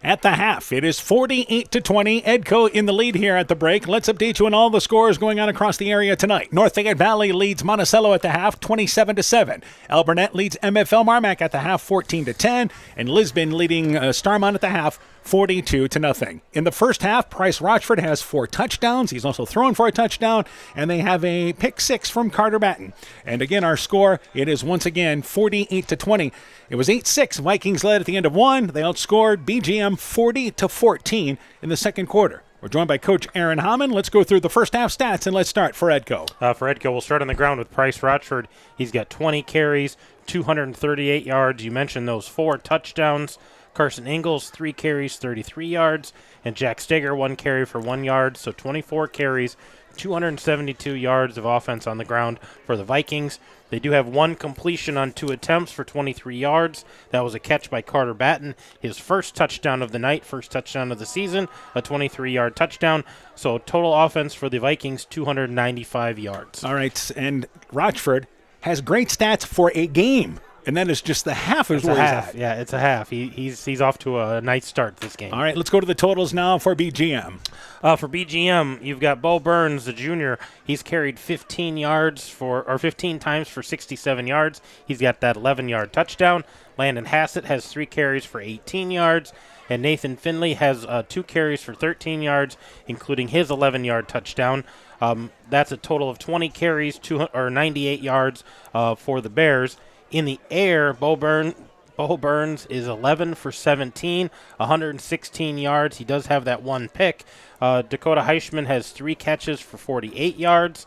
At the half, it is 48-20. Edco in the lead here at the break. Let's update you on all the scores going on across the area tonight. North Fayette Valley leads Monticello at the half, 27-7. Alburnett leads MFL Marmac at the half, 14-10, and Lisbon leading Starmont at the half, 42-0. In the first half, Price Rochford has 4 touchdowns. He's also thrown for a touchdown, and they have a pick 6 from Carter Batten. And again, our score, it is once again 48-20. It was 8-6. Vikings led at the end of one. They outscored BGM 40-14 in the second quarter. We're joined by Coach Aaron Hammond. Let's go through the first half stats, and let's start for Edco. For Edco, we'll start on the ground with Price Rochford. He's got 20 carries, 238 yards. You mentioned those 4 touchdowns. Carson Ingalls, 3 carries, 33 yards. And Jack Steger, 1 carry for 1 yard. So 24 carries, 272 yards of offense on the ground for the Vikings. They do have 1 completion on 2 attempts for 23 yards. That was a catch by Carter Batten. His first touchdown of the night, first touchdown of the season, a 23-yard touchdown. So total offense for the Vikings, 295 yards. All right, and Rochford has great stats for a game. And that is just the half is where he's at. Yeah, it's a half. He's off to a nice start this game. All right, let's go to the totals now for BGM. For BGM, you've got Bo Burns, the junior. He's carried 15 times for 67 yards. He's got that 11-yard touchdown. Landon Hassett has 3 carries for 18 yards. And Nathan Finley has 2 carries for 13 yards, including his 11-yard touchdown. That's a total of 20 carries, 98 yards for the Bears. In the air, Bo Burns is 11 for 17, 116 yards. He does have that 1 pick. Dakota Heischman has 3 catches for 48 yards.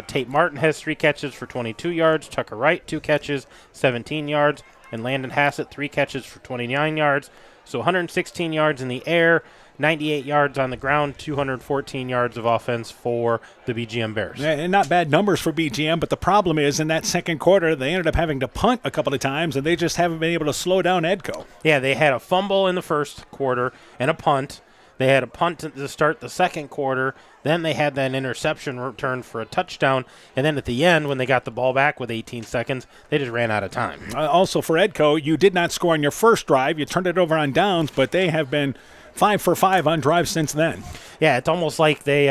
Tate Martin has 3 catches for 22 yards. Tucker Wright, 2 catches, 17 yards. And Landon Hassett, 3 catches for 29 yards. So 116 yards in the air, 98 yards on the ground, 214 yards of offense for the BGM Bears. Yeah, and not bad numbers for BGM, but the problem is in that second quarter, they ended up having to punt a couple of times, and they just haven't been able to slow down Edco. Yeah, they had a fumble in the first quarter and a punt. They had a punt to start the second quarter. Then they had that interception return for a touchdown. And then at the end, when they got the ball back with 18 seconds, they just ran out of time. Also for Edco, you did not score on your first drive. You turned it over on downs, but they have been 5 for 5 on drives since then. Yeah, it's almost like they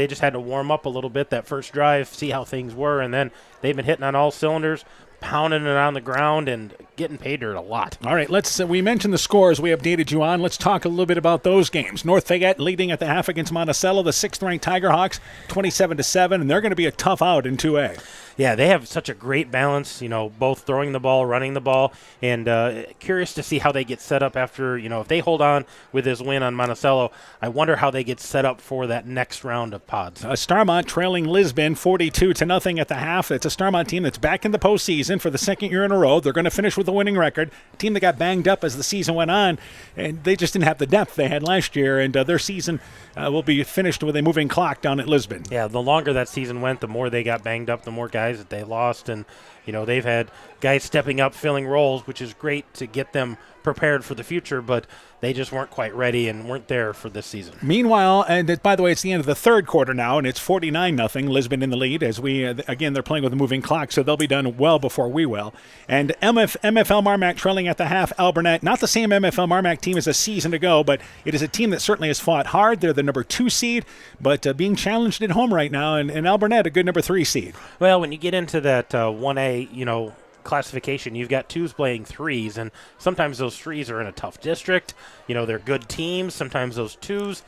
just had to warm up a little bit that first drive, see how things were, and then they've been hitting on all cylinders, pounding it on the ground and getting paid dirt a lot. All right, we mentioned the scores we updated you on. Let's talk a little bit about those games. North Fayette leading at the half against Monticello, the 6th-ranked Tiger Hawks, 27-7, and they're going to be a tough out in 2A. Yeah, they have such a great balance, both throwing the ball, running the ball, and curious to see how they get set up after, if they hold on with this win on Monticello, I wonder how they get set up for that next round of pods. Starmont trailing Lisbon 42-0 at the half. It's a Starmont team that's back in the postseason for the second year in a row. They're going to finish with a winning record. A team that got banged up as the season went on, and they just didn't have the depth they had last year, and their season will be finished with a moving clock down at Lisbon. Yeah, the longer that season went, the more they got banged up, the more guys that they lost, and they've had guys stepping up, filling roles, which is great to get them prepared for the future, but they just weren't quite ready and weren't there for this season. Meanwhile, and by the way, it's the end of the third quarter now, and it's 49-0, Lisbon in the lead, as again, they're playing with a moving clock, so they'll be done well before we will. And MFL Marmac trailing at the half, Alburnett, not the same MFL Marmac team as a season ago, but it is a team that certainly has fought hard. They're the number 2 seed, but being challenged at home right now, and Alburnett, a good number 3 seed. Well, when you get into that 1A, classification, you've got 2s playing 3s, and sometimes those 3s are in a tough district. They're good teams. Sometimes those 2s,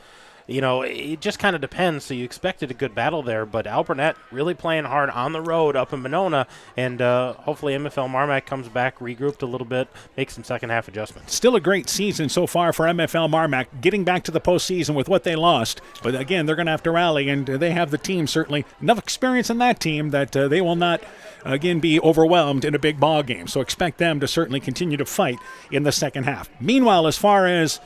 it just kind of depends. So you expected a good battle there, but Alburnett really playing hard on the road up in Monona, and hopefully MFL Marmac comes back, regrouped a little bit, make some second half adjustments. Still a great season so far for MFL Marmac, getting back to the postseason with what they lost. But again, they're going to have to rally, and they have the team, certainly enough experience in that team that they will not again be overwhelmed in a big ball game. So expect them to certainly continue to fight in the second half. Meanwhile, as far as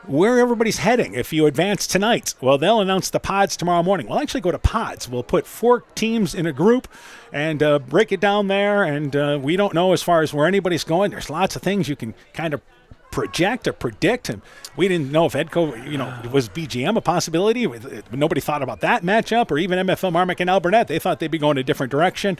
where everybody's heading, if you advance tonight, well, they'll announce the pods tomorrow morning. We'll actually go to pods. We'll put 4 teams in a group and break it down there, and we don't know as far as where anybody's going. There's lots of things you can kind of project or predict, and we didn't know if Edco, was BGM a possibility. Nobody thought about that matchup, or even MFL Marmac and Alburnett. They thought they'd be going a different direction.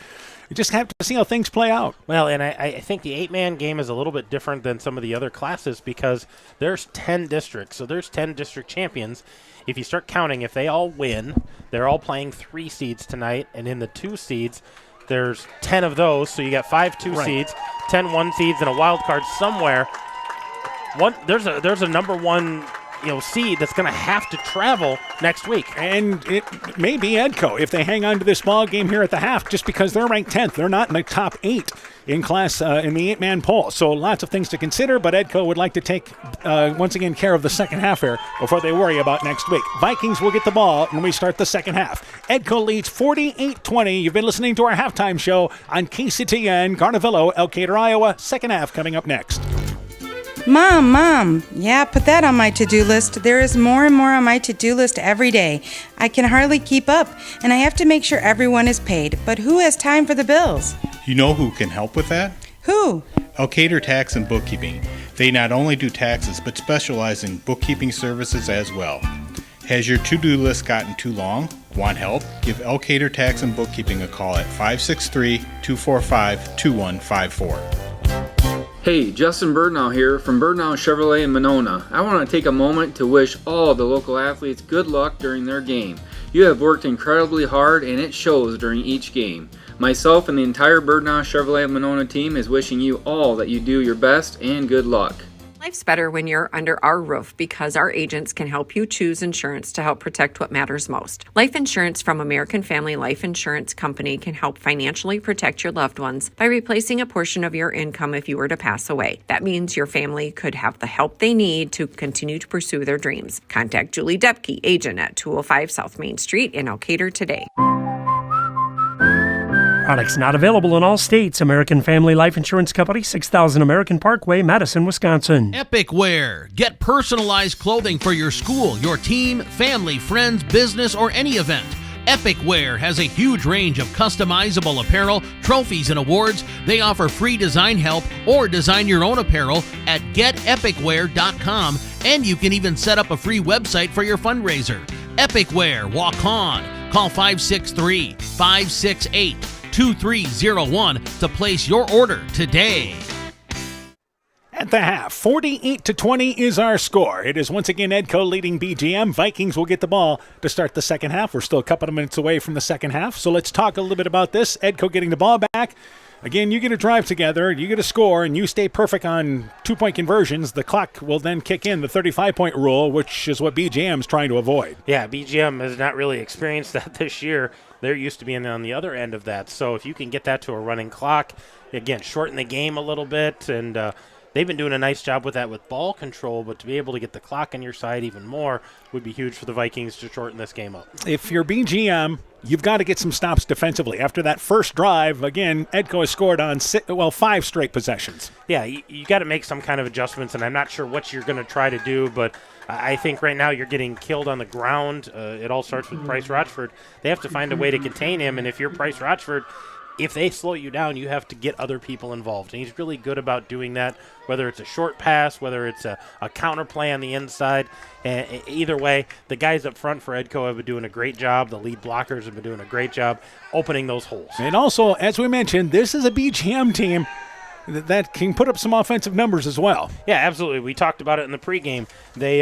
You just have to see how things play out. Well, and I think the 8-man game is a little bit different than some of the other classes because there's 10 districts, so there's 10 district champions. If you start counting, if they all win, they're all playing 3 seeds tonight, and in the 2 seeds, there's 10 of those, so you got 5 2 seeds, 10 1 seeds, and a wild card somewhere. There's a number 1 seed that's going to have to travel next week. And it may be Edco if they hang on to this ball game here at the half, just because they're ranked 10th. They're not in the top 8 in class in the 8-man poll. So lots of things to consider, but Edco would like to take, once again, care of the second half here before they worry about next week. Vikings will get the ball when we start the second half. Edco leads 48-20. You've been listening to our halftime show on KCTN, Garnavillo, Elkader, Iowa. Second half coming up next. Mom, yeah, put that on my to-do list. There is more and more on my to-do list every day. I can hardly keep up, and I have to make sure everyone is paid. But who has time for the bills? You know who can help with that? Who? Elkader Tax and Bookkeeping. They not only do taxes, but specialize in bookkeeping services as well. Has your to-do list gotten too long? Want help? Give Elkader Tax and Bookkeeping a call at 563-245-2154. Hey, Justin Birdnow here from Birdnow Chevrolet in Monona. I want to take a moment to wish all the local athletes good luck during their game. You have worked incredibly hard and it shows during each game. Myself and the entire Birdnow Chevrolet Monona team is wishing you all that you do your best and good luck. Life's better when you're under our roof because our agents can help you choose insurance to help protect what matters most. Life insurance from American Family Life Insurance Company can help financially protect your loved ones by replacing a portion of your income if you were to pass away. That means your family could have the help they need to continue to pursue their dreams. Contact Julie Depke, agent at 205 South Main Street in Elkader today. Products not available in all states. American Family Life Insurance Company, 6000 American Parkway, Madison, Wisconsin. Epic Wear. Get personalized clothing for your school, your team, family, friends, business, or any event. Epic Wear has a huge range of customizable apparel, trophies, and awards. They offer free design help or design your own apparel at getepicwear.com, and you can even set up a free website for your fundraiser. Epic Wear, walk on. Call 563-568-2301 to place your order today. At the half, 48-20 is our score. It is once again Edco leading BGM. Vikings will get the ball to start the second half. We're still a couple of minutes away from the second half, so let's talk a little bit about this. Edco getting the ball back. Again, you get a drive together, you get a score, and you stay perfect on two-point conversions. The clock will then kick in the 35-point rule, which is what BGM is trying to avoid. Yeah, BGM has not really experienced that this year. They're used to being on the other end of that. So if you can get that to a running clock, again, shorten the game a little bit, and they've been doing a nice job with that with ball control, but to be able to get the clock on your side even more would be huge for the Vikings to shorten this game up. If you're BGM, you've got to get some stops defensively. After that first drive, again, Edco has scored on 5 straight possessions. Yeah, you got to make some kind of adjustments, and I'm not sure what you're going to try to do, but I think right now you're getting killed on the ground. It all starts with Price Rochford. They have to find a way to contain him, and if you're Price Rochford, if they slow you down, you have to get other people involved. And he's really good about doing that, whether it's a short pass, whether it's a counter play on the inside. And either way, the guys up front for Edco have been doing a great job. The lead blockers have been doing a great job opening those holes. And also, as we mentioned, this is a BGM team that can put up some offensive numbers as well. Yeah, absolutely. We talked about it in the pregame. They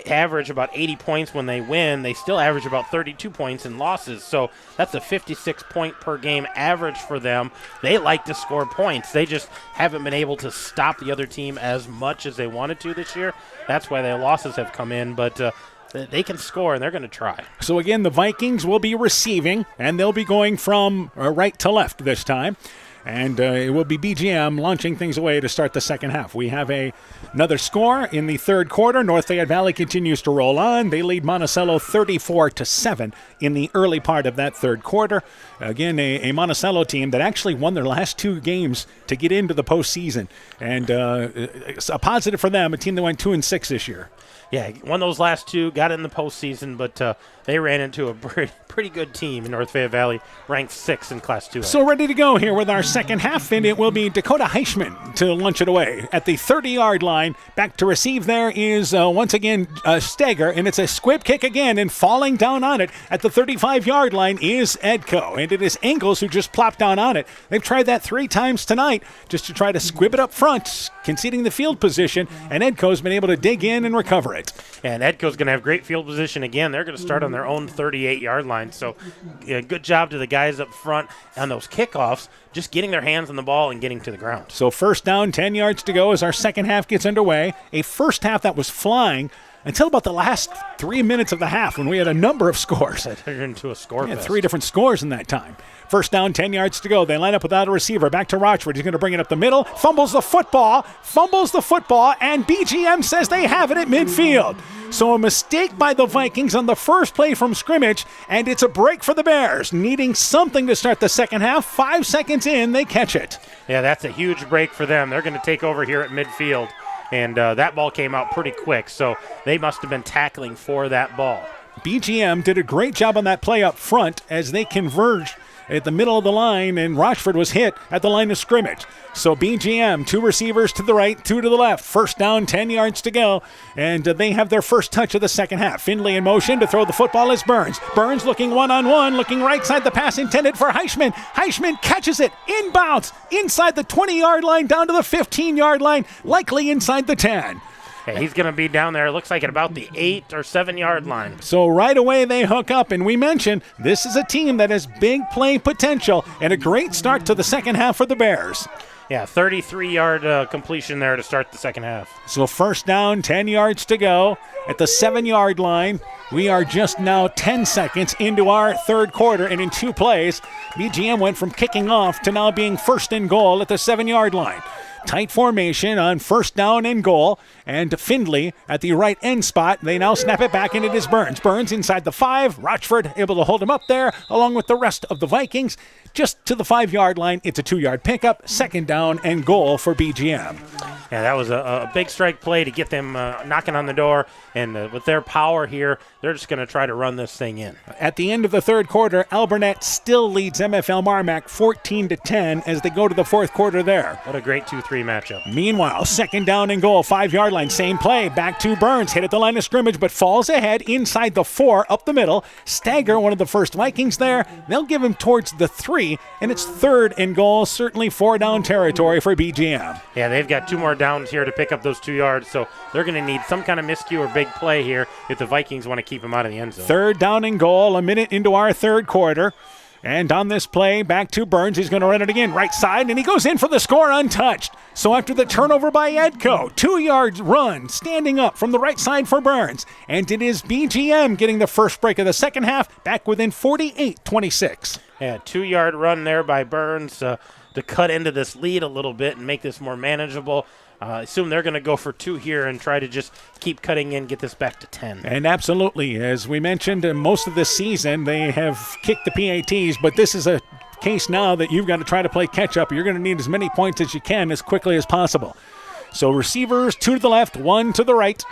average about 80 points when they win. They still average about 32 points in losses. So that's a 56-point per game average for them. They like to score points. They just haven't been able to stop the other team as much as they wanted to this year. That's why their losses have come in. But they can score, and they're going to try. So again, the Vikings will be receiving, and they'll be going from right to left this time. And it will be BGM launching things away to start the second half. We have another score in the third quarter. North Fayette Valley continues to roll on. They lead Monticello 34-7 in the early part of that third quarter. Again, a Monticello team that actually won their last 2 games to get into the postseason. And a positive for them, a team that went 2-6 this year. Yeah, won those last 2, got in the postseason, but they ran into a pretty good team in North Fayette Valley, ranked 6th in Class 2A. So ready to go here with our second half, and it will be Dakota Heichman to launch it away at the 30-yard line. Back to receive there is, once again, Steger, and it's a squib kick again, and falling down on it at the 35-yard line is Edco, and it is Engels who just plopped down on it. They've tried that 3 times tonight just to try to squib it up front, conceding the field position, and Edco's been able to dig in and recover it. And Edco's going to have great field position again. They're going to start on their own 38-yard line. So good job to the guys up front on those kickoffs, just getting their hands on the ball and getting to the ground. So first down, 10 yards to go as our second half gets underway. A first half that was flying until about the last 3 minutes of the half when we had a number of scores. It turned into a score fest. 3 different scores in that time. First down, 10 yards to go. They line up without a receiver. Back to Rochford. He's going to bring it up the middle. Fumbles the football, and BGM says they have it at midfield. So a mistake by the Vikings on the first play from scrimmage, and it's a break for the Bears, needing something to start the second half. 5 seconds in, they catch it. Yeah, that's a huge break for them. They're going to take over here at midfield, and that ball came out pretty quick, so they must have been tackling for that ball. BGM did a great job on that play up front as they converged at the middle of the line, and Rochford was hit at the line of scrimmage. So BGM, 2 receivers to the right, 2 to the left. First down, 10 yards to go, and they have their first touch of the second half. Findlay in motion to throw the football is Burns. Burns looking one-on-one, looking right side, the pass intended for Heichman. Heichman catches it, inbounds, inside the 20-yard line, down to the 15-yard line, likely inside the 10. Hey, he's going to be down there, it looks like at about the 8 or 7-yard line. So right away they hook up, and we mentioned this is a team that has big play potential and a great start to the second half for the Bears. Yeah, 33-yard completion there to start the second half. So first down, 10 yards to go. at the 7-yard line. We are just now 10 seconds into our third quarter, and in 2 plays, BGM went from kicking off to now being first and goal at the 7-yard line. Tight formation on first down and goal, and Findlay at the right end spot. They now snap it back, and it is Burns. Burns inside the 5. Rochford able to hold him up there, along with the rest of the Vikings. Just to the 5-yard line, it's a 2-yard pickup, second down and goal for BGM. Yeah, that was a big strike play to get them knocking on the door, and with their power here, they're just going to try to run this thing in. At the end of the third quarter, Alburnett still leads MFL Marmac 14-10 as they go to the fourth quarter there. What a great 2-3 matchup. Meanwhile, second down and goal, 5-yard line, same play, back to Burns, hit at the line of scrimmage, but falls ahead inside the 4, up the middle. Stagger, one of the first Vikings there. They'll give him towards the 3, and it's third and goal, certainly 4-down territory for BGM. Yeah, they've got 2 more downs here to pick up those 2 yards, so they're going to need some kind of miscue or big play here if the Vikings want to keep him out of the end zone. Third down and goal, a minute into our third quarter. And on this play, back to Burns. He's going to run it again, right side, and he goes in for the score untouched. So after the turnover by Edco, 2-yard run, standing up from the right side for Burns. And it is BGM getting the first break of the second half, back within 48-26. Yeah, 2-yard run there by Burns to cut into this lead a little bit and make this more manageable. I assume they're going to go for 2 here and try to just keep cutting in, get this back to 10. And absolutely, as we mentioned, most of this season they have kicked the PATs, but this is a case now that you've got to try to play catch-up. You're going to need as many points as you can as quickly as possible. So receivers, 2 to the left, 1 to the right.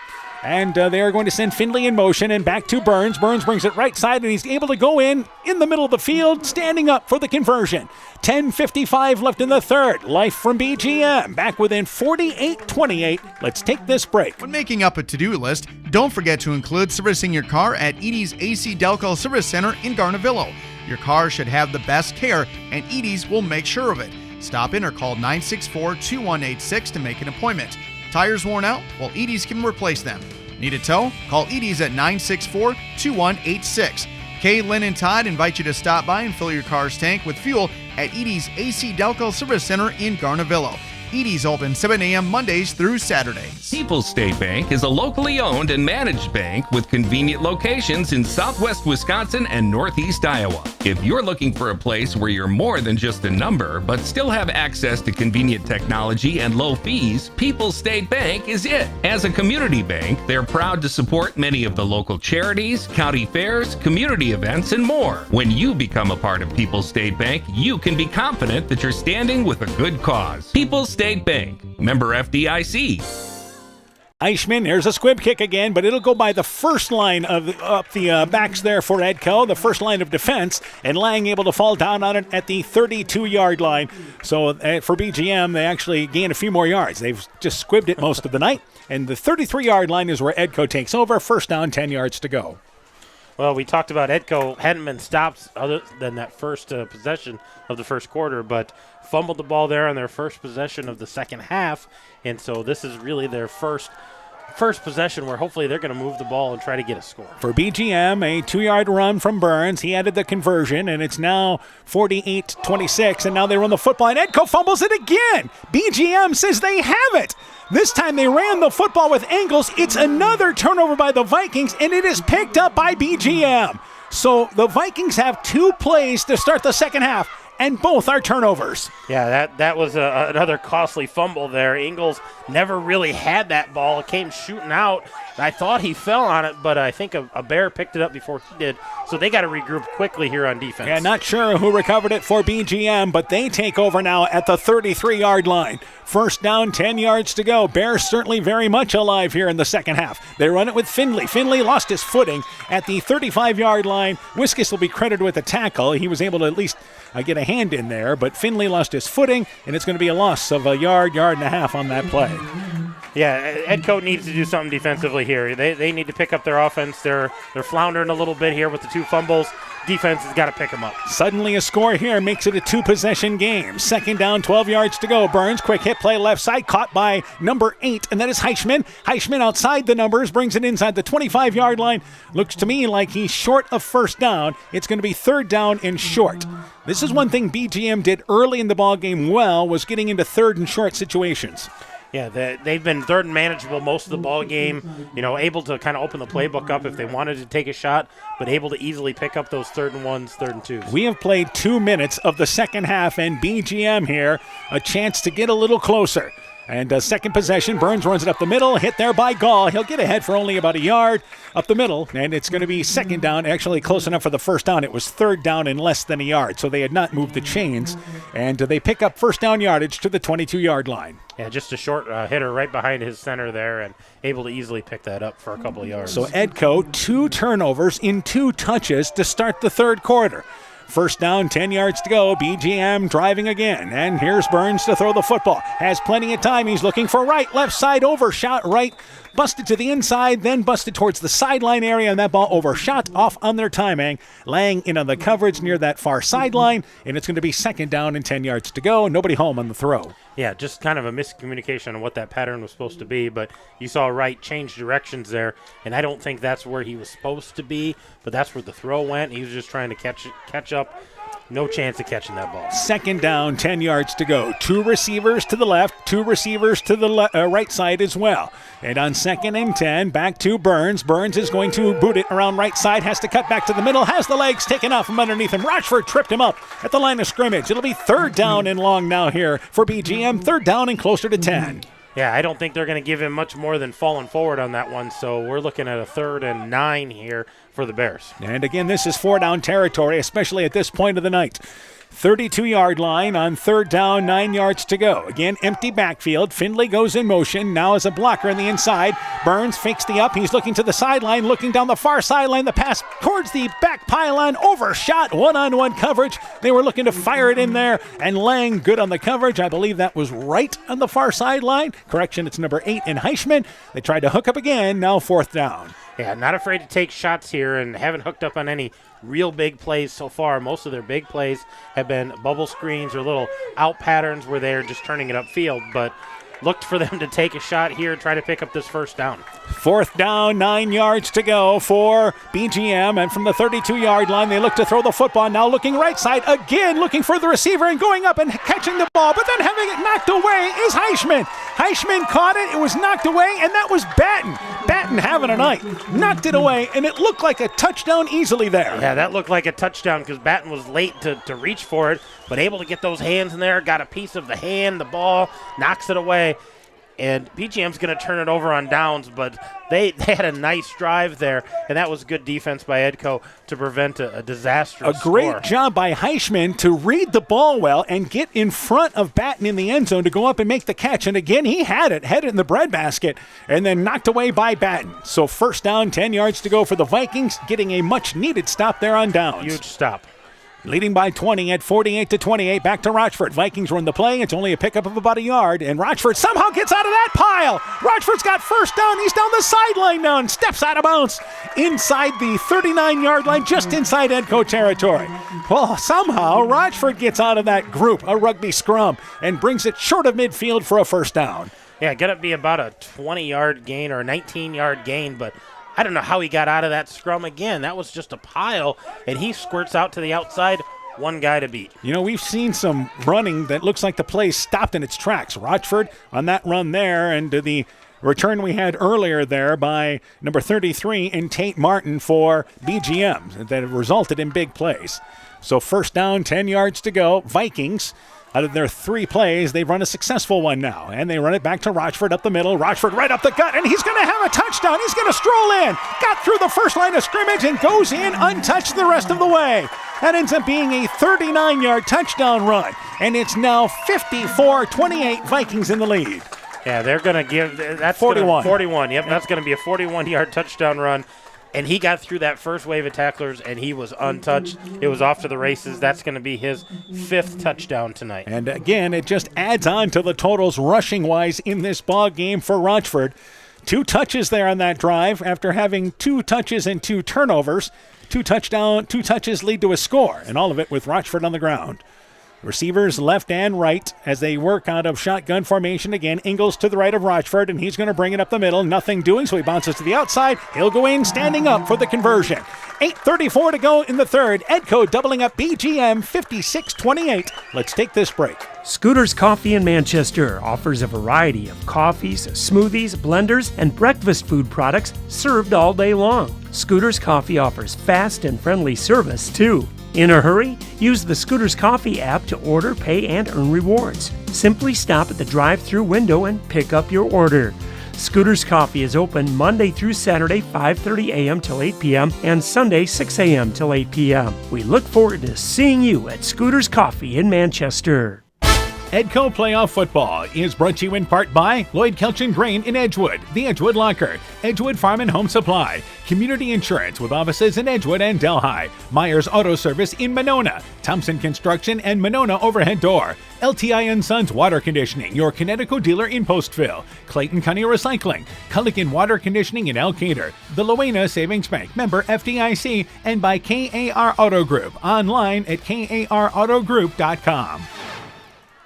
And they are going to send Findlay in motion and back to Burns. Burns brings it right side, and he's able to go in the middle of the field, standing up for the conversion. 10:55 left in the third. Life from BGM, back within 48-28. Let's take this break. When making up a to-do list, don't forget to include servicing your car at Edie's AC Delco Service Center in Garnavillo. Your car should have the best care, and Edie's will make sure of it. Stop in or call 964-2186 to make an appointment. Tires worn out? Well, Edie's can replace them. Need a tow? Call Edie's at 964-2186. Kay, Lynn, and Todd invite you to stop by and fill your car's tank with fuel at Edie's AC Delco Service Center in Garnavillo. Edie's open 7 a.m. Mondays through Saturdays. People's State Bank is a locally owned and managed bank with convenient locations in southwest Wisconsin and northeast Iowa. If you're looking for a place where you're more than just a number, but still have access to convenient technology and low fees, People's State Bank is it. As a community bank, they're proud to support many of the local charities, county fairs, community events, and more. When you become a part of People's State Bank, you can be confident that you're standing with a good cause. People's State Bank, member FDIC. Eichmann, there's a squib kick again, but it'll go by the first line of up the backs there for Edco, the first line of defense, and Lang able to fall down on it at the 32-yard line. So for BGM, they actually gain a few more yards. They've just squibbed it most of the night, and the 33-yard line is where Edco takes over. First down, 10 yards to go. Well, we talked about Edco hadn't been stopped other than that first possession of the first quarter, but fumbled the ball there on their first possession of the second half, and so this is really their first possession where hopefully they're going to move the ball and try to get a score. For BGM, a 2-yard run from Burns. He added the conversion, and it's now 48-26, and now they run the football, and Edco fumbles it again. BGM says they have it. This time they ran the football with angles. It's another turnover by the Vikings, and it is picked up by BGM. So the Vikings have 2 plays to start the second half, and both are turnovers. Yeah, that was another costly fumble there. Ingles never really had that ball. It came shooting out. I thought he fell on it, but I think a Bear picked it up before he did. So they got to regroup quickly here on defense. Yeah, not sure who recovered it for BGM, but they take over now at the 33-yard line. First down, 10 yards to go. Bears certainly very much alive here in the second half. They run it with Findlay. Findlay lost his footing at the 35-yard line. Wiskus will be credited with a tackle. He was able to at least get a hand in there, but Findlay lost his footing, and it's going to be a loss of a yard and a half on that play. Yeah, Edco needs to do something defensively here. They need to pick up their offense. They're floundering a little bit here with the 2 fumbles. Defense has got to pick them up. Suddenly a score here makes it a 2-possession game. Second down, 12 yards to go. Burns, quick hit play left side, caught by number 8, and that is Heichman. Heichman outside the numbers, brings it inside the 25-yard line. Looks to me like he's short of first down. It's going to be third down and short. This is one thing BGM did early in the ball game well, was getting into third and short situations. Yeah, they've been third and manageable most of the ball game, able to kind of open the playbook up if they wanted to take a shot, but able to easily pick up those 3rd and 1s, 3rd and 2s. We have played 2 minutes of the second half, and BGM here, a chance to get a little closer. And second possession, Burns runs it up the middle, hit there by Gall. He'll get ahead for only about a yard up the middle, and it's going to be second down, actually close enough for the first down. It was 3rd down in less than a yard, so they had not moved the chains, and they pick up first down yardage to the 22-yard line. Yeah, just a short hitter right behind his center there, and able to easily pick that up for a couple of yards. So Edco, 2 turnovers in 2 touches to start the third quarter. First down, 10 yards to go. BGM driving again. And here's Burns to throw the football. Has plenty of time. He's looking for right, left side, overshot right. Busted to the inside, then busted towards the sideline area, and that ball overshot off on their timing. Lang in on the coverage near that far sideline, and it's going to be second down and 10 yards to go. Nobody home on the throw. Yeah, just kind of a miscommunication on what that pattern was supposed to be, but you saw Wright change directions there, and I don't think that's where he was supposed to be, but that's where the throw went. He was just trying to catch up. No chance of catching that ball. Second down, 10 yards to go. 2 receivers to the left, 2 receivers to the right side as well. And on 2nd and 10, back to Burns. Burns is going to boot it around right side, has to cut back to the middle, has the legs taken off from underneath him. Rochford tripped him up at the line of scrimmage. It'll be 3rd down and long now here for BGM. 3rd down and closer to 10. Yeah, I don't think they're going to give him much more than falling forward on that one, so we're looking at a 3rd and 9 here for the Bears. And again, this is 4-down territory, especially at this point of the night. 32-yard line on 3rd down, 9 yards to go. Again, empty backfield. Findlay goes in motion, now as a blocker in the inside. Burns fakes the up. He's looking to the sideline, looking down the far sideline. The pass towards the back pylon, overshot, one-on-one coverage. They were looking to fire it in there, and Lang good on the coverage. I believe that was right on the far sideline. Correction, it's number 8 in Heichman. They tried to hook up again, now 4th down. Yeah, not afraid to take shots here and haven't hooked up on any real big plays so far. Most of their big plays have been bubble screens or little out patterns where they're just turning it upfield, but looked for them to take a shot here, try to pick up this first down. 4th down, 9 yards to go for BGM, and from the 32-yard line, they look to throw the football. Now looking right side again, looking for the receiver and going up and catching the ball, but then having it knocked away is Heichman. Heichman caught it, it was knocked away, and that was Batten. Batten having a night, knocked it away, and it looked like a touchdown easily there. Yeah, that looked like a touchdown because Batten was late to reach for it, but able to get those hands in there, got a piece of the hand, the ball, knocks it away. And BGM's going to turn it over on downs, but they had a nice drive there, and that was good defense by Edco to prevent a disastrous A great score. job by Heichman to read the ball well and get in front of Batten in the end zone to go up and make the catch. And again, he had it in the breadbasket, and then knocked away by Batten. So first down, 10 yards to go for the Vikings, getting a much-needed stop there on downs. Huge stop. Leading by 20 at 48-28. Back to Rochford. Vikings run the play. It's only a pickup of about a yard, and Rochford somehow gets out of that pile. Rochford's got first down. He's down the sideline now and steps out of bounds inside the 39-yard line, just inside Edco territory. Well, somehow Rochford gets out of that group, a rugby scrum, and brings it short of midfield for a first down. Yeah, got to be about a 20-yard gain or a 19-yard gain, but I don't know how he got out of that scrum again. That was just a pile, and he squirts out to the outside. One guy to beat. You know, we've seen some running that looks like the play stopped in its tracks. Rochford on that run there, and the return we had earlier there by number 33 in Tate Martin for BGM that resulted in big plays. So first down, 10 yards to go. Vikings, out of their 3 plays, they've run a successful one now. And they run it back to Rochford up the middle. Rochford right up the gut, and he's going to have a touchdown. He's going to stroll in. Got through the first line of scrimmage and goes in untouched the rest of the way. That ends up being a 39-yard touchdown run. And it's now 54-28, Vikings in the lead. Yeah, they're going to give – that's 41. 41, yep, that's going to be a 41-yard touchdown run. And he got through that first wave of tacklers, and he was untouched. It was off to the races. That's going to be his 5th touchdown tonight. And again, it just adds on to the totals rushing-wise in this ball game for Rochford. 2 touches there on that drive after having 2 touches and 2 turnovers. 2 touches lead to a score, and all of it with Rochford on the ground. Receivers left and right as they work out of shotgun formation again. Ingles to the right of Rochford, and he's going to bring it up the middle. Nothing doing, so he bounces to the outside. He'll go in standing up for the conversion. 8:34 to go in the third. Edco doubling up BGM 56-28. Let's take this break. Scooter's Coffee in Manchester offers a variety of coffees, smoothies, blenders, and breakfast food products served all day long. Scooter's Coffee offers fast and friendly service, too. In a hurry? Use the Scooter's Coffee app to order, pay, and earn rewards. Simply stop at the drive-thru window and pick up your order. Scooter's Coffee is open Monday through Saturday, 5:30 a.m. till 8 p.m. and Sunday, 6 a.m. till 8 p.m. We look forward to seeing you at Scooter's Coffee in Manchester. Edco Playoff Football is brought to you in part by Lloyd Kelchin Grain in Edgewood, the Edgewood Locker, Edgewood Farm and Home Supply, Community Insurance with offices in Edgewood and Delhi, Myers Auto Service in Monona, Thompson Construction and Monona Overhead Door, LTI & Sons Water Conditioning, your Connecticut dealer in Postville, Clayton County Recycling, Culligan Water Conditioning in Elkader, the Loena Savings Bank, member FDIC, and by KAR Auto Group, online at karautogroup.com.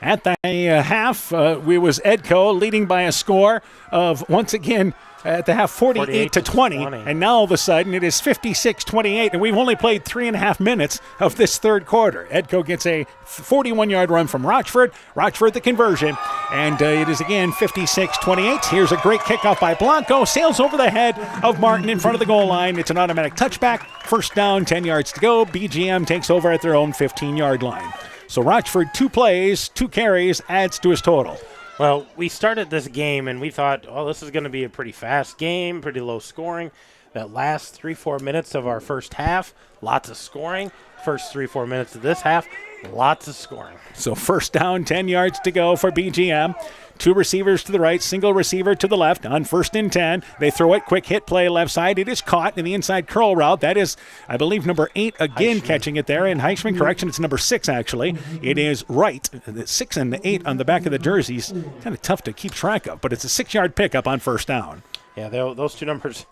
At the half, we was Edco leading by a score of, once again, at the half 48-20, and now all of a sudden it is 56-28, and we've only played 3.5 minutes of this third quarter. Edco gets a 41-yard run from Rochford the conversion, and it is again 56-28. Here's a great kickoff by Blanco, sails over the head of Martin in front of the goal line. It's an automatic touchback, first down, 10 yards to go. BGM takes over at their own 15-yard line. So Rochford, 2 plays, 2 carries, adds to his total. Well, we started this game and we thought, oh, this is going to be a pretty fast game, pretty low scoring. That last 3-4 minutes of our first half, lots of scoring. First 3-4 minutes of this half, lots of scoring. So first down, 10 yards to go for BGM. 2 receivers to the right, single receiver to the left. On 1st and 10, they throw it, quick hit play left side. It is caught in the inside curl route. That is, I believe, number 8 again catching it there. And Heichman, correction, it's number 6 actually. It is right. The 6 and the 8 on the back of the jerseys. Kind of tough to keep track of, but it's a 6-yard pickup on first down. Yeah, those 2 numbers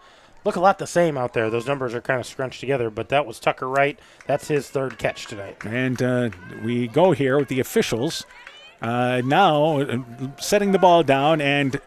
look a lot the same out there. Those numbers are kind of scrunched together, but that was Tucker Wright. That's his 3rd catch tonight. And we go here with the officials. Now setting the ball down and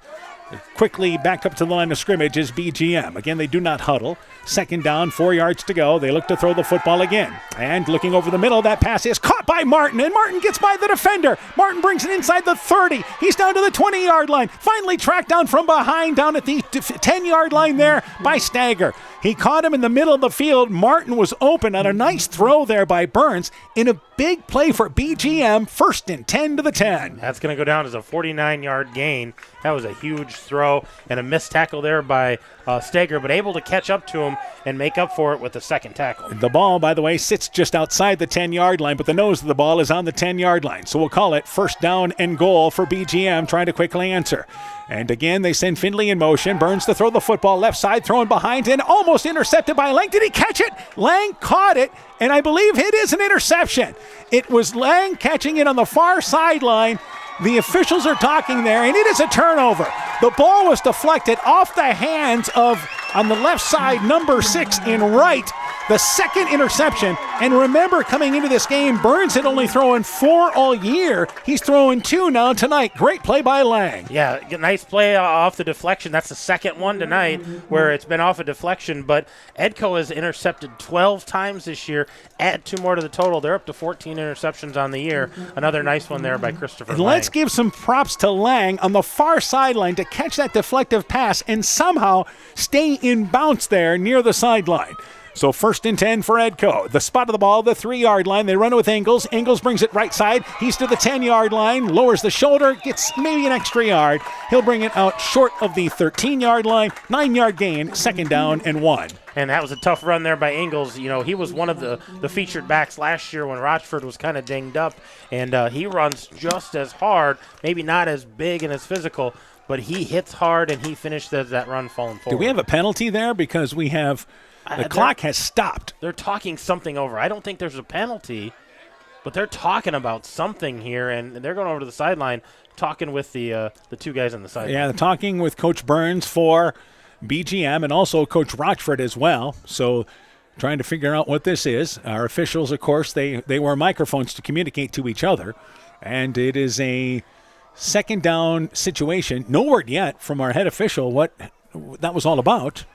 quickly back up to the line of scrimmage is BGM. Again, they do not huddle. 2nd down, 4 yards to go. They look to throw the football again. And looking over the middle, that pass is caught by Martin, and Martin gets by the defender. Martin brings it inside the 30. He's down to the 20-yard line. Finally tracked down from behind down at the 10-yard line there by Stagger. He caught him in the middle of the field. Martin was open on a nice throw there by Burns in a big play for BGM, 1st and 10 to the 10. That's going to go down as a 49-yard gain. That was a huge throw and a missed tackle there by Steger, but able to catch up to him and make up for it with the 2nd tackle. The ball, by the way, sits just outside the 10-yard line, but the nose of the ball is on the 10-yard line. So we'll call it 1st down and goal for BGM, trying to quickly answer. And again, they send Findlay in motion. Burns to throw the football left side, throwing behind and almost intercepted by Lang. Did he catch it? Lang caught it, and I believe it is an interception. It was Lang catching it on the far sideline. The officials are talking there, and it is a turnover. The ball was deflected off the hands of, on the left side, number 6 in right. The 2nd interception. And remember, coming into this game, Burns had only thrown 4 all year. He's throwing 2 now tonight. Great play by Lang. Yeah, nice play off the deflection. That's the 2nd one tonight where it's been off a deflection. But Edco has intercepted 12 times this year. Add 2 more to the total. They're up to 14 interceptions on the year. Another nice one there by Christopher Lang. Let's give some props to Lang on the far sideline to catch that deflective pass and somehow stay in bounce there near the sideline. So 1st and 10 for Edco. The spot of the ball, the 3-yard line. They run it with Ingles. Ingles brings it right side. He's to the 10-yard line, lowers the shoulder, gets maybe an extra yard. He'll bring it out short of the 13-yard line. 9-yard gain, 2nd down and 1. And that was a tough run there by Ingles. You know, he was one of the featured backs last year when Rochford was kind of dinged up. And he runs just as hard, maybe not as big and as physical, but he hits hard and he finished that run falling forward. Do we have a penalty there? Because we have... The clock has stopped. They're talking something over. I don't think there's a penalty, but they're talking about something here, and they're going over to the sideline talking with the 2 guys on the sideline. Yeah, they're talking with Coach Burns for BGM and also Coach Rochford as well. So trying to figure out what this is. Our officials, of course, they wear microphones to communicate to each other, and it is a second down situation. No word yet from our head official what that was all about,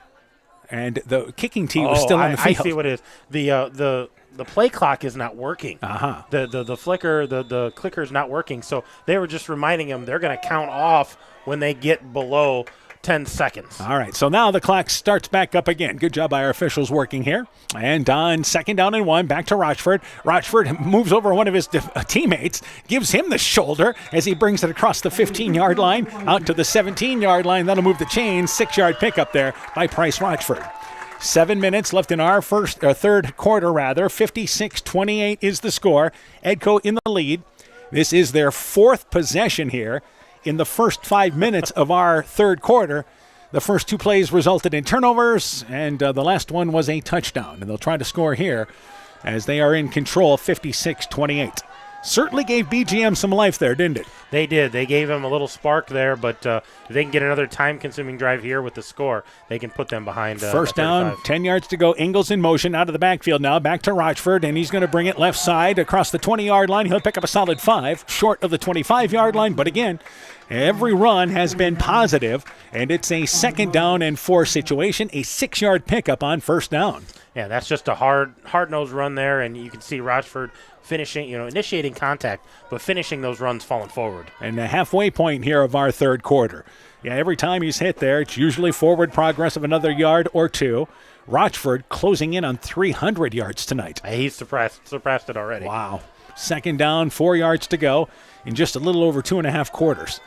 and the kicking tee was still on the field. I see what it is. The play clock is not working. The flicker, the clicker is not working. So they were just reminding him they're going to count off when they get below 10 seconds. All right, so now the clock starts back up again. Good job by our officials working here. And on second down and 1, back to Rochford. Rochford moves over one of his teammates, gives him the shoulder as he brings it across the 15-yard line, out to the 17-yard line. That'll move the chains. 6-yard pickup there by Price Rochford. 7 minutes left in our third quarter, 56-28 is the score. Edco in the lead. This is their fourth possession here in the first 5 minutes of our third quarter. The first 2 plays resulted in turnovers, and the last one was a touchdown. And they'll try to score here as they are in control, 56-28. Certainly gave BGM some life there, didn't it? They did. They gave him a little spark there, but if they can get another time-consuming drive here with the score, they can put them behind. First down, 10 yards to go. Ingles in motion out of the backfield now. Back to Rochford, and he's going to bring it left side across the 20-yard line. He'll pick up a solid 5, short of the 25-yard line. But again, every run has been positive, and it's a second down and 4 situation, a 6-yard pickup on first down. Yeah, that's just a hard-nosed run there, and you can see Rochford finishing, initiating contact, but finishing those runs falling forward. And the halfway point here of our third quarter. Yeah, every time he's hit there, it's usually forward progress of another yard or 2. Rochford closing in on 300 yards tonight. He's surpassed it already. Wow. Second down, 4 yards to go in just a little over 2.5 quarters.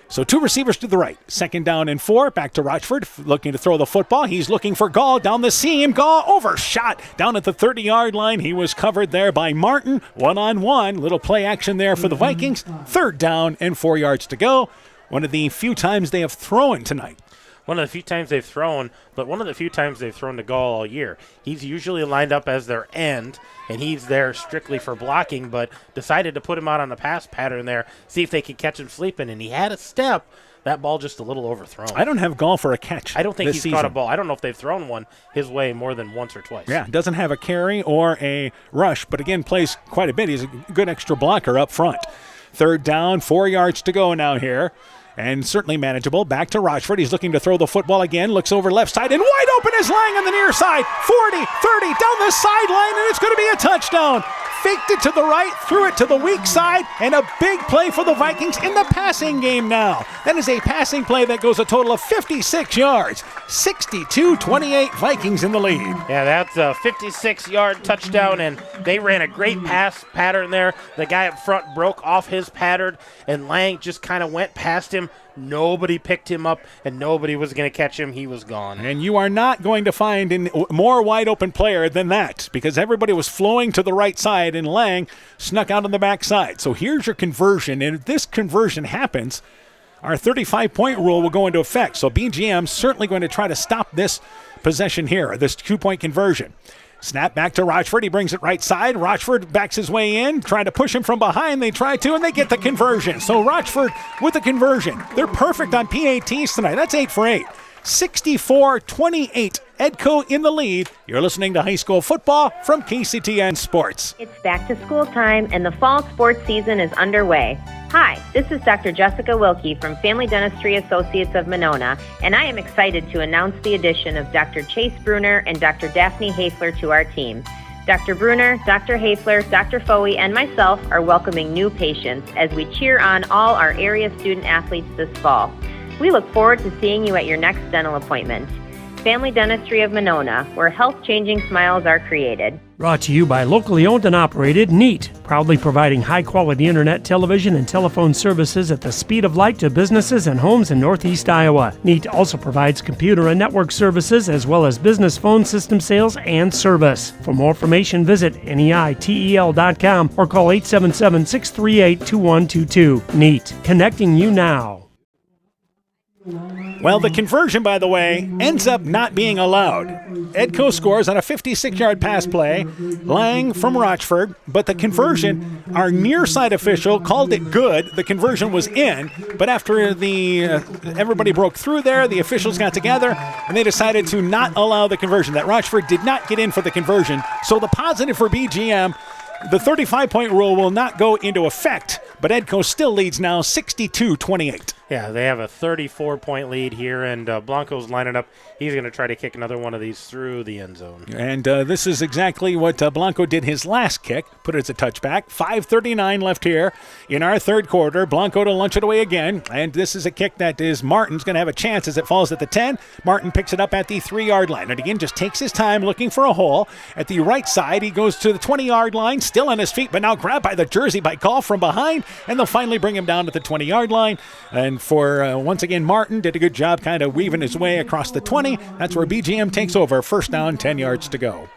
So 2 receivers to the right. Second down and 4. Back to Rochford, looking to throw the football. He's looking for Gall down the seam. Gall overshot down at the 30-yard line. He was covered there by Martin. 1-on-1. Little play action there for the Vikings. Third down and 4 yards to go. One of the few times they have thrown tonight. One of the few times they've thrown, but one of the few times they've thrown to Gall all year. He's usually lined up as their end, and he's there strictly for blocking, but decided to put him out on the pass pattern there, see if they could catch him sleeping, and he had a step. That ball just a little overthrown. I don't have Gall for a catch. I don't think he's season. caught a ball. I don't know if they've thrown one his way more than once or twice. Yeah, doesn't have a carry or a rush, but again, plays quite a bit. He's a good extra blocker up front. Third down, 4 yards to go now here. And certainly manageable. Back to Rochford. He's looking to throw the football again. Looks over left side, and wide open is Lang on the near side. 40, 30, down the sideline, and it's going to be a touchdown. Faked it to the right, threw it to the weak side, and a big play for the Vikings in the passing game now. That is a passing play that goes a total of 56 yards. 62-28 Vikings in the lead. Yeah, that's a 56-yard touchdown, and they ran a great pass pattern there. The guy up front broke off his pattern, and Lang just kind of went past him. Nobody picked him up, and nobody was going to catch him. He was gone. And you are not going to find a more wide-open player than that, because everybody was flowing to the right side, and Lang snuck out on the backside. So here's your conversion, and if this conversion happens, our 35-point rule will go into effect. So BGM certainly going to try to stop this possession here, this 2-point conversion. Snap back to Rochford. He brings it right side. Rochford backs his way in, trying to push him from behind. They try to, and they get the conversion. So Rochford with the conversion. They're perfect on PATs tonight. That's 8 for 8. 64-28. Edco in the lead. You're listening to high school football from KCTN Sports. It's back to school time, and the fall sports season is underway. Hi, this is Dr. Jessica Wilkie from Family Dentistry Associates of Monona, and I am excited to announce the addition of Dr. Chase Bruner and Dr. Daphne Hafler to our team. Dr. Bruner, Dr. Hafler, Dr. Foey, and myself are welcoming new patients as we cheer on all our area student athletes this fall. We look forward to seeing you at your next dental appointment. Family Dentistry of Monona, where health-changing smiles are created. Brought to you by locally owned and operated NEAT, proudly providing high-quality internet, television, and telephone services at the speed of light to businesses and homes in Northeast Iowa. NEAT also provides computer and network services as well as business phone system sales and service. For more information, visit NEITEL.com or call 877-638-2122. NEAT, connecting you now. Well, the conversion, by the way, ends up not being allowed. Edco scores on a 56-yard pass play, Lang from Rochford, but the conversion, our near side official called it good. The conversion was in, but after everybody broke through there, the officials got together, and they decided to not allow the conversion. That Rochford did not get in for the conversion. So the positive for BGM, the 35-point rule will not go into effect, but Edco still leads now 62-28. Yeah, they have a 34-point lead here, and Blanco's lining up. He's going to try to kick another one of these through the end zone. And this is exactly what Blanco did his last kick, put it as a touchback. 5:39 left here in our third quarter. Blanco to lunch it away again, and this is a kick that is Martin's going to have a chance as it falls at the 10. Martin picks it up at the 3-yard line, and again just takes his time looking for a hole. At the right side, he goes to the 20-yard line, still on his feet, but now grabbed by the jersey by Call from behind, and they'll finally bring him down to the 20-yard line. And for, once again, Martin did a good job kind of weaving his way across the 20. That's where BGM takes over. First down, 10 yards to go.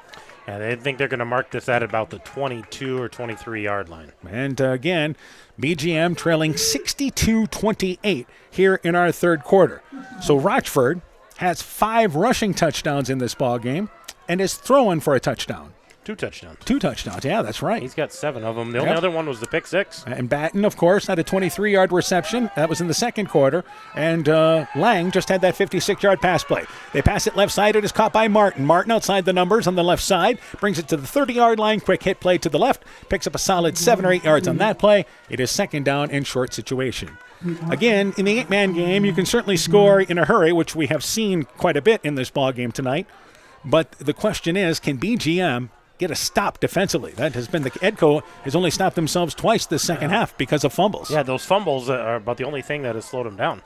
Yeah, they think they're going to mark this at about the 22 or 23-yard line. And again, BGM trailing 62-28 here in our third quarter. So Rochford has 5 rushing touchdowns in this ball game and is throwing for a touchdown. 2 touchdowns. 2 touchdowns, yeah, that's right. He's got 7 of them. The only other one was the pick 6. And Batten, of course, had a 23-yard reception. That was in the second quarter. And Lang just had that 56-yard pass play. They pass it left side. It is caught by Martin. Martin outside the numbers on the left side. Brings it to the 30-yard line. Quick hit play to the left. Picks up a solid 7 or 8 yards on that play. It is second down in short situation. Again, in the 8-man game, you can certainly score in a hurry, which we have seen quite a bit in this ball game tonight. But the question is, can BGM get a stop defensively? That has been Edco has only stopped themselves twice this second half because of fumbles. Yeah, those fumbles are about the only thing that has slowed them down.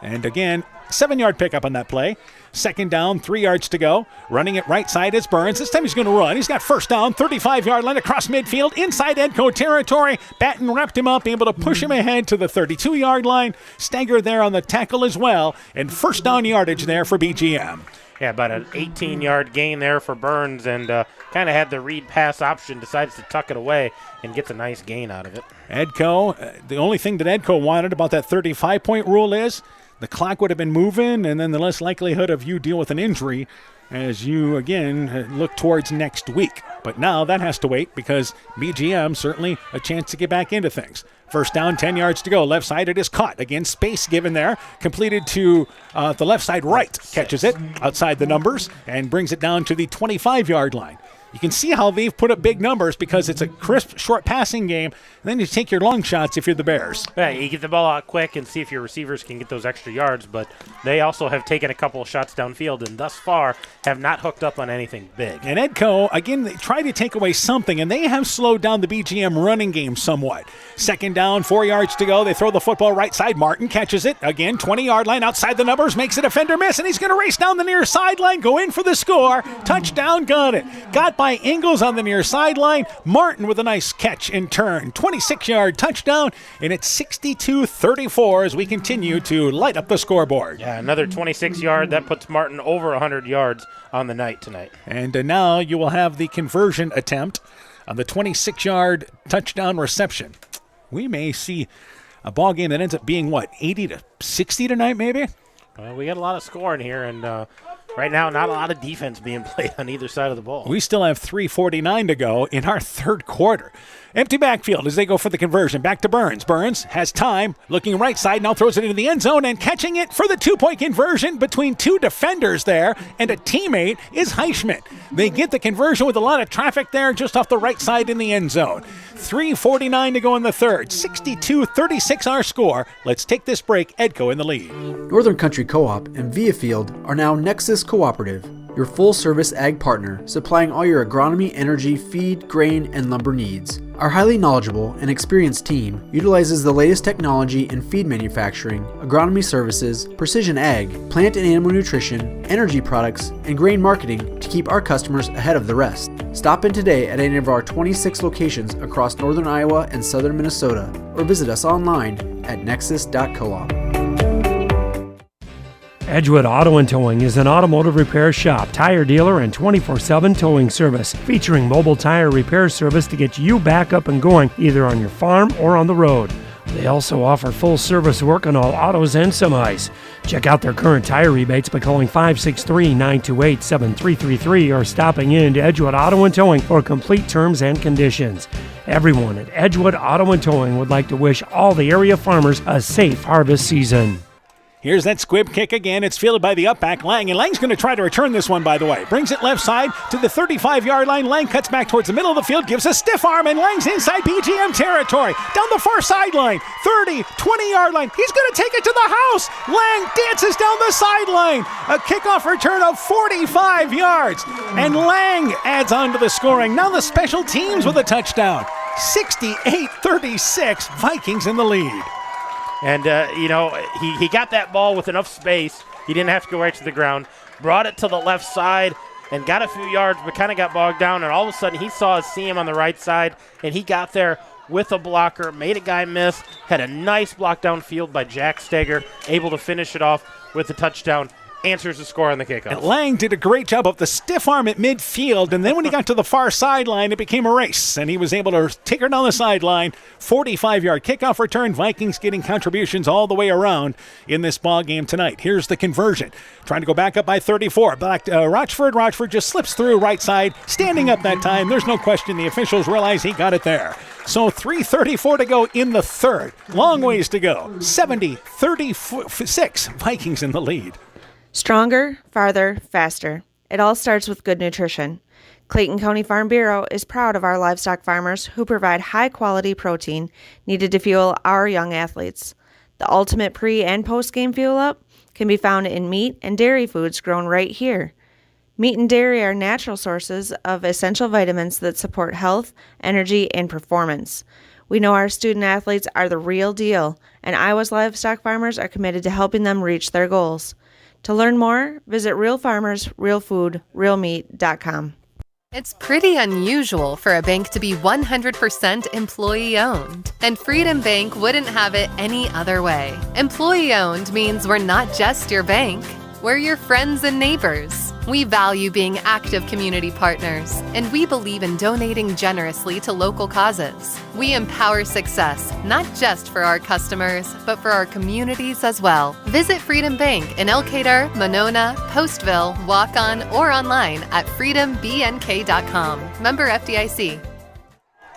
And again, 7-yard pickup on that play. Second down, 3 yards to go. Running it right side is Burns. This time he's going to run. He's got first down, 35-yard line across midfield, inside Edco territory. Batten wrapped him up, able to push him ahead to the 32-yard line. Stagger there on the tackle as well. And first down yardage there for BGM. Yeah, about an 18-yard gain there for Burns, and kind of had the read pass option, decides to tuck it away and gets a nice gain out of it. Edco, the only thing that Edco wanted about that 35-point rule is the clock would have been moving, and then the less likelihood of you deal with an injury as you, again, look towards next week. But now that has to wait because BGM certainly a chance to get back into things. First down, 10 yards to go. Left side, it is caught. Again, space given there. Completed to the left side right. Catches it outside the numbers and brings it down to the 25-yard line. You can see how they've put up big numbers because it's a crisp, short passing game. And then you take your long shots if you're the Bears. Yeah, you get the ball out quick and see if your receivers can get those extra yards. But they also have taken a couple of shots downfield and thus far have not hooked up on anything big. And Edco, again, they try to take away something, and they have slowed down the BGM running game somewhat. Second down, 4 yards to go. They throw the football right side. Martin catches it. Again, 20-yard line outside the numbers. Makes a defender miss, and he's going to race down the near sideline. Go in for the score. Touchdown, got it. Got by Ingles on the near sideline. Martin with a nice catch in turn. 26-yard touchdown, and it's 62-34 as we continue to light up the scoreboard. Yeah, another 26-yard. That puts Martin over 100 yards on the night tonight. And now you will have the conversion attempt on the 26-yard touchdown reception. We may see a ball game that ends up being, 80-60 tonight maybe? Well, we got a lot of scoring here, and right now not a lot of defense being played on either side of the ball. We still have 3:49 to go in our third quarter. Empty backfield as they go for the conversion. Back to Burns. Burns has time, looking right side, now throws it into the end zone and catching it for the 2-point conversion between 2 defenders there, and a teammate is Heischmidt. They get the conversion with a lot of traffic there just off the right side in the end zone. 3:49 to go in the third. 62-36 our score. Let's take this break. Edco in the lead. Northern Country Co-op and Viafield are now Nexus Cooperative, your full-service ag partner supplying all your agronomy, energy, feed, grain, and lumber needs. Our highly knowledgeable and experienced team utilizes the latest technology in feed manufacturing, agronomy services, precision ag, plant and animal nutrition, energy products, and grain marketing to keep our customers ahead of the rest. Stop in today at any of our 26 locations across northern Iowa and southern Minnesota, or visit us online at nexus.coop. Edgewood Auto and Towing is an automotive repair shop, tire dealer, and 24/7 towing service, featuring mobile tire repair service to get you back up and going either on your farm or on the road. They also offer full service work on all autos and semis. Check out their current tire rebates by calling 563-928-7333 or stopping in to Edgewood Auto and Towing for complete terms and conditions. Everyone at Edgewood Auto and Towing would like to wish all the area farmers a safe harvest season. Here's that squib kick again. It's fielded by the up back, Lang. And Lang's going to try to return this one, by the way. Brings it left side to the 35-yard line. Lang cuts back towards the middle of the field, gives a stiff arm, and Lang's inside BGM territory. Down the far sideline, 30, 20-yard line. He's going to take it to the house. Lang dances down the sideline. A kickoff return of 45 yards. And Lang adds on to the scoring. Now the special teams with a touchdown. 68-36, Vikings in the lead. And, he got that ball with enough space. He didn't have to go right to the ground. Brought it to the left side and got a few yards, but kind of got bogged down. And all of a sudden, he saw a seam on the right side, and he got there with a blocker, made a guy miss, had a nice block downfield by Jack Steger, able to finish it off with a touchdown. Answers the score on the kickoff. And Lang did a great job of the stiff arm at midfield, and then when he got to the far sideline, it became a race, and he was able to take her down the sideline. 45-yard kickoff return. Vikings getting contributions all the way around in this ball game tonight. Here's the conversion. Trying to go back up by 34. Back to Rochford. Rochford just slips through right side, standing up that time. There's no question the officials realize he got it there. So 3:34 to go in the third. Long ways to go. 70-36. Vikings in the lead. Stronger, farther, faster. It all starts with good nutrition. Clayton County Farm Bureau is proud of our livestock farmers who provide high-quality protein needed to fuel our young athletes. The ultimate pre- and post-game fuel-up can be found in meat and dairy foods grown right here. Meat and dairy are natural sources of essential vitamins that support health, energy, and performance. We know our student athletes are the real deal, and Iowa's livestock farmers are committed to helping them reach their goals. To learn more, visit realfarmersrealfoodrealmeat.com. It's pretty unusual for a bank to be 100% employee-owned, and Freedom Bank wouldn't have it any other way. Employee-owned means we're not just your bank, we're your friends and neighbors. We value being active community partners, and we believe in donating generously to local causes. We empower success, not just for our customers, but for our communities as well. Visit Freedom Bank in Elkader, Monona, Postville, Waukon, or online at freedombnk.com. Member FDIC.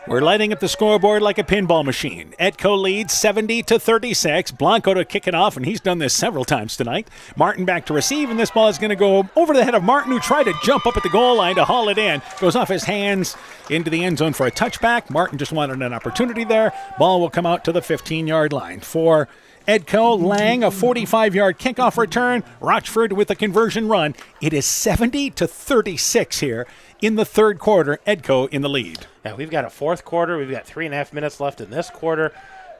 We're lighting up the scoreboard like a pinball machine. Edco leads 70-36. Blanco to kick it off, and he's done this several times tonight. Martin back to receive, and this ball is going to go over the head of Martin, who tried to jump up at the goal line to haul it in. Goes off his hands into the end zone for a touchback. Martin just wanted an opportunity there. Ball will come out to the 15-yard line for Edco. Lang, a 45-yard kickoff return. Rochford with a conversion run. It is 70-36 here in the third quarter. Edco in the lead. Yeah, we've got a fourth quarter. We've got 3.5 minutes left in this quarter.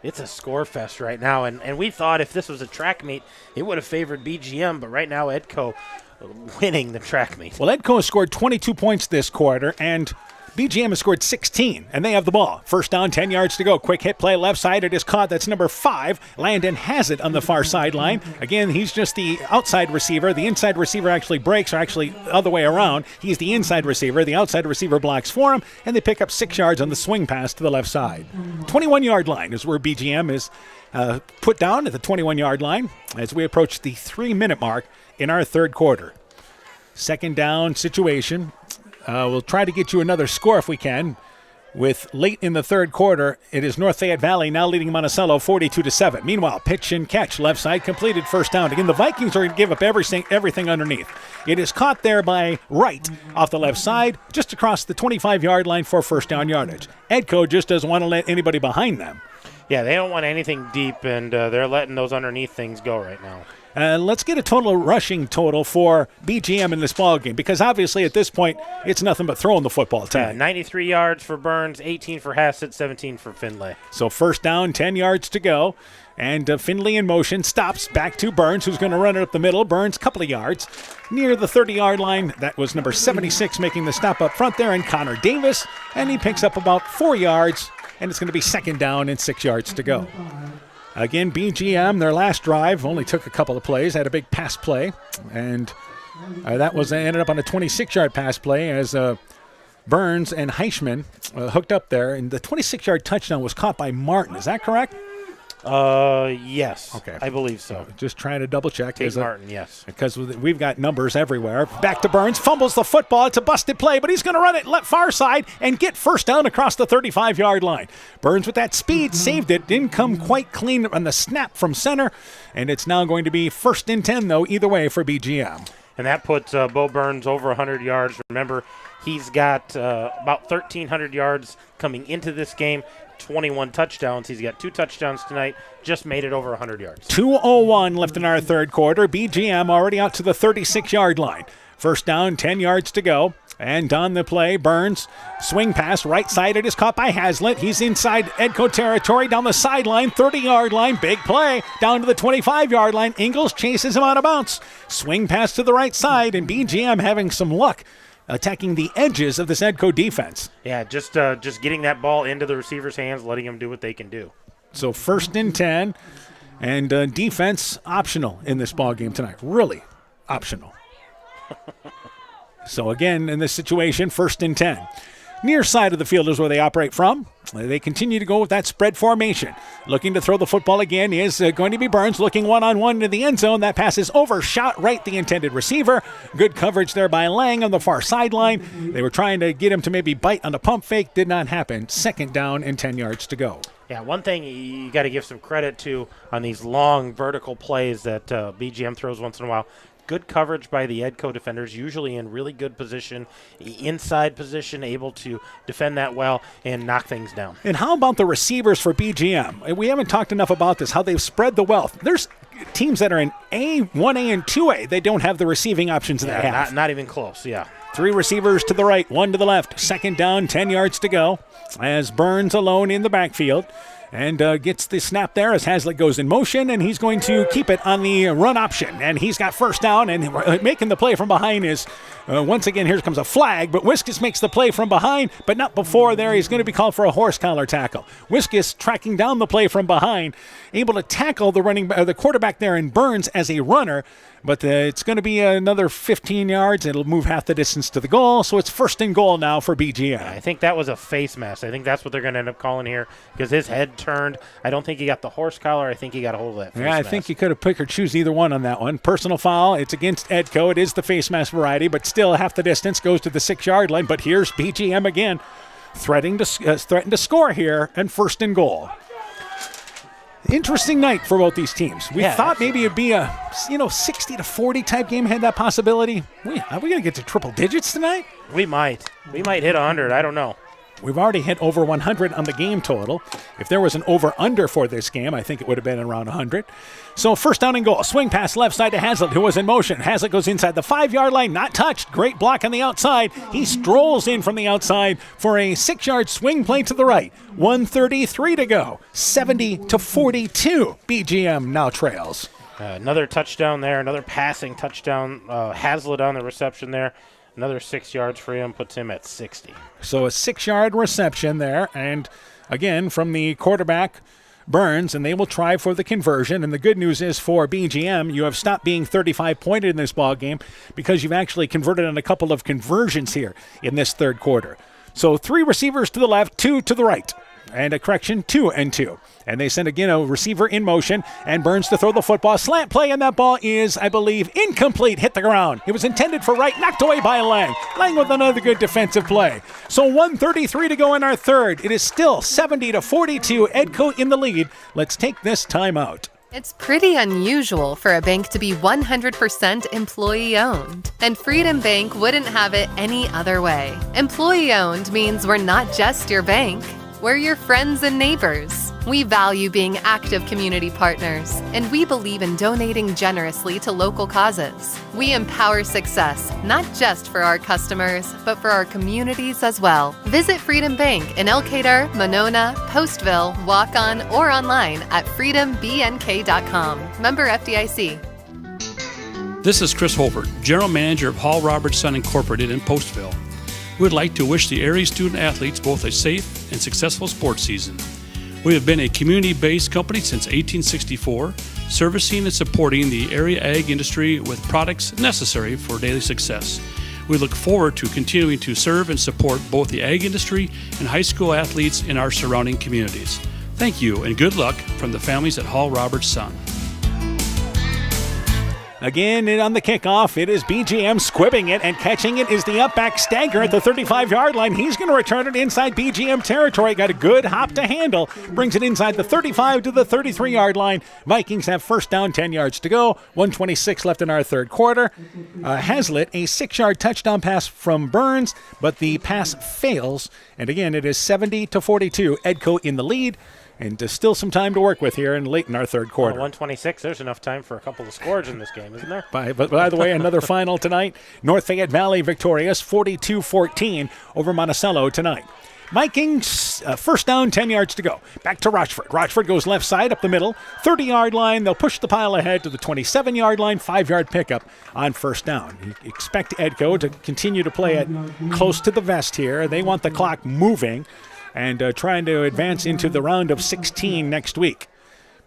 It's a score fest right now, and we thought if this was a track meet, it would have favored BGM, but right now Edco winning the track meet. Well, Edco has scored 22 points this quarter, and BGM has scored 16, and they have the ball. First down, 10 yards to go. Quick hit play left side. It is caught. That's number 5. Landon has it on the far sideline. Again, he's just the outside receiver. The inside receiver actually breaks, or actually the other way around. He's the inside receiver. The outside receiver blocks for him, and they pick up 6 yards on the swing pass to the left side. 21-yard line is where BGM is put down at the 21-yard line as we approach the 3-minute mark in our third quarter. Second down situation. We'll try to get you another score if we can. With late in the third quarter, it is North Fayette Valley now leading Monticello 42-7. Meanwhile, pitch and catch left side completed, first down. Again, the Vikings are going to give up everything underneath. It is caught there by Wright off the left side, just across the 25-yard line for first down yardage. Edco just doesn't want to let anybody behind them. Yeah, they don't want anything deep, and they're letting those underneath things go right now. Let's get a total rushing total for BGM in this ball game, because obviously at this point it's nothing but throwing the football time. 93 yards for Burns, 18 for Hassett, 17 for Finlay. So first down, 10 yards to go, and Finlay in motion, stops back to Burns, who's going to run it up the middle. Burns, couple of yards near the 30-yard line. That was number 76 making the stop up front there, and Connor Davis, and he picks up about 4 yards, and it's going to be second down and 6 yards to go. Again, BGM, their last drive, only took a couple of plays, had a big pass play, and that was ended up on a 26-yard pass play as Burns and Heichman hooked up there, and the 26-yard touchdown was caught by Martin. Is that correct? Yes. Okay. I believe so. Just trying to double check. Tate Martin, yes. Because we've got numbers everywhere. Back to Burns, fumbles the football. It's a busted play, but he's going to run it left far side and get first down across the 35-yard line. Burns with that speed saved it. Didn't come quite clean on the snap from center, and it's now going to be 1st and 10, though, either way for BGM. And that puts Bo Burns over 100 yards. Remember, he's got about 1,300 yards coming into this game. 21 touchdowns. He's got 2 touchdowns tonight. Just made it over 100 yards. 2:01 left in our third quarter. BGM already out to the 36-yard line. First down, 10 yards to go. And on the play, Burns, swing pass, right side. It is caught by Hazlitt. He's inside Edco territory, down the sideline, 30-yard line. Big play, down to the 25-yard line. Ingles chases him out of bounds. Swing pass to the right side, and BGM having some luck attacking the edges of this Edco defense. Yeah, just getting that ball into the receiver's hands, letting them do what they can do. So 1st and 10, and defense optional in this ball game tonight. Really optional. So again, in this situation, 1st and 10. Near side of the field is where they operate from. They continue to go with that spread formation. Looking to throw the football again is going to be Burns, looking one-on-one into the end zone. That pass is overshot right the intended receiver. Good coverage there by Lang on the far sideline. They were trying to get him to maybe bite on the pump fake. Did not happen. 2nd down and 10 yards to go. Yeah, one thing you got to give some credit to on these long vertical plays that BGM throws once in a while. Good coverage by the Edco defenders, usually in really good position, inside position, able to defend that well and knock things down. And how about the receivers for BGM? We haven't talked enough about this, how they've spread the wealth. There's teams that are in A, 1A, and 2A. They don't have the receiving options that they have. Not even close, yeah. 3 receivers to the right, 1 to the left. 2nd down, 10 yards to go as Burns alone in the backfield. And gets the snap there as Hazlitt goes in motion, and he's going to keep it on the run option. And he's got first down, and making the play from behind is, once again, here comes a flag, but Wiskus makes the play from behind, but not before there. He's going to be called for a horse collar tackle. Wiskus tracking down the play from behind, able to tackle the quarterback there in Burns as a runner, but it's going to be another 15 yards. It'll move half the distance to the goal, so it's 1st and goal now for BGM. I think that was a face mask. I think that's what they're going to end up calling here because his head turned. I don't think he got the horse collar. I think he got a hold of that face mask. I think you could have picked or choose either one on that one. Personal foul. It's against Edco. It is the face mask variety, but still half the distance goes to the 6-yard line. But here's BGM again, threatening to score here, and 1st and goal. Interesting night for both these teams. We thought maybe it'd be a 60-40 type game. Had that possibility. Are we going to get to triple digits tonight? We might hit 100. I don't know. We've already hit over 100 on the game total. If there was an over-under for this game, I think it would have been around 100. So 1st down and goal. Swing pass left side to Hazlitt, who was in motion. Hazlitt goes inside the 5-yard line, not touched. Great block on the outside. He strolls in from the outside for a 6-yard swing play to the right. 1:33 to go. 70-42. BGM now trails. Another touchdown there. Another passing touchdown. Hazlitt on the reception there. Another 6 yards for him puts him at 60. So a 6-yard reception there. And again, from the quarterback, Burns, and they will try for the conversion. And the good news is for BGM, you have stopped being 35-pointed in this ball game because you've actually converted on a couple of conversions here in this third quarter. So 3 receivers to the left, 2 to the right. And a correction, 2 and 2. And they send again a receiver in motion, and Burns to throw the football. Slant play, and that ball is, I believe, incomplete. Hit the ground. It was intended for right, knocked away by Lang. Lang with another good defensive play. So 1:33 to go in our third. It is still 70-42. Edco in the lead. Let's take this time out. It's pretty unusual for a bank to be 100% employee-owned, and Freedom Bank wouldn't have it any other way. Employee-owned means we're not just your bank. We're your friends and neighbors. We value being active community partners, and we believe in donating generously to local causes. We empower success, not just for our customers, but for our communities as well. Visit Freedom Bank in Elkader, Monona, Postville, Waukon, or online at freedombnk.com. Member FDIC. This is Chris Holbert, General Manager of Hall Robertson Incorporated in Postville. We would like to wish the area student athletes both a safe and successful sports season. We have been a community-based company since 1864, servicing and supporting the area ag industry with products necessary for daily success. We look forward to continuing to serve and support both the ag industry and high school athletes in our surrounding communities. Thank you and good luck from the families at Hall Roberts Son. Again, on the kickoff, it is BGM squibbing it, and catching it is the up-back Stagger at the 35-yard line. He's going to return it inside BGM territory. Got a good hop to handle. Brings it inside the 35 to the 33-yard line. Vikings have first down, 10 yards to go. 1:26 left in our third quarter. Hazlitt, a 6-yard touchdown pass from Burns, but the pass fails. And again, it is 70-42. Edco in the lead. And still some time to work with here and late in our third quarter. 1:26, there's enough time for a couple of scores in this game, isn't there? By the way, another final tonight. North Fayette Valley victorious 42-14 over Monticello tonight. Vikings, first down, 10 yards to go. Back to Rochford. Rochford goes left side up the middle, 30-yard line. They'll push the pile ahead to the 27-yard line, 5-yard pickup on first down. You expect Edco to continue to play it close to the vest here. They want the clock moving and trying to advance into the round of 16 next week.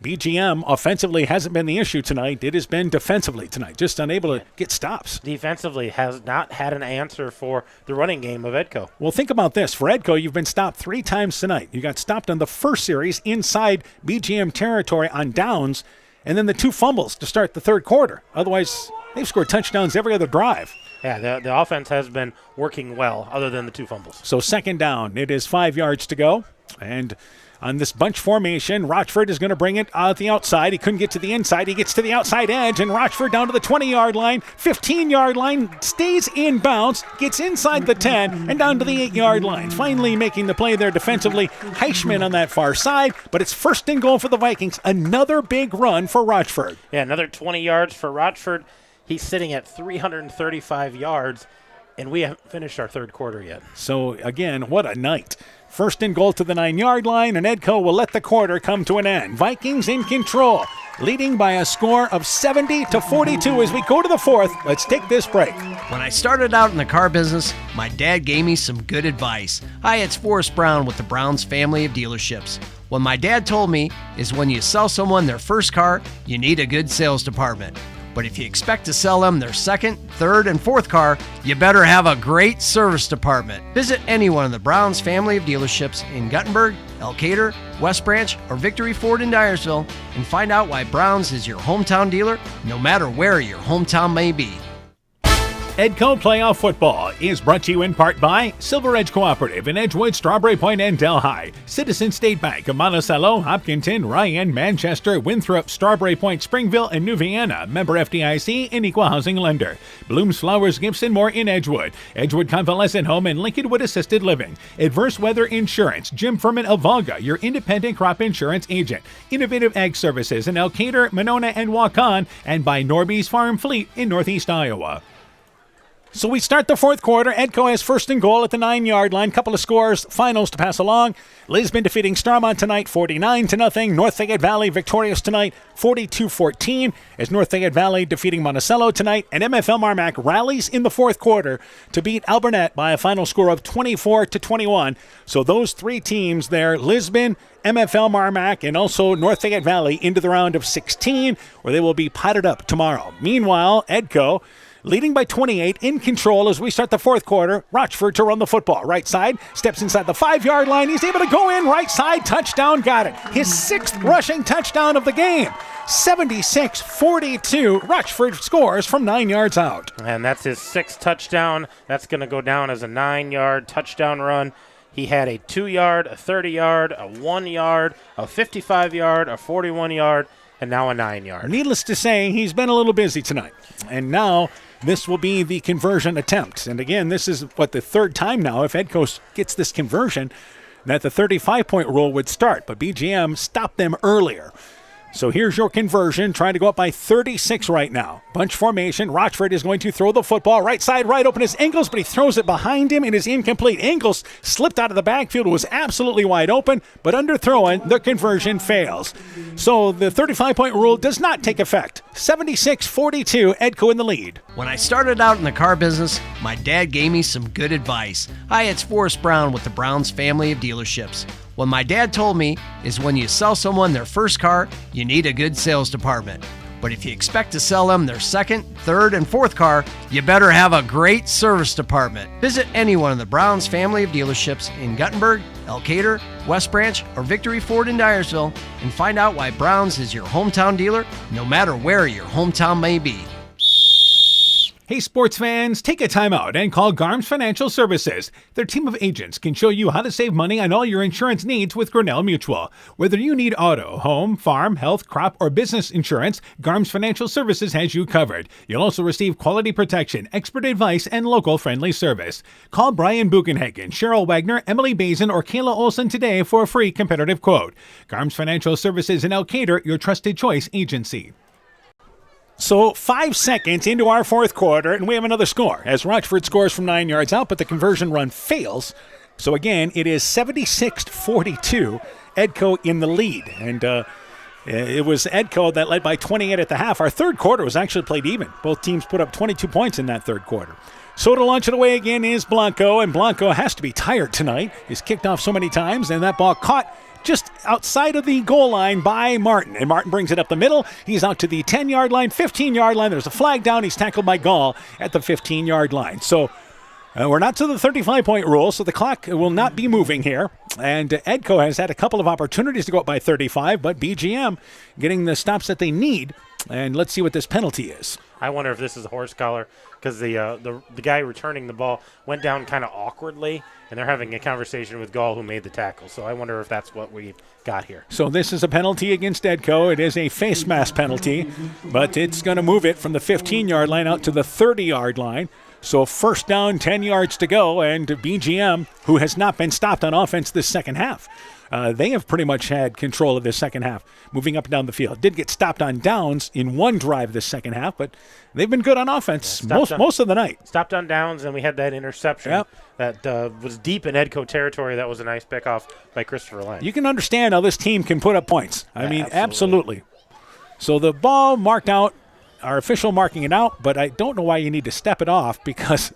BGM offensively hasn't been the issue tonight. It has been defensively tonight, just unable to get stops. Defensively has not had an answer for the running game of Edco. Well, think about this. For Edco, you've been stopped 3 times tonight. You got stopped on the first series inside BGM territory on downs, and then the 2 fumbles to start the third quarter. Otherwise, they've scored touchdowns every other drive. Yeah, the offense has been working well, other than the 2 fumbles. So second down, it is 5 yards to go. And on this bunch formation, Rochford is going to bring it out the outside. He couldn't get to the inside. He gets to the outside edge, and Rochford down to the 20-yard line, 15-yard line, stays in bounds, gets inside the 10, and down to the 8-yard line. Finally making the play there defensively. Heichman on that far side, but it's first and goal for the Vikings. Another big run for Rochford. Yeah, another 20 yards for Rochford. He's sitting at 335 yards, and we haven't finished our third quarter yet. So, again, what a night. First and goal to the 9-yard line, and Edco will let the quarter come to an end. Vikings in control, leading by a score of 70-42 as we go to the fourth. Let's take this break. When I started out in the car business, my dad gave me some good advice. Hi, it's Forrest Brown with the Brown's family of dealerships. What my dad told me is when you sell someone their first car, you need a good sales department. But if you expect to sell them their second, third, and fourth car, you better have a great service department. Visit any one of the Browns family of dealerships in Guttenberg, Elkader, West Branch, or Victory Ford in Dyersville and find out why Browns is your hometown dealer, no matter where your hometown may be. Edco Playoff Football is brought to you in part by Silver Edge Cooperative in Edgewood, Strawberry Point, and Delhi. Citizen State Bank of Monticello, Hopkinton, Ryan, Manchester, Winthrop, Strawberry Point, Springville, and New Vienna. Member FDIC and Equal Housing Lender. Blooms Flowers Gifts and more in Edgewood. Edgewood Convalescent Home and Lincolnwood Assisted Living. Adverse Weather Insurance. Jim Furman of Volga, your independent crop insurance agent. Innovative Ag Services in Elkader, Monona, and Waukon. And by Norby's Farm Fleet in Northeast Iowa. So we start the fourth quarter. Edco has first and goal at the 9-yard line. Couple of scores, finals to pass along. Lisbon defeating Starmont tonight, 49-0. North Fayette Valley victorious tonight, 42-14. As North Fayette Valley defeating Monticello tonight. And MFL Marmac rallies in the fourth quarter to beat Alburnett by a final score of 24-21. So those 3 teams there, Lisbon, MFL Marmac, and also North Fayette Valley into the round of 16, where they will be potted up tomorrow. Meanwhile, Edco leading by 28, in control as we start the fourth quarter. Rochford to run the football. Right side, steps inside the 5-yard line. He's able to go in. Right side, touchdown, got it. His 6th rushing touchdown of the game. 76-42. Rochford scores from 9 yards out. And that's his 6th touchdown. That's going to go down as a 9-yard touchdown run. He had a 2-yard, a 30-yard, a 1-yard, a 55-yard, a 41-yard, and now a 9-yard. Needless to say, he's been a little busy tonight. And now this will be the conversion attempt. And again, this is the 3rd time now, if Edco gets this conversion, that the 35-point rule would start. But BGM stopped them earlier. So here's your conversion, trying to go up by 36 right now. Bunch formation. Rochford is going to throw the football. Right side, right open is Ingles, but he throws it behind him. It is incomplete. Ingles slipped out of the backfield, was absolutely wide open, but underthrowing, the conversion fails. So the 35-point rule does not take effect. 76-42, Edco in the lead. When I started out in the car business, my dad gave me some good advice. Hi, it's Forrest Brown with the Brown's family of dealerships. What my dad told me is when you sell someone their first car, you need a good sales department. But if you expect to sell them their second, third, and fourth car, you better have a great service department. Visit any one of the Browns family of dealerships in Guttenberg, Elkader, West Branch, or Victory Ford in Dyersville and find out why Browns is your hometown dealer, no matter where your hometown may be. Hey sports fans, take a time out and call Garms Financial Services. Their team of agents can show you how to save money on all your insurance needs with Grinnell Mutual. Whether you need auto, home, farm, health, crop, or business insurance, Garms Financial Services has you covered. You'll also receive quality protection, expert advice, and local friendly service. Call Brian Buchenhagen, Cheryl Wagner, Emily Bazin, or Kayla Olson today for a free competitive quote. Garms Financial Services in Elkader, your trusted choice agency. So 5 seconds into our fourth quarter, and we have another score as Rochford scores from 9 yards out, but the conversion run fails. So again, it is 76-42, Edco in the lead. And it was Edco that led by 28 at the half. Our third quarter was actually played even. Both teams put up 22 points in that third quarter. So to launch it away again is Blanco, and Blanco has to be tired tonight. He's kicked off so many times, and that ball caught just outside of the goal line by Martin. And Martin brings it up the middle. He's out to the 10-yard line, 15-yard line. There's a flag down. He's tackled by Gall at the 15-yard line. So we're not to the 35-point rule, so the clock will not be moving here. And Edco has had a couple of opportunities to go up by 35, but BGM getting the stops that they need. And let's see what this penalty is. I wonder if this is a horse collar because the guy returning the ball went down kind of awkwardly, and they're having a conversation with Gall, who made the tackle. So I wonder if that's what we got here. So this is a penalty against Edco. It is a face mask penalty, but it's going to move it from the 15-yard line out to the 30-yard line. So first down, 10 yards to go, and BGM, who has not been stopped on offense this second half, they have pretty much had control of this second half, moving up and down the field. Did get stopped on downs in one drive this second half, but they've been good on offense most of the night. Stopped on downs, and we had that interception that was deep in Edco territory. That was a nice pickoff by Christopher Lang. You can understand how this team can put up points. I mean, absolutely. So the ball marked out, our official marking it out, but I don't know why you need to step it off because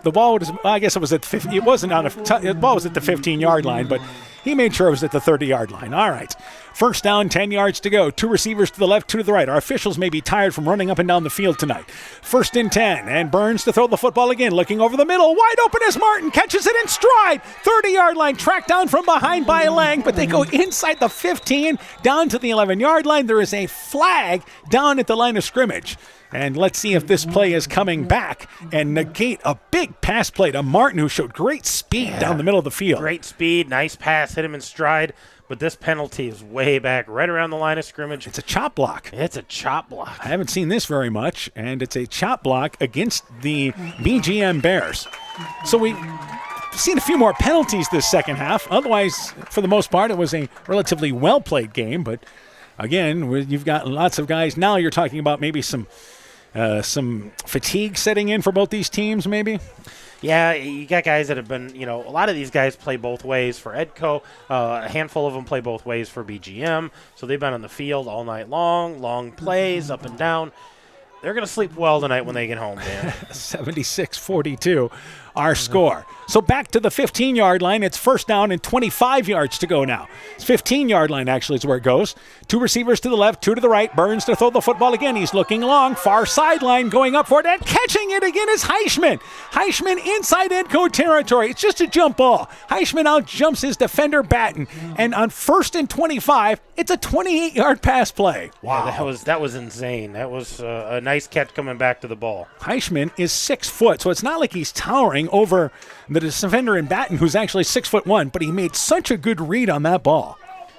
the ball was, I guess it was at 50. It wasn't on the ball was at the 15-yard line, but he made sure it was at the 30-yard line. All right. First down, 10 yards to go. 2 receivers to the left, 2 to the right. Our officials may be tired from running up and down the field tonight. First and 10, and Burns to throw the football again, looking over the middle. Wide open as Martin catches it in stride. 30-yard line, tracked down from behind by Lang, but they go inside the 15, down to the 11-yard line. There is a flag down at the line of scrimmage. And let's see if this play is coming back and negate a big pass play to Martin, who showed great speed down the middle of the field. Great speed, nice pass, hit him in stride. But this penalty is way back, right around the line of scrimmage. It's a chop block. It's a chop block. I haven't seen this very much, and it's a chop block against the BGM Bears. So we've seen a few more penalties this second half. Otherwise, for the most part, it was a relatively well-played game. But, again, you've got lots of guys. Now you're talking about maybe some fatigue setting in for both these teams, maybe? Yeah, you got guys that have been, a lot of these guys play both ways for Edco. A handful of them play both ways for BGM. So they've been on the field all night long plays, up and down. They're going to sleep well tonight when they get home, Dan. 76-42, our score. So back to the 15-yard line. It's first down and 25 yards to go now. It's 15-yard line actually is where it goes. 2 receivers to the left, 2 to the right. Burns to throw the football again. He's looking long, far sideline, going up for it, and catching it again is Heischman. Heischman inside Edco territory. It's just a jump ball. Heischman out jumps his defender Batten, and on first and 25, it's a 28-yard pass play. Wow, yeah, that was insane. That was a nice catch coming back to the ball. Heischman is 6 foot, so it's not like he's towering over the defender in Batten, who's actually 6'1", but he made such a good read on that ball.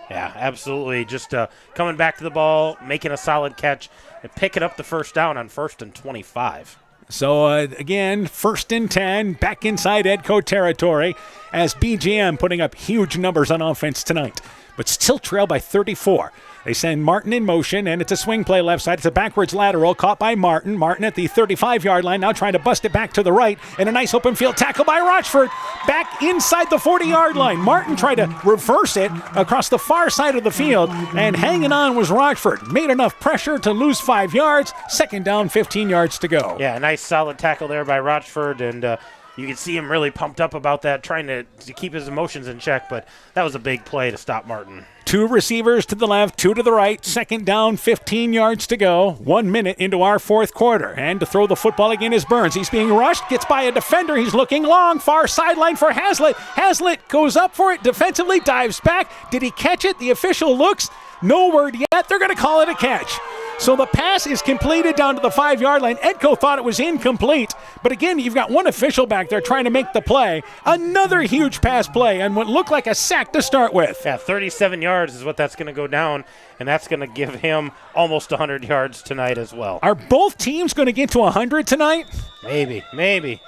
Yeah, absolutely. Just coming back to the ball, making a solid catch, and picking up the first down on first and 25. So, again, first and 10, back inside Edco territory as BGM putting up huge numbers on offense tonight, but still trail by 34. They send Martin in motion, and it's a swing play left side. It's a backwards lateral caught by Martin. Martin at the 35-yard line, now trying to bust it back to the right, and a nice open field tackle by Rochford back inside the 40-yard line. Martin tried to reverse it across the far side of the field, and hanging on was Rochford. Made enough pressure to lose 5 yards. Second down, 15 yards to go. Yeah, a nice solid tackle there by Rochford, and you can see him really pumped up about that, trying to keep his emotions in check, but that was a big play to stop Martin. 2 receivers to the left, 2 to the right. Second down, 15 yards to go. 1 minute into our fourth quarter. And to throw the football again is Burns. He's being rushed, gets by a defender. He's looking long, far sideline for Hazlitt. Hazlitt goes up for it defensively, dives back. Did he catch it? The official looks. No word yet. They're going to call it a catch. So the pass is completed down to the 5-yard line. Edco thought it was incomplete. But again, you've got one official back there trying to make the play. Another huge pass play and what looked like a sack to start with. Yeah, 37 yards is what that's going to go down, and that's going to give him almost 100 yards tonight as well. Are both teams going to get to 100 tonight? Maybe.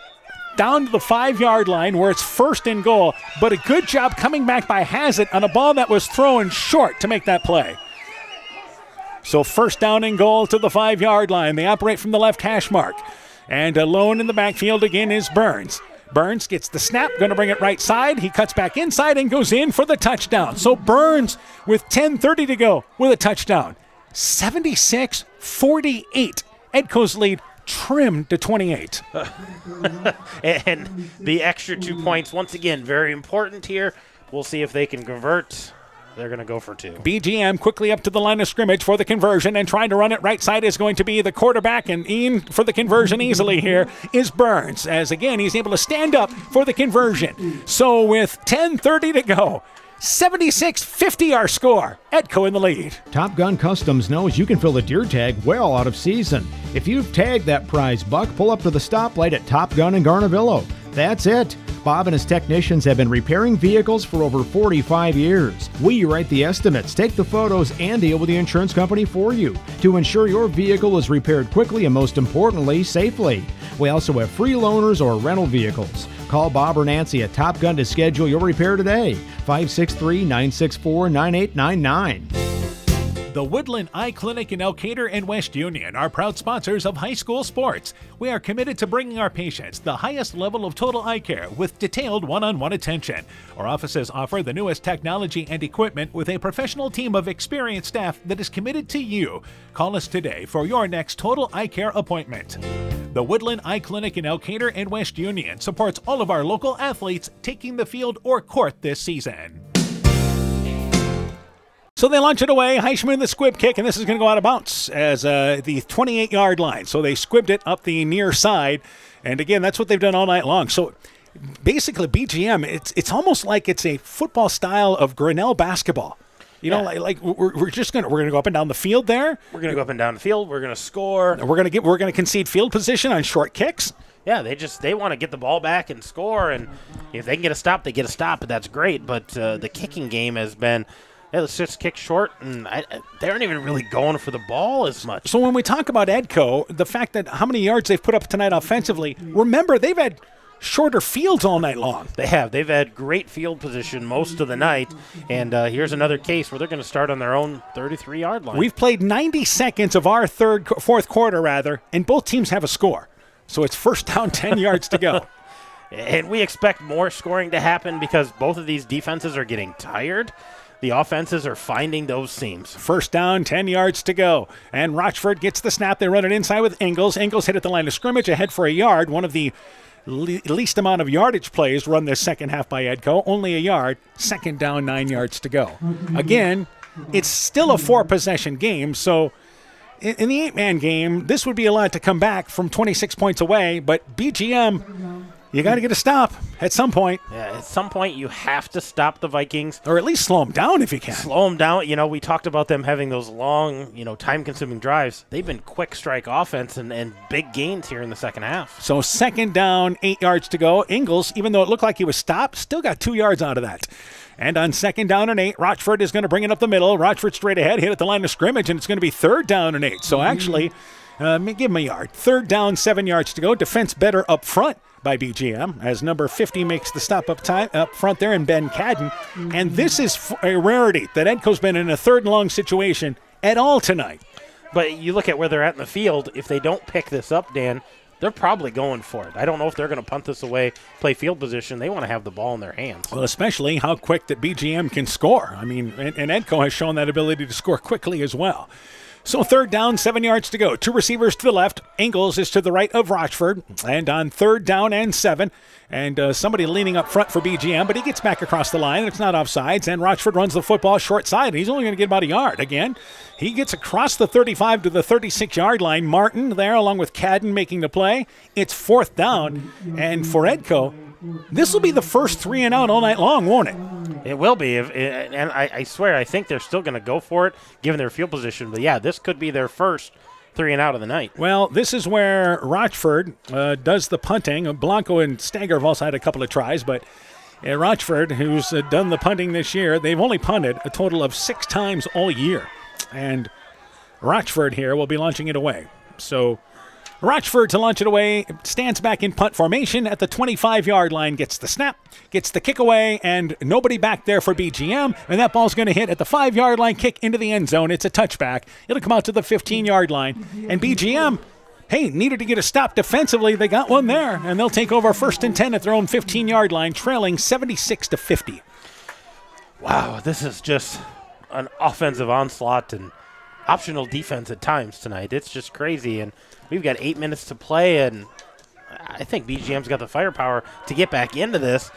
Down to the 5-yard line where it's first and goal. But a good job coming back by Hazlitt on a ball that was thrown short to make that play. So first down and goal to the 5-yard line. They operate from the left hash mark. And alone in the backfield again is Burns. Burns gets the snap, going to bring it right side. He cuts back inside and goes in for the touchdown. So Burns with 10:30 to go with a touchdown. 76-48. Edco's lead trimmed to 28. And the extra 2 points, once again, very important here. We'll see if they can convert. They're going to go for 2. BGM quickly up to the line of scrimmage for the conversion, and trying to run it right side is going to be the quarterback, and in for the conversion easily here is Burns, as again he's able to stand up for the conversion. So with 10:30 to go, 76-50 our score. Edco in the lead. Top Gun Customs knows you can fill the deer tag well out of season. If you've tagged that prize buck, pull up to the stoplight at Top Gun in Garnavillo. That's it. Bob and his technicians have been repairing vehicles for over 45 years. We write the estimates, take the photos, and deal with the insurance company for you to ensure your vehicle is repaired quickly and, most importantly, safely. We also have free loaners or rental vehicles. Call Bob or Nancy at Top Gun to schedule your repair today. 563-964-9899. The Woodland Eye Clinic in Elkader and West Union are proud sponsors of high school sports. We are committed to bringing our patients the highest level of total eye care with detailed one-on-one attention. Our offices offer the newest technology and equipment with a professional team of experienced staff that is committed to you. Call us today for your next total eye care appointment. The Woodland Eye Clinic in Elkader and West Union supports all of our local athletes taking the field or court this season. So they launch it away. Heisman the squib kick, and this is going to go out of bounds as the 28-yard line. So they squibbed it up the near side, and again, that's what they've done all night long. So basically, BGM, it's almost like it's a football style of Grinnell basketball. You know, like we're gonna go up and down the field there. We're gonna go up and down the field. We're gonna score. We're gonna concede field position on short kicks. Yeah, they want to get the ball back and score, and if they can get a stop, they get a stop. But that's great. But the kicking game has been. Yeah, let's just kick short, and they aren't even really going for the ball as much. So when we talk about Edco, the fact that how many yards they've put up tonight offensively, remember they've had shorter fields all night long. They have. They've had great field position most of the night, and here's another case where they're going to start on their own 33-yard line. We've played 90 seconds of our fourth quarter, and both teams have a score. So it's first down, 10 yards to go. And we expect more scoring to happen because both of these defenses are getting tired. The offenses are finding those seams. First down, 10 yards to go. And Rochford gets the snap. They run it inside with Ingles. Ingles hit at the line of scrimmage, ahead for a yard. One of the least amount of yardage plays run this second half by Edco. Only a yard. Second down, 9 yards to go. Again, it's still a 4-possession game, so in the 8-man game, this would be a lot to come back from 26 points away, but BGM... You got to get a stop at some point. Yeah, at some point you have to stop the Vikings. Or at least slow them down if you can. Slow them down. You know, we talked about them having those long, time-consuming drives. They've been quick strike offense and big gains here in the second half. So second down, 8 yards to go. Ingles, even though it looked like he was stopped, still got 2 yards out of that. And on second down and 8, Rochford is going to bring it up the middle. Rochford straight ahead, hit at the line of scrimmage, and it's going to be third down and 8. So actually, give him a yard. Third down, 7 yards to go. Defense better up front by BGM as number 50 makes the stop up front there in Ben Cadden. And this is a rarity that Edco's been in a third and long situation at all tonight. But you look at where they're at in the field. If they don't pick this up, Dan, they're probably going for it. I don't know if they're going to punt this away, play field position. They want to have the ball in their hands. Well, especially how quick that BGM can score. I mean, and Edco has shown that ability to score quickly as well. So 3rd down, 7 yards to go. 2 receivers to the left. Ingalls is to the right of Rochford. And on 3rd down and 7. And somebody leaning up front for BGM, but he gets back across the line. It's not offsides. And Rochford runs the football short side. He's only going to get about a yard. Again, he gets across the 35 to the 36-yard line. Martin there along with Cadden making the play. It's 4th down. And for Edco, this will be the first 3 and out all night long, won't it? It will be, and I swear, I think they're still going to go for it, given their field position. But yeah, this could be their first 3 and out of the night. Well, this is where Rochford does the punting. Blanco and Stagger have also had a couple of tries, but Rochford, who's done the punting this year, they've only punted a total of 6 times all year. And Rochford here will be launching it away. So Rochford to launch it away, stands back in punt formation at the 25-yard line, gets the snap, gets the kick away, and nobody back there for BGM, and that ball's going to hit at the 5-yard line, kick into the end zone. It's a touchback. It'll come out to the 15-yard line, and BGM, hey, needed to get a stop defensively. They got one there, and they'll take over 1st and 10 at their own 15-yard line, trailing 76-50. Wow, this is just an offensive onslaught and optional defense at times tonight. It's just crazy, and we've got 8 minutes to play, and I think BGM's got the firepower to get back into this.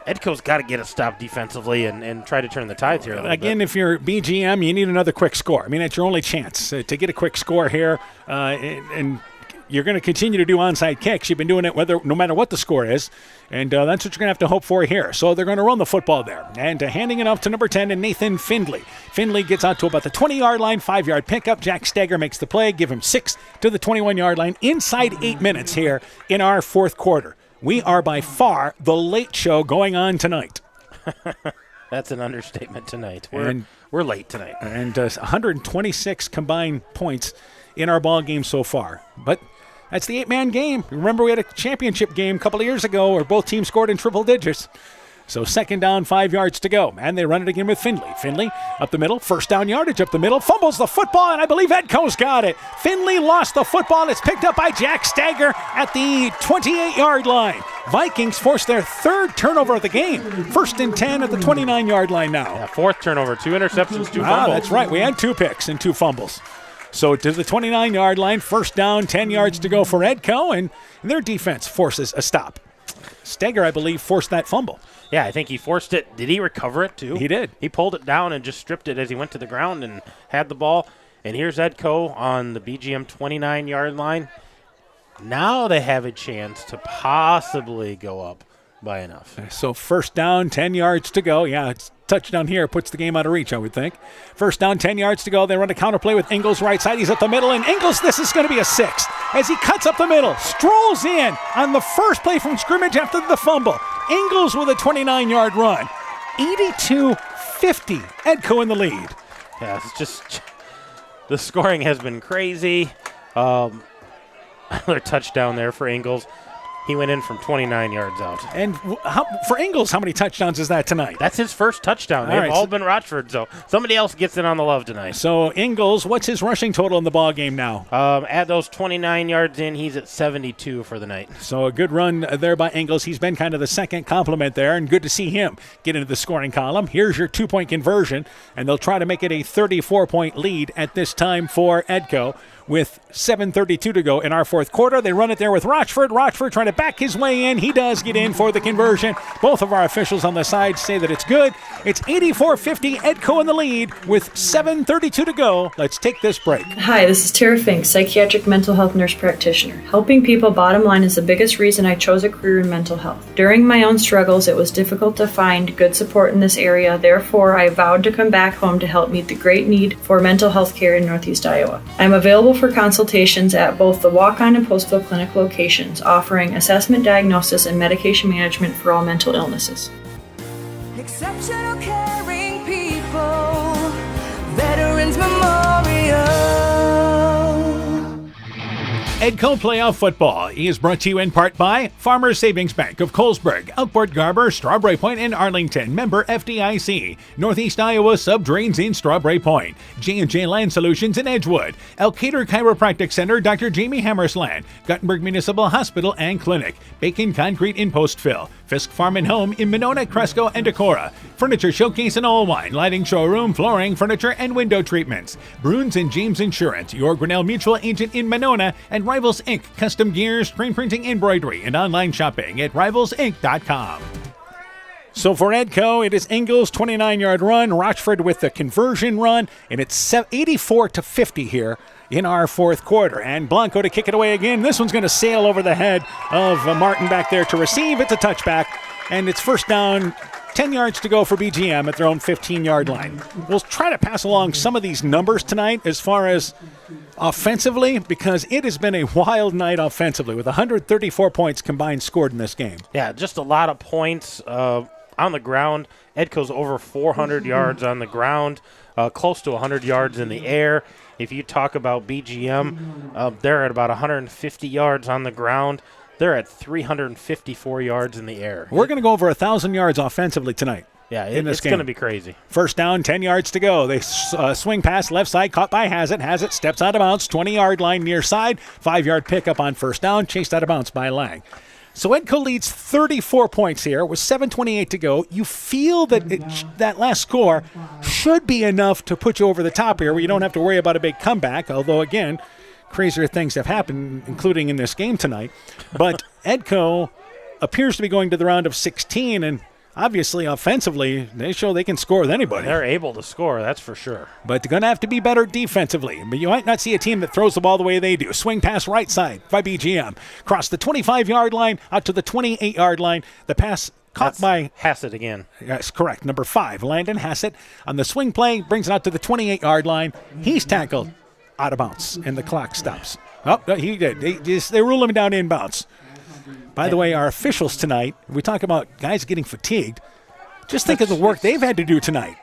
Edco's got to get a stop defensively and try to turn the tides here a little Again, bit. if you're BGM, you need another quick score. I mean, it's your only chance to get a quick score here, and you're going to continue to do onside kicks. You've been doing it no matter what the score is, and that's what you're going to have to hope for here. So they're going to run the football there, and handing it off to number 10 and Nathan Findley. Findley gets out to about the 20-yard line, 5-yard pickup. Jack Stagger makes the play, give him 6 to the 21-yard line. Inside 8 minutes here in our 4th quarter. We are by far the late show going on tonight. That's an understatement tonight. We're late tonight. And 126 combined points in our ball game so far. But that's the 8-man game. Remember, we had a championship game a couple of years ago where both teams scored in triple digits. So 2nd down, 5 yards to go. And they run it again with Findley. Findley up the middle, 1st down yardage up the middle, fumbles the football, and I believe Edco's got it. Findley lost the football, and it's picked up by Jack Stagger at the 28-yard line. Vikings force their 3rd turnover of the game. 1st and 10 at the 29-yard line now. Yeah, 4th turnover, 2 interceptions, 2 fumbles. That's right. We had 2 picks and 2 fumbles. So to the 29-yard line, 1st down, 10 yards to go for Edco, and their defense forces a stop. Stagger, I believe, forced that fumble. Yeah, I think he forced it. Did he recover it, too? He did. He pulled it down and just stripped it as he went to the ground and had the ball. And here's Edco on the BGM 29-yard line. Now they have a chance to possibly go up by enough. So 1st down, 10 yards to go. Yeah, it's touchdown here puts the game out of reach, I would think. 1st down, 10 yards to go. They run a counter play with Ingalls right side. He's up the middle, and Ingalls, this is going to be a 6. As he cuts up the middle, strolls in on the first play from scrimmage after the fumble. Ingalls with a 29-yard run. 82-50, Edco in the lead. Yeah, it's just the scoring has been crazy. Another touchdown there for Ingalls. He went in from 29 yards out. And for Ingalls, how many touchdowns is that tonight? That's his first touchdown. They've all been Rochford, so somebody else gets in on the love tonight. So Ingalls, what's his rushing total in the ball game now? Add those 29 yards in, he's at 72 for the night. So a good run there by Ingalls. He's been kind of the second compliment there, and good to see him get into the scoring column. Here's your 2-point conversion, and they'll try to make it a 34-point lead at this time for Edco. With 7:32 to go in our 4th quarter. They run it there with Rochford. Rochford trying to back his way in. He does get in for the conversion. Both of our officials on the side say that it's good. It's 84-50, Edco in the lead with 7:32 to go. Let's take this break. Hi, this is Tara Fink, psychiatric mental health nurse practitioner. Helping people, bottom line, is the biggest reason I chose a career in mental health. During my own struggles, it was difficult to find good support in this area. Therefore, I vowed to come back home to help meet the great need for mental health care in Northeast Iowa. I'm available for consultations at both the Walk-On and Postville Clinic locations, offering assessment, diagnosis, and medication management for all mental illnesses. Exceptional caring people, Veterans Memorial. Edco Playoff Football is brought to you in part by Farmers Savings Bank of Colesburg, Elkport Garber, Strawberry Point, and Arlington. Member FDIC. Northeast Iowa Subdrains in Strawberry Point. J&J Land Solutions in Edgewood. Elkader Chiropractic Center, Dr. Jamie Hammersland. Guttenberg Municipal Hospital and Clinic. Bacon Concrete in Postville. Fisk Farm and Home in Monona, Cresco, and Decorah. Furniture Showcase in Allwine. Lighting Showroom, Flooring, Furniture, and Window Treatments. Bruins and James Insurance. Your Grinnell Mutual Agent in Monona. And Rivals Inc. Custom gear, screen printing, embroidery, and online shopping at rivalsinc.com. So for Edco, it is Ingles' 29-yard run, Rochford with the conversion run, and it's 84-50 here in our fourth quarter. And Blanco to kick it away again. This one's going to sail over the head of Martin back there to receive. It's a touchback, and it's first down, 10 yards to go for BGM at their own 15-yard line. We'll try to pass along some of these numbers tonight as far as offensively, because it has been a wild night offensively with 134 points combined scored in this game. Yeah, just a lot of points on the ground. Edco's over 400 yards on the ground, close to 100 yards in the air. If you talk about BGM, they're at about 150 yards on the ground. They're at 354 yards in the air. We're going to go over 1,000 yards offensively tonight. Yeah, it's going to be crazy. First down, 10 yards to go. They swing pass left side, caught by Hazzett. Hazzett steps out of bounds, 20-yard line near side. 5-yard pickup on first down, chased out of bounds by Lang. So Edco leads 34 points here with 7:28 to go. You feel that that last score should be enough to put you over the top here where you don't have to worry about a big comeback, although, again, crazier things have happened, including in this game tonight. But Edco appears to be going to the round of 16, and obviously, offensively, they show they can score with anybody. They're able to score, that's for sure. But they're going to have to be better defensively. But you might not see a team that throws the ball the way they do. Swing pass right side by BGM. Cross the 25-yard line out to the 28-yard line. The pass caught by Hassett again. Yes, correct. Number 5, Landon Hassett. On the swing play, brings it out to the 28-yard line. He's tackled out of bounds, and the clock stops. Oh, he did. They rule him down inbounds. By the way, our officials tonight, we talk about guys getting fatigued. Just think of the work they've had to do tonight.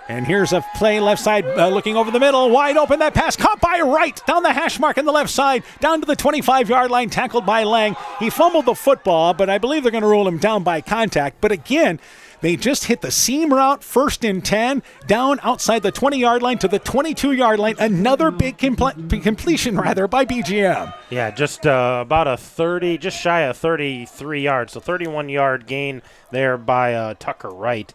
And here's a play left side looking over the middle. Wide open, that pass caught by Wright. Down the hash mark on the left side. Down to the 25-yard line, tackled by Lang. He fumbled the football, but I believe they're going to rule him down by contact. But again, they just hit the seam route, 1st and 10, down outside the 20-yard line to the 22-yard line. Another big completion by BGM. Yeah, just about just shy of 33 yards. So 31-yard gain there by Tucker Wright.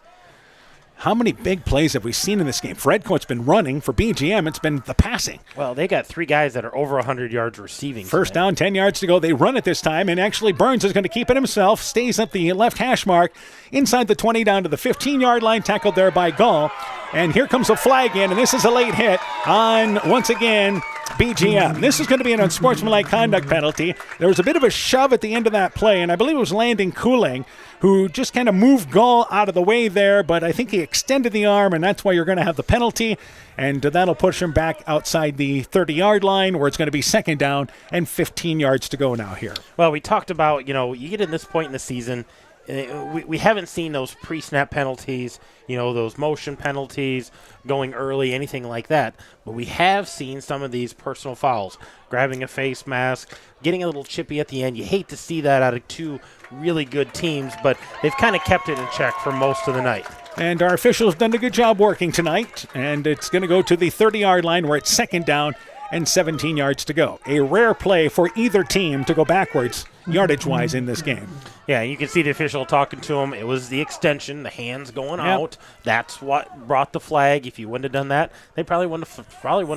How many big plays have we seen in this game? For Edco, it's been running. For BGM, it's been the passing. Well, they got 3 guys that are over 100 yards receiving. First down, 10 yards to go. They run it this time, and actually Burns is going to keep it himself. Stays at the left hash mark, inside the 20, down to the 15-yard line, tackled there by Gall. And here comes a flag in, and this is a late hit on, once again, BGM. This is going to be an unsportsmanlike conduct penalty. There was a bit of a shove at the end of that play, and I believe it was Landon Cooling who just kind of moved Gall out of the way there, but I think he extended the arm, and that's why you're going to have the penalty, and that'll push him back outside the 30-yard line where it's going to be second down and 15 yards to go now here. Well, we talked about, you get in this point in the season, we haven't seen those pre-snap penalties, those motion penalties, going early, anything like that. But we have seen some of these personal fouls, grabbing a face mask, getting a little chippy at the end. You hate to see that out of 2 really good teams, but they've kind of kept it in check for most of the night. And our officials done a good job working tonight, and it's going to go to the 30-yard line where it's second down and 17 yards to go. A rare play for either team to go backwards yardage-wise in this game. Yeah, you can see the official talking to him. It was the extension, the hands going out. That's what brought the flag. If you wouldn't have done that, they probably wouldn't have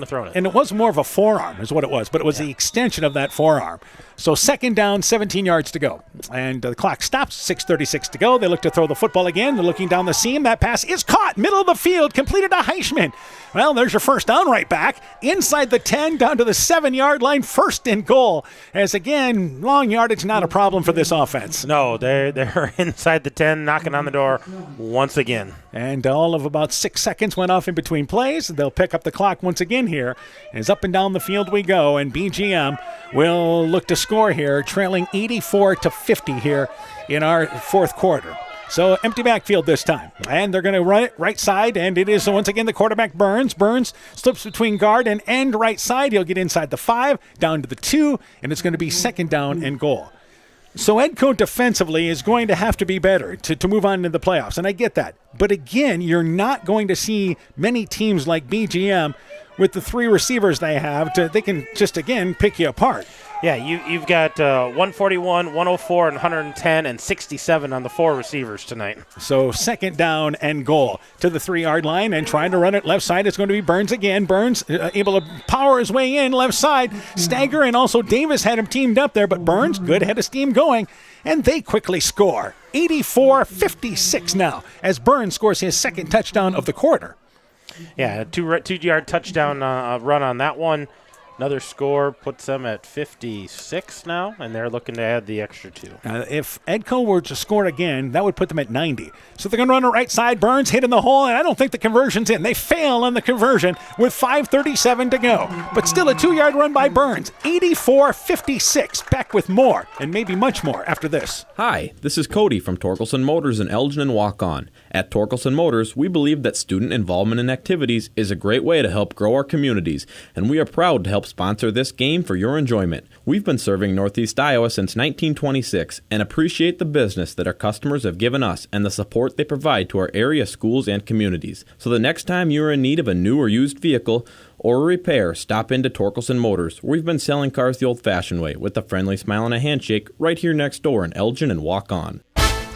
thrown it. And it was more of a forearm is what it was, but it was the extension of that forearm. So second down, 17 yards to go. And the clock stops, 6:36 to go. They look to throw the football again. They're looking down the seam. That pass is caught, middle of the field, completed to Heichman. Well, there's your first down right back. Inside the 10, down to the 7-yard line, first and goal. As again, long yardage, not a problem for this offense. No, they're inside the 10, knocking on the door once again. And all of about 6 seconds went off in between plays. They'll pick up the clock once again here. As up and down the field we go, and BGM will look to score here, trailing 84-50 here in our fourth quarter. So empty backfield this time. And they're going to run it right side, and it is once again the quarterback Burns. Burns slips between guard and end right side. He'll get inside the 5, down to the 2, and it's going to be second down and goal. So Edco defensively is going to have to be better to move on into the playoffs, and I get that. But again, you're not going to see many teams like BGM with the 3 receivers they have. They can just, again, pick you apart. Yeah, you've got 141, 104, and 110, and 67 on the 4 receivers tonight. So second down and goal to the 3-yard line, and trying to run it left side. It's going to be Burns again. Burns able to power his way in left side. Stagger and also Davis had him teamed up there, but Burns, good head of steam going, and they quickly score. 84-56 now as Burns scores his second touchdown of the quarter. Yeah, a 2-yard touchdown run on that one. Another score puts them at 56 now, and they're looking to add the extra 2. If Edco were to score again, that would put them at 90. So they're going to run it right side. Burns hit in the hole, and I don't think the conversion's in. They fail on the conversion with 5:37 to go. But still a 2-yard run by Burns. 84-56. Back with more, and maybe much more after this. Hi, this is Cody from Torkelson Motors in Elgin and Walk-On. At Torkelson Motors, we believe that student involvement in activities is a great way to help grow our communities, and we are proud to help sponsor this game for your enjoyment. We've been serving Northeast Iowa since 1926 and appreciate the business that our customers have given us and the support they provide to our area schools and communities. So the next time you are in need of a new or used vehicle or a repair, stop into Torkelson Motors. We've been selling cars the old-fashioned way with a friendly smile and a handshake right here next door in Elgin and Walk-On.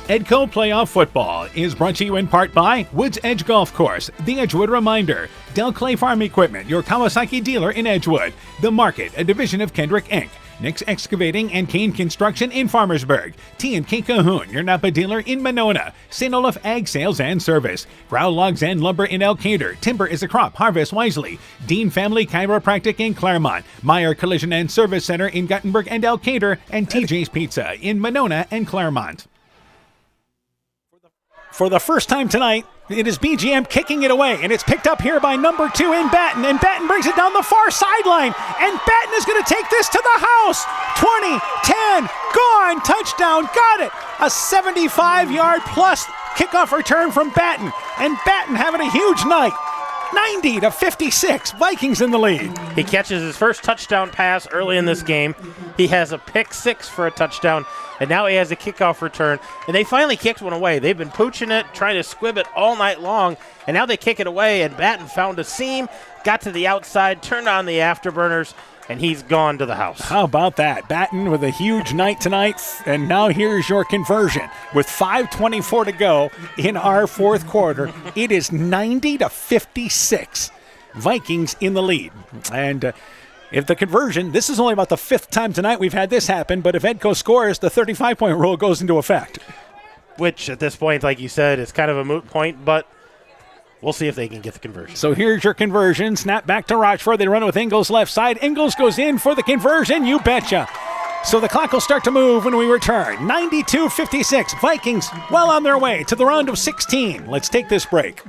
Edco Playoff Football is brought to you in part by Woods Edge Golf Course, the Edgewood Reminder, Del Clay Farm Equipment, your Kawasaki dealer in Edgewood, The Market, a division of Kendrick Inc., Nick's Excavating and Kane Construction in Farmersburg, T&K Cahoon, your Napa dealer in Monona, St. Olaf Ag Sales and Service, Growl Logs and Lumber in Elkader, Timber is a Crop, Harvest Wisely, Dean Family Chiropractic in Claremont, Meyer Collision and Service Center in Guttenberg and Elkader, and TJ's Pizza in Monona and Claremont. For the first time tonight, it is BGM kicking it away, and it's picked up here by number 2 in Batten, and Batten brings it down the far sideline, and Batten is going to take this to the house. 20, 10, gone, touchdown, got it. A 75-yard plus kickoff return from Batten, and Batten having a huge night. 90-56, Vikings in the lead. He catches his first touchdown pass early in this game. He has a pick 6 for a touchdown, and now he has a kickoff return. And they finally kicked one away. They've been pooching it, trying to squib it all night long, and now they kick it away, and Batten found a seam, got to the outside, turned on the afterburners, and he's gone to the house. How about that? Batten with a huge night tonight, and now here's your conversion. With 5:24 to go in our fourth quarter, it is 90-56. Vikings in the lead. And if the conversion, this is only about the 5th time tonight we've had this happen, but if Edco scores, the 35-point rule goes into effect. Which, at this point, like you said, is kind of a moot point, but we'll see if they can get the conversion. So here's your conversion. Snap back to Rochford. They run it with Ingles left side. Ingles goes in for the conversion. You betcha. So the clock will start to move when we return. 92-56. Vikings well on their way to the round of 16. Let's take this break.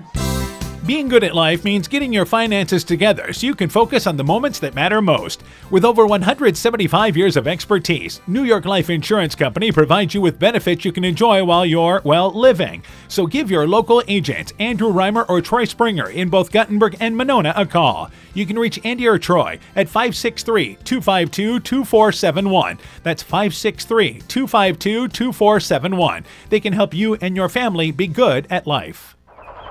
Being good at life means getting your finances together so you can focus on the moments that matter most. With over 175 years of expertise, New York Life Insurance Company provides you with benefits you can enjoy while you're, well, living. So give your local agents, Andrew Reimer or Troy Springer in both Guttenberg and Monona, a call. You can reach Andy or Troy at 563-252-2471. That's 563-252-2471. They can help you and your family be good at life.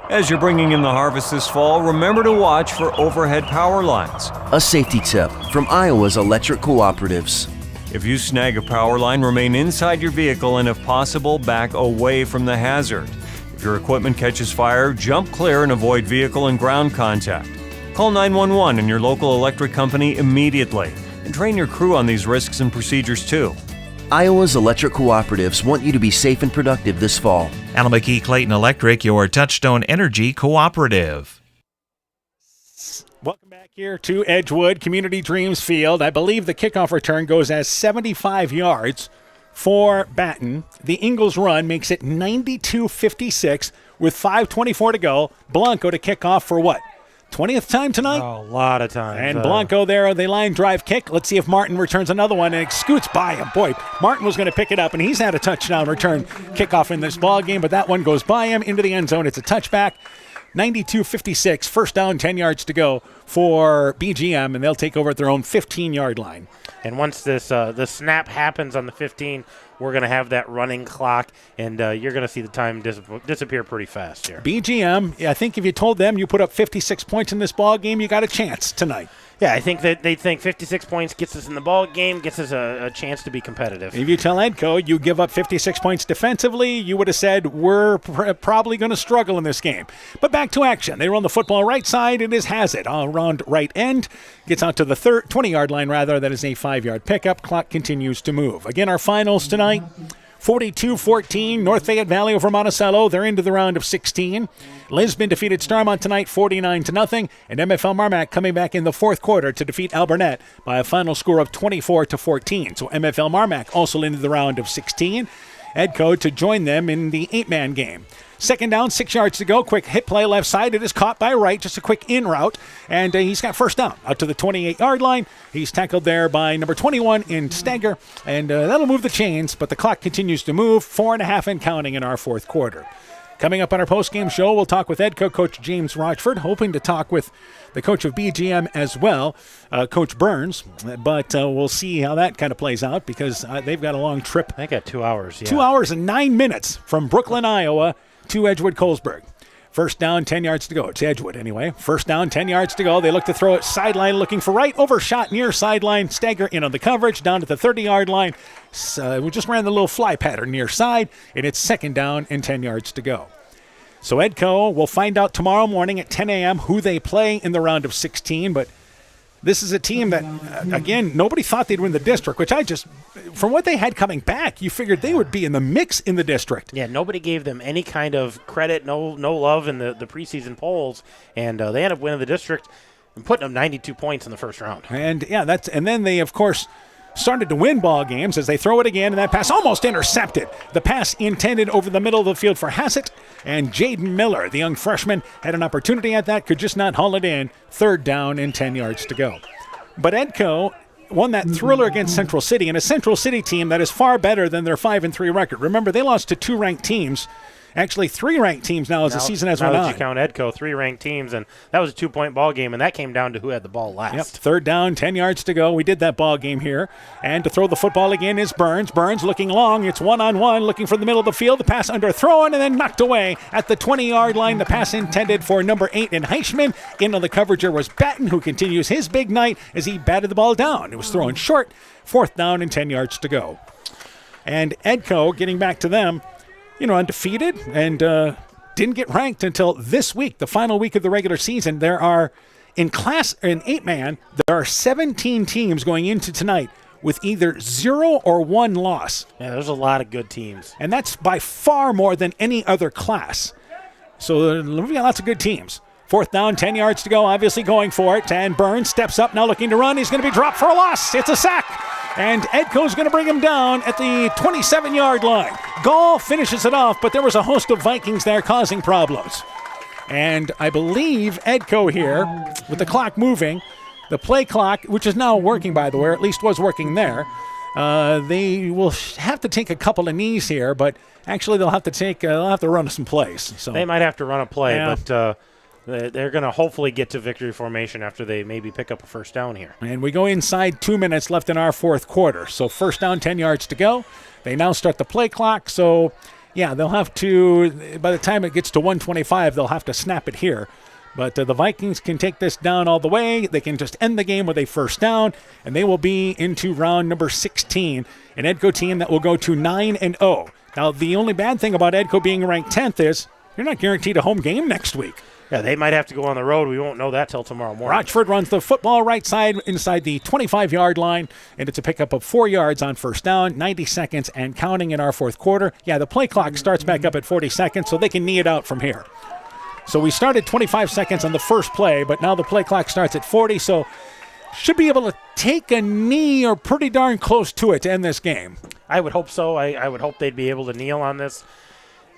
As you're bringing in the harvest this fall, remember to watch for overhead power lines. A safety tip from Iowa's electric cooperatives. If you snag a power line, remain inside your vehicle and if possible, back away from the hazard. If your equipment catches fire, jump clear and avoid vehicle and ground contact. Call 911 and your local electric company immediately. And train your crew on these risks and procedures too. Iowa's electric cooperatives want you to be safe and productive this fall. Alameda Clayton Electric, your Touchstone Energy cooperative. Welcome back here to Edgewood Community Dreams Field. I believe the kickoff return goes as 75 yards for Batten. The Ingles run makes it 92-56 with 5:24 to go. Blanco to kick off for what? 20th time tonight? Oh, a lot of times. And Blanco there, the line drive kick. Let's see if Martin returns another one, and it scoots by him. Boy, Martin was going to pick it up, and he's had a touchdown return kickoff in this ball game, but that one goes by him into the end zone. It's a touchback. 92-56, first down, 10 yards to go for BGM, and they'll take over at their own 15-yard line. And once this the snap happens on the 15, we're going to have that running clock, and you're going to see the time disappear pretty fast here. BGM, I think if you told them you put up 56 points in this ball game, you got a chance tonight. Yeah, I think that they think 56 points gets us in the ball game, gets us a chance to be competitive. If you tell Edco you give up 56 points defensively, you would have said we're probably going to struggle in this game. But back to action. They run the football right side. It is Hazard around right end. Gets out to the 20-yard line, rather. That is a 5-yard pickup. Clock continues to move. Again, our finals tonight. 42-14, North Fayette Valley over Monticello. They're into the round of 16. Lisbon defeated Starmont tonight 49-0, and MFL Marmac coming back in the fourth quarter to defeat Alburnett by a final score of 24-14. So MFL Marmac also into the round of 16. Edco to join them in the 8-man game. Second down, 6 yards to go. Quick hit play left side. It is caught by Wright. Just a quick in route. And he's got first down out to the 28-yard line. He's tackled there by number 21 in Stagger. And that'll move the chains, but the clock continues to move. 4.5 and counting in our fourth quarter. Coming up on our post-game show, we'll talk with Edco coach James Rochford, hoping to talk with the coach of BGM as well, Coach Burns. But we'll see how that kind of plays out because they've got a long trip. They got 2 hours. Yeah. 2 hours and 9 minutes from Brooklyn, Iowa, to Edgewood-Colesburg. First down, 10 yards to go. It's Edgewood anyway. First down, 10 yards to go. They look to throw it sideline, looking for Wright. Overshot near sideline. Stagger in on the coverage, down to the 30-yard line. We just ran the little fly pattern near side, and it's second down and 10 yards to go. So Edco will find out tomorrow morning at 10 a.m. who they play in the round of 16, but this is a team that, again, nobody thought they'd win the district, which from what they had coming back, you figured they would be in the mix in the district. Yeah, nobody gave them any kind of credit, no love in the preseason polls, and they ended up winning the district and putting up 92 points in the first round. And, yeah, and then they, of course, started to win ball games as they throw it again, and that pass almost intercepted. The pass intended over the middle of the field for Hassett, and Jaden Miller, the young freshman, had an opportunity at that, could just not haul it in. Third down and 10 yards to go. But Edco won that thriller against Central City, and a Central City team that is far better than their 5-3 record. Remember, they lost to 2 ranked teams. Actually, 3 ranked teams now as the season has went on. Now that you count Edco, 3 ranked teams, and that was a 2-point ball game, and that came down to who had the ball last. Yep, third down, 10 yards to go. We did that ball game here. And to throw the football again is Burns. Burns looking long. It's one-on-one, looking for the middle of the field. The pass underthrown and then knocked away at the 20-yard line. The pass intended for number 8 in Heichman. In on the coverage there was Batten, who continues his big night as he batted the ball down. It was thrown short. Fourth down and 10 yards to go. And Edco, getting back to them, undefeated and didn't get ranked until this week, the final week of the regular season. There are, in 8-man, there are 17 teams going into tonight with either 0 or 1 loss. Yeah, there's a lot of good teams. And that's by far more than any other class. So we've got lots of good teams. Fourth down, 10 yards to go, obviously going for it. And Burns steps up, now looking to run. He's going to be dropped for a loss. It's a sack. And Edco's going to bring him down at the 27-yard line. Gall finishes it off, but there was a host of Vikings there causing problems. And I believe Edco here, with the clock moving, the play clock, which is now working, by the way, or at least was working there, they will have to take a couple of knees here, but actually they'll have to run some plays. So they might have to run a play, yeah. But they're going to hopefully get to victory formation after they maybe pick up a first down here. And we go inside 2 minutes left in our fourth quarter. So first down, 10 yards to go. They now start the play clock. So, yeah, they'll have to, by the time it gets to 1:25, they'll have to snap it here. But the Vikings can take this down all the way. They can just end the game with a first down, and they will be into round number 16, an Edco team that will go to 9-0. Now, the only bad thing about Edco being ranked 10th is you're not guaranteed a home game next week. Yeah, they might have to go on the road. We won't know that till tomorrow morning. Rochford runs the football right side inside the 25-yard line, and it's a pickup of 4 yards on first down, 90 seconds and counting in our fourth quarter. Yeah, the play clock starts back up at 40 seconds, so they can knee it out from here. So we started 25 seconds on the first play, but now the play clock starts at 40, so should be able to take a knee or pretty darn close to it to end this game. I would hope so. I would hope they'd be able to kneel on this.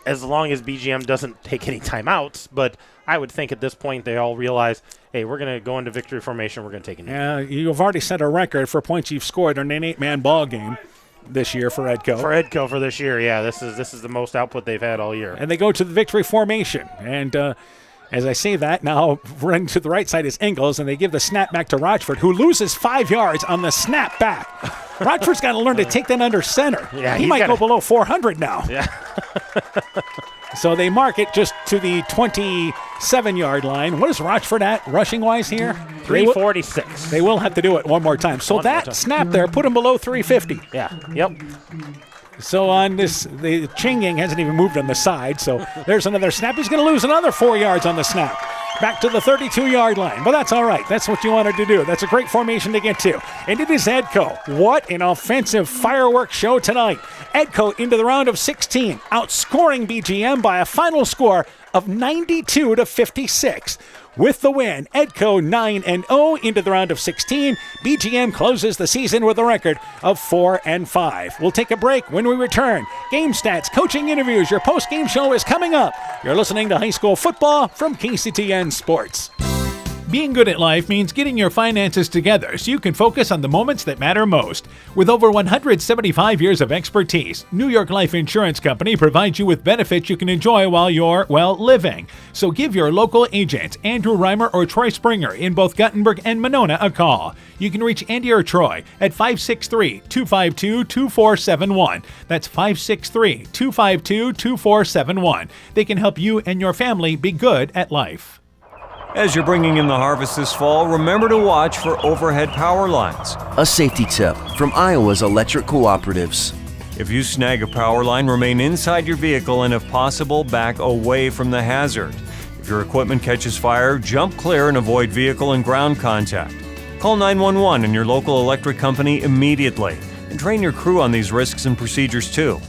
as long as BGM doesn't take any timeouts. But I would think at this point they all realize, hey, we're going to go into victory formation. We're going to take a knee. Yeah, you've already set a record for points you've scored in an 8-man ball game this year for Edco. For Edco for this year, yeah, this is the most output they've had all year. And they go to the victory formation. And as I say that, now running to the right side is Ingles, and they give the snap back to Rochford, who loses 5 yards on the snap back. Rochford's got to learn to take that under center. Yeah, he might go below 400 now. Yeah. So they mark it just to the 27-yard line. What is Rochford at rushing-wise here? 346. They will have to do it one more time. So that snap there put him below 350. Yeah, yep. So on this, the Chinging hasn't even moved on the side, so there's another snap. He's going to lose another 4 yards on the snap. Back to the 32-yard line, but that's all right. That's what you wanted to do. That's a great formation to get to. And it is Edco. What an offensive fireworks show tonight. Edco into the round of 16, outscoring BGM by a final score of 92-56. With the win, Edco 9-0 into the round of 16. BGM closes the season with a record of 4-5. We'll take a break. When we return, game stats, coaching interviews, your post-game show is coming up. You're listening to high school football from KCTN Sports. Being good at life means getting your finances together so you can focus on the moments that matter most. With over 175 years of expertise, New York Life Insurance Company provides you with benefits you can enjoy while you're, living. So give your local agents, Andrew Reimer or Troy Springer in both Guttenberg and Monona, a call. You can reach Andy or Troy at 563-252-2471. That's 563-252-2471. They can help you and your family be good at life. As you're bringing in the harvest this fall, remember to watch for overhead power lines. A safety tip from Iowa's electric cooperatives. If you snag a power line, remain inside your vehicle and if possible, back away from the hazard. If your equipment catches fire, jump clear and avoid vehicle and ground contact. Call 911 and your local electric company immediately. And train your crew on these risks and procedures too.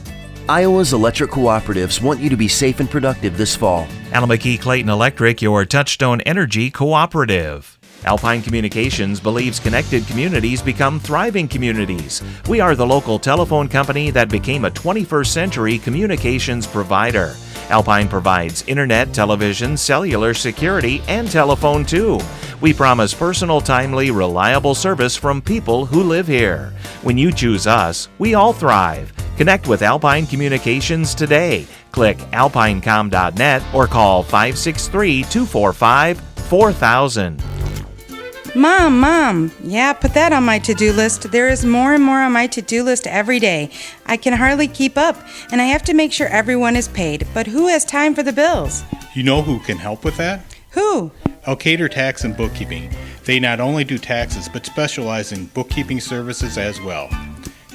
Iowa's electric cooperatives want you to be safe and productive this fall. Alameda Clayton Electric, your Touchstone Energy cooperative. Alpine Communications believes connected communities become thriving communities. We are the local telephone company that became a 21st century communications provider. Alpine provides internet, television, cellular, security, and telephone too. We promise personal, timely, reliable service from people who live here. When you choose us, we all thrive. Connect with Alpine Communications today. Click alpinecom.net or call 563-245-4000. Mom, yeah, put that on my to-do list. There is more and more on my to-do list every day. I can hardly keep up, and I have to make sure everyone is paid. But who has time for the bills? You know who can help with that? Who? Elkader Tax and Bookkeeping. They not only do taxes, but specialize in bookkeeping services as well.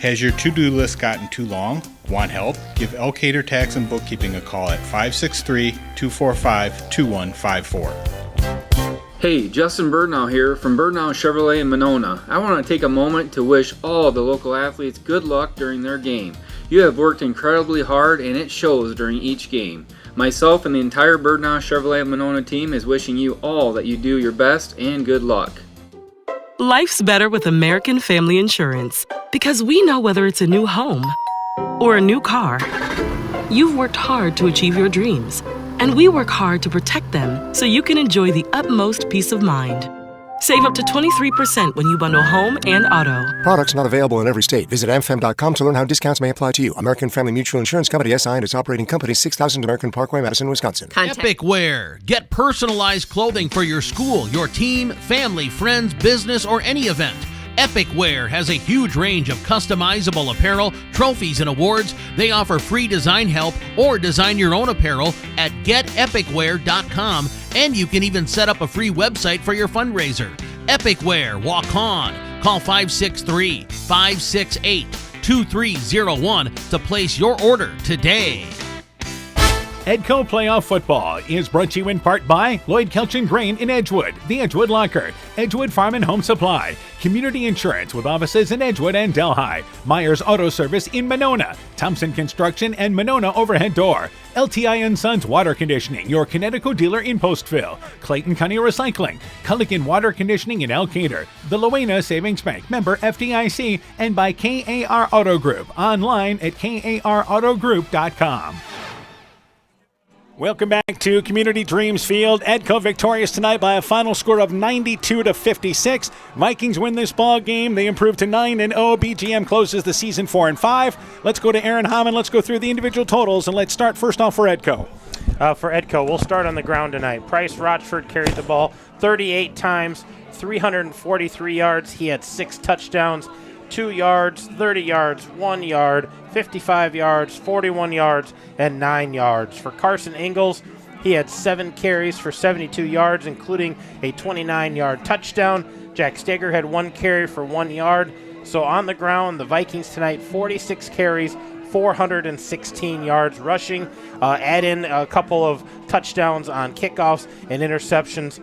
Has your to-do list gotten too long? Want help? Give Elkader Tax and Bookkeeping a call at 563-245-2154. Hey, Justin Birdnow here from Birdnow Chevrolet in Monona. I want to take a moment to wish all the local athletes good luck during their game. You have worked incredibly hard and it shows during each game. Myself and the entire Birdnow Chevrolet Monona team is wishing you all that you do your best and good luck. Life's better with American Family Insurance because we know whether it's a new home or a new car. You've worked hard to achieve your dreams, and we work hard to protect them so you can enjoy the utmost peace of mind. Save up to 23% when you bundle home and auto. Products not available in every state. Visit amfam.com to learn how discounts may apply to you. American Family Mutual Insurance Company, SI, and its operating company, 6000 American Parkway, Madison, Wisconsin. Epic Wear. Get personalized clothing for your school, your team, family, friends, business, or any event. Epic Wear has a huge range of customizable apparel, trophies, and awards. They offer free design help or design your own apparel at getepicwear.com, and you can even set up a free website for your fundraiser. Epic Wear, walk on. Call 563-568-2301 to place your order today. Edco Playoff Football is brought to you in part by Lloyd Kelchin Grain in Edgewood, the Edgewood Locker, Edgewood Farm and Home Supply, Community Insurance with offices in Edgewood and Delhi, Myers Auto Service in Monona, Thompson Construction and Monona Overhead Door, LTI & Sons Water Conditioning, your Connecticut dealer in Postville, Clayton County Recycling, Culligan Water Conditioning in Elkader, the Loena Savings Bank, member FDIC, and by KAR Auto Group, online at karautogroup.com. Welcome back to Community Dreams Field. Edco victorious tonight by a final score of 92-56. Vikings win this ball game. They improve to 9-0. BGM closes the season 4-5. Let's go to Aaron Hammond. Let's go through the individual totals, and let's start first off for Edco. For Edco, we'll start on the ground tonight. Price Rochford carried the ball 38 times, 343 yards. He had 6 touchdowns, 2 yards, 30 yards, 1 yard, 55 yards, 41 yards, and 9 yards. For Carson Ingalls, he had 7 carries for 72 yards, including a 29-yard touchdown. Jack Steger had 1 carry for 1 yard. So on the ground, the Vikings tonight, 46 carries, 416 yards rushing. Add in a couple of touchdowns on kickoffs and interceptions.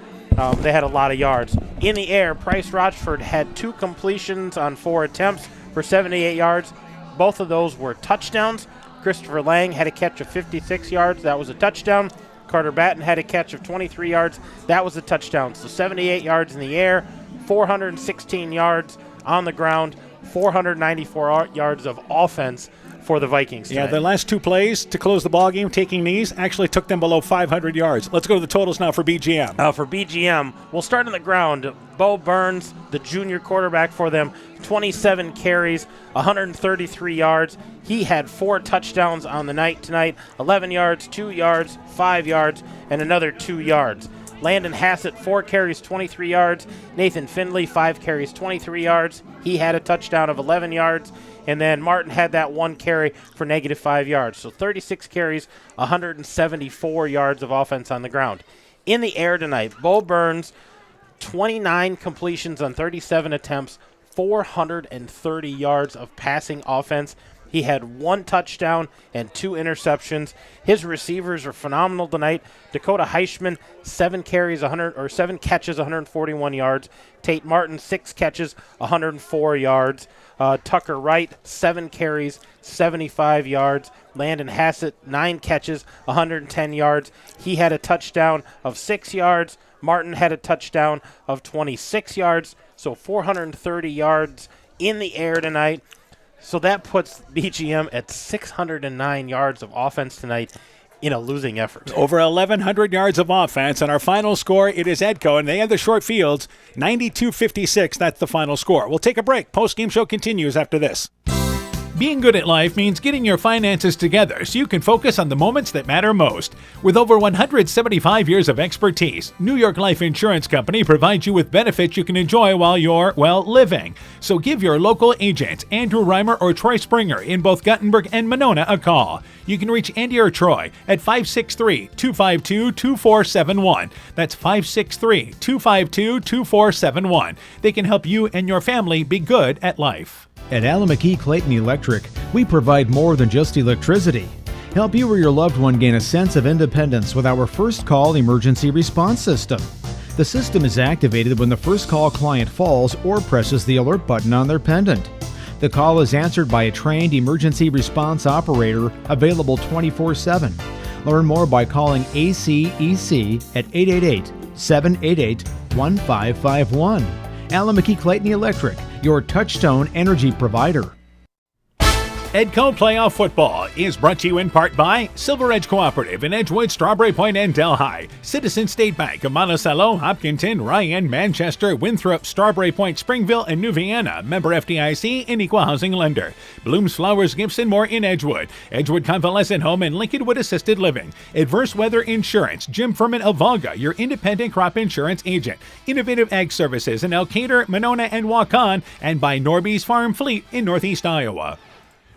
They had a lot of yards. In the air, Price Rochford had 2 completions on 4 attempts for 78 yards. Both of those were touchdowns. Christopher Lang had a catch of 56 yards. That was a touchdown. Carter Batten had a catch of 23 yards. That was a touchdown. So 78 yards in the air, 416 yards on the ground, 494 yards of offense for the Vikings tonight. Yeah, the last 2 plays to close the ball game, taking knees, actually took them below 500 yards. Let's go to the totals now for BGM. For BGM, we'll start on the ground. Bo Burns, the junior quarterback for them, 27 carries, 133 yards. He had 4 touchdowns on the night tonight, 11 yards, 2 yards, 5 yards, and another 2 yards. Landon Hassett, 4 carries, 23 yards. Nathan Findlay, 5 carries, 23 yards. He had a touchdown of 11 yards. And then Martin had that 1 carry for -5 yards. So 36 carries, 174 yards of offense on the ground. In the air tonight, Bo Burns, 29 completions on 37 attempts, 430 yards of passing offense. He had 1 touchdown and 2 interceptions. His receivers are phenomenal tonight. Dakota Heischman, 7 catches, 141 yards. Tate Martin, 6 catches, 104 yards. Tucker Wright, 7 carries, 75 yards. Landon Hassett, 9 catches, 110 yards. He had a touchdown of 6 yards. Martin had a touchdown of 26 yards. So 430 yards in the air tonight. So that puts BGM at 609 yards of offense tonight in a losing effort. Over 1,100 yards of offense, and our final score, it is Edco, and they have the short fields, 92-56. That's the final score. We'll take a break. Post-game show continues after this. Being good at life means getting your finances together so you can focus on the moments that matter most. With over 175 years of expertise, New York Life Insurance Company provides you with benefits you can enjoy while you're, living. So give your local agents, Andrew Reimer or Troy Springer in both Guttenberg and Monona, a call. You can reach Andy or Troy at 563-252-2471. That's 563-252-2471. They can help you and your family be good at life. At Alameda Clayton Electric, we provide more than just electricity. Help you or your loved one gain a sense of independence with our first call emergency response system. The system is activated when the first call client falls or presses the alert button on their pendant. The call is answered by a trained emergency response operator available 24/7. Learn more by calling ACEC at 888-788-1551. Alameda Clayton Electric, your touchstone energy provider. Edco Playoff Football is brought to you in part by Silver Edge Cooperative in Edgewood, Strawberry Point, and Delhi. Citizen State Bank of Monticello, Hopkinton, Ryan, Manchester, Winthrop, Strawberry Point, Springville, and New Vienna. Member FDIC and Equal Housing Lender. Blooms Flowers Gifts and more in Edgewood. Edgewood Convalescent Home and Lincolnwood Assisted Living. Adverse Weather Insurance. Jim Furman of Volga, your independent crop insurance agent. Innovative Ag Services in Elkader, Monona, and Waukon. And by Norby's Farm Fleet in Northeast Iowa.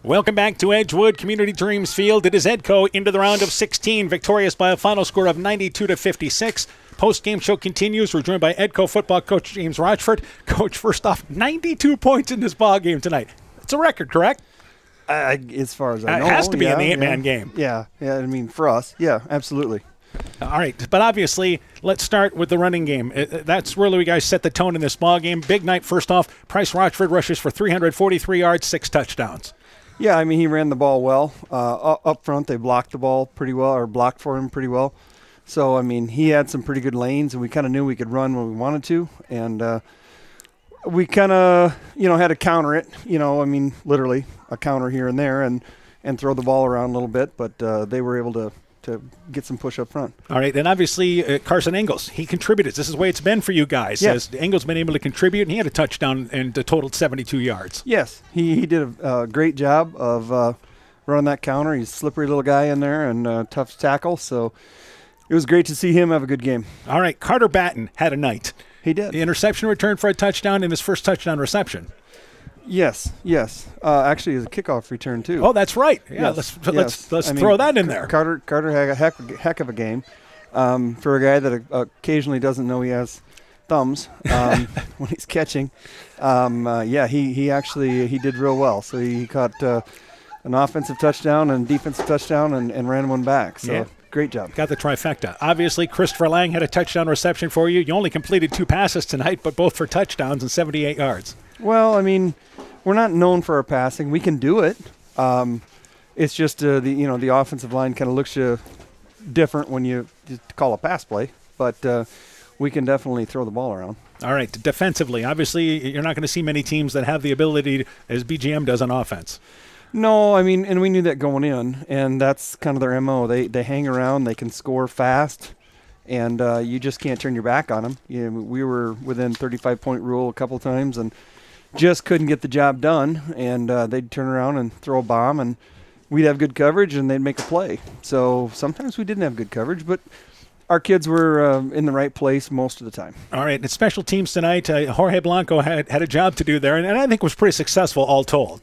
Welcome back to Edgewood Community Dreams Field. It is Edco into the round of 16, victorious by a final score of 92-56. Post-game show continues. We're joined by Edco football coach James Rochford. Coach, first off, 92 points in this ball game tonight. It's a record, correct? As far as I know. It has to be in the 8-man game. Yeah, I mean, for us, yeah, absolutely. All right, but obviously, let's start with the running game. That's really, you guys set the tone in this ball game. Big night, first off. Price Rochford rushes for 343 yards, 6 touchdowns. Yeah, I mean, he ran the ball well. Up front, they blocked the ball pretty well, or blocked for him pretty well. So, I mean, he had some pretty good lanes, and we kind of knew we could run when we wanted to. And we kind of, had to counter it, I mean, literally a counter here and there and throw the ball around a little bit. But they were able to to get some push up front. All right, and obviously Carson Engels, he contributed. This is the way it's been for you guys. Yes. Engels been able to contribute, and he had a touchdown and totaled 72 yards. Yes, he did a great job of running that counter. He's a slippery little guy in there and tough to tackle, so it was great to see him have a good game. All right, Carter Batten had a night. He did. The interception return for a touchdown in his first touchdown reception. Yes. Actually, it was a kickoff return too. Oh, that's right. Yeah, Yes, let's throw that in there. Carter had a heck of a game for a guy that occasionally doesn't know he has thumbs when he's catching. He did real well. So he caught an offensive touchdown and defensive touchdown and ran one back. So. Yeah. Great job. Got the trifecta. Obviously, Christopher Lang had a touchdown reception for you. You only completed 2 passes tonight, but both for touchdowns and 78 yards. Well, I mean, we're not known for our passing. We can do it. It's just the offensive line kind of looks you different when you just call a pass play, but we can definitely throw the ball around. All right, defensively, obviously, you're not going to see many teams that have the ability as BGM does on offense. No, I mean, and we knew that going in, and that's kind of their MO. They hang around, they can score fast, and you just can't turn your back on them. We were within 35-point rule a couple times and just couldn't get the job done, and they'd turn around and throw a bomb, and we'd have good coverage, and they'd make a play. So sometimes we didn't have good coverage, but our kids were in the right place most of the time. All right, and special teams tonight, Jorge Blanco had a job to do there, and I think was pretty successful all told.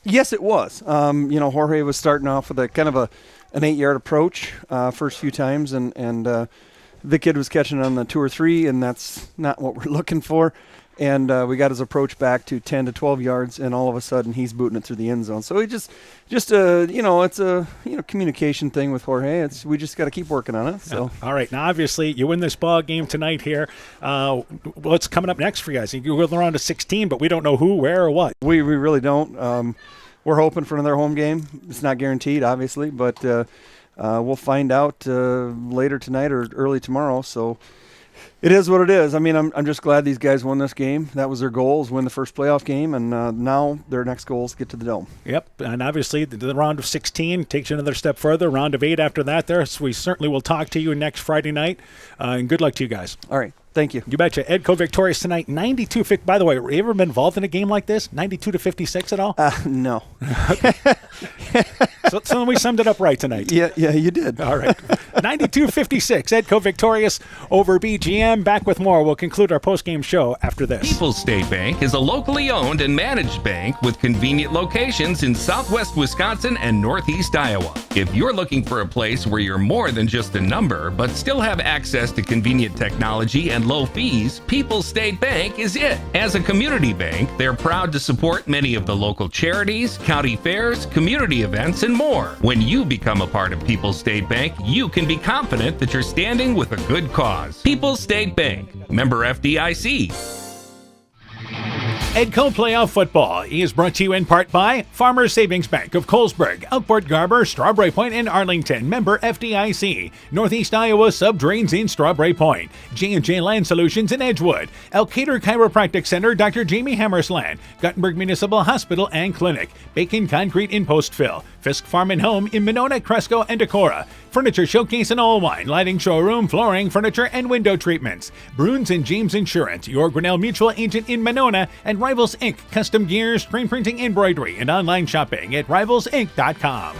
Yes, it was. Jorge was starting off with a kind of an 8-yard approach first few times, and the kid was catching on the 2 or 3, and that's not what we're looking for. And we got his approach back to 10 to 12 yards, and all of a sudden he's booting it through the end zone. So he it's a communication thing with Jorge. We just got to keep working on it. So all right, now obviously you win this ball game tonight here. What's coming up next for you guys? You go around to 16, but we don't know who, where, or what. We really don't. We're hoping for another home game. It's not guaranteed, obviously, but we'll find out later tonight or early tomorrow. So. It is what it is. I mean, I'm just glad these guys won this game. That was their goal, is win the first playoff game, and now their next goal is to get to the Dome. Yep, and obviously the round of 16 takes you another step further. Round of 8 after that there, so we certainly will talk to you next Friday night, and good luck to you guys. All right, thank you. You betcha. Edco victorious tonight, 92-50. By the way, have you ever been involved in a game like this, 92-56 at all? No. So we summed it up right tonight. Yeah, you did. All right. 92-56. Edco victorious over BGM. Back with more. We'll conclude our post-game show after this. People's State Bank is a locally owned and managed bank with convenient locations in southwest Wisconsin and northeast Iowa. If you're looking for a place where you're more than just a number, but still have access to convenient technology and low fees, People's State Bank is it. As a community bank, they're proud to support many of the local charities, county fairs, community events, and more. When you become a part of People's State Bank, you can be confident that you're standing with a good cause. People's State Bank, member FDIC. Edco Playoff Football is brought to you in part by Farmers Savings Bank of Colesburg, Elkport Garber, Strawberry Point, and Arlington, member FDIC. Northeast Iowa Subdrains in Strawberry Point. J&J Land Solutions in Edgewood. Elkader Chiropractic Center, Dr. Jamie Hammersland. Guttenberg Municipal Hospital and Clinic. Bacon Concrete in Postville. Fisk Farm and Home in Monona, Cresco, and Decorah. Furniture Showcase in Olwine. Lighting Showroom, Flooring, Furniture, and Window Treatments. Bruins and James Insurance, your Grinnell Mutual Agent in Monona, and Rivals Inc. Custom Gear, Screen Printing, Embroidery, and online shopping at rivalsinc.com.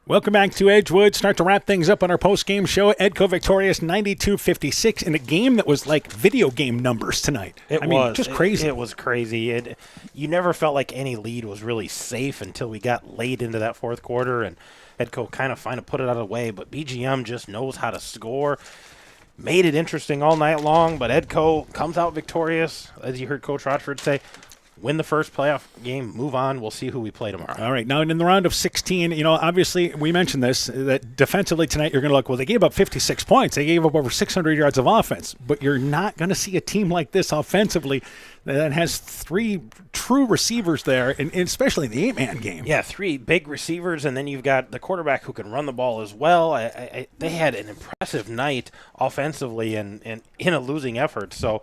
Welcome back to Edgewood. Start to wrap things up on our post-game show. Edco victorious 92-56 in a game that was like video game numbers tonight. I mean, just crazy. It was crazy. You never felt like any lead was really safe until we got late into that fourth quarter, and Edco kind of put it out of the way. But BGM just knows how to score. Made it interesting all night long, but Edco comes out victorious. As you heard Coach Rochford say, win the first playoff game, move on. We'll see who we play tomorrow. All right. Now, in the round of 16, obviously we mentioned this, that defensively tonight you're going to look, well, they gave up 56 points. They gave up over 600 yards of offense. But you're not going to see a team like this offensively that has 3 true receivers there, and especially in the 8-man game. Yeah, 3 big receivers, and then you've got the quarterback who can run the ball as well. They had an impressive night offensively and in a losing effort, so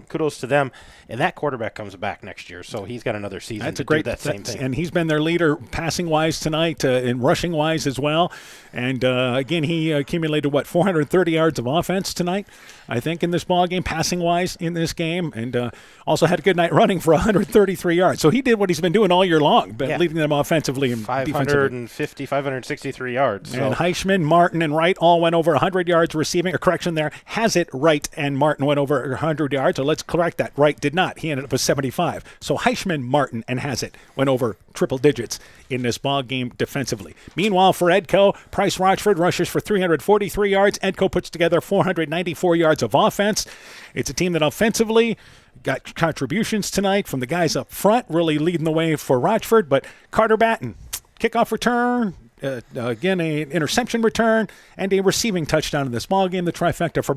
kudos to them. And that quarterback comes back next year, so he's got another season to do that same thing. And he's been their leader passing-wise tonight and rushing-wise as well. And, again, he accumulated, 430 yards of offense tonight, I think, in this ball game, passing-wise in this game, and also had a good night running for 133 yards. So he did what he's been doing all year long, leading them offensively and 563 yards. And Heischman, Martin, and Wright all went over 100 yards receiving. A correction there. Hassett, Wright, and Martin went over 100 yards. So let's correct that. Wright did not. He ended up with 75. So Heischman, Martin, and Hassett went over triple digits in this ball game defensively. Meanwhile, for Edco, Price Rochford rushes for 343 yards. Edco puts together 494 yards of offense. It's a team that offensively got contributions tonight from the guys up front, really leading the way for Rochford. But Carter Batten, kickoff return, again an interception return, and a receiving touchdown in this ball game. The trifecta for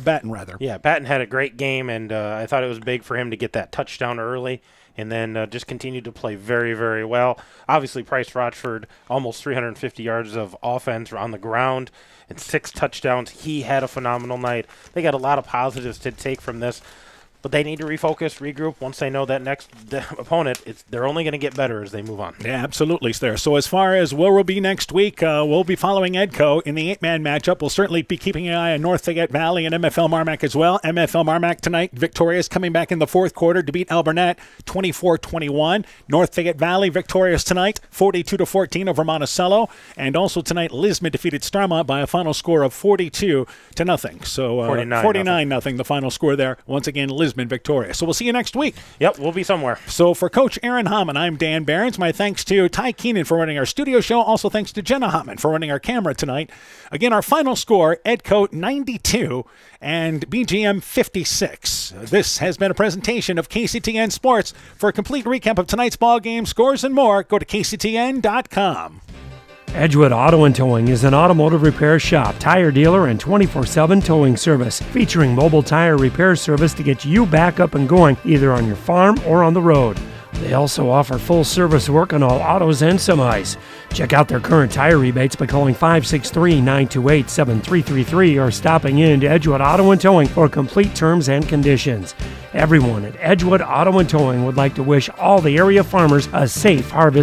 Batten rather. Yeah, Batten had a great game, and I thought it was big for him to get that touchdown early. And then just continued to play very, very well. Obviously, Price Rochford, almost 350 yards of offense on the ground and 6 touchdowns. He had a phenomenal night. They got a lot of positives to take from this. But they need to refocus, regroup. Once they know that next opponent, they're only going to get better as they move on. Yeah, absolutely, there. So as far as where we'll be next week, we'll be following Edco in the 8-man matchup. We'll certainly be keeping an eye on North Fayette Valley and MFL Marmac as well. MFL Marmac tonight, victorious, coming back in the fourth quarter to beat Alburnett 24-21. North Fayette Valley victorious tonight, 42-14 over Monticello. And also tonight, Lismond defeated Starmont by a final score of 42-0. So 49-0, the final score there. Once again, Lismond victorious. So we'll see you next week. Yep, we'll be somewhere. So for Coach Aaron Hamann, I'm Dan Behrens. My thanks to Ty Keenan for running our studio show. Also thanks to Jenna Hamann for running our camera tonight. Again, our final score, Edco 92 and BGM 56. This has been a presentation of KCTN Sports. For a complete recap of tonight's ball game, scores, and more, go to kctn.com. Edgewood Auto and Towing is an automotive repair shop, tire dealer, and 24/7 towing service, featuring mobile tire repair service to get you back up and going, either on your farm or on the road. They also offer full service work on all autos and semis. Check out their current tire rebates by calling 563-928-7333 or stopping in to Edgewood Auto and Towing for complete terms and conditions. Everyone at Edgewood Auto and Towing would like to wish all the area farmers a safe harvest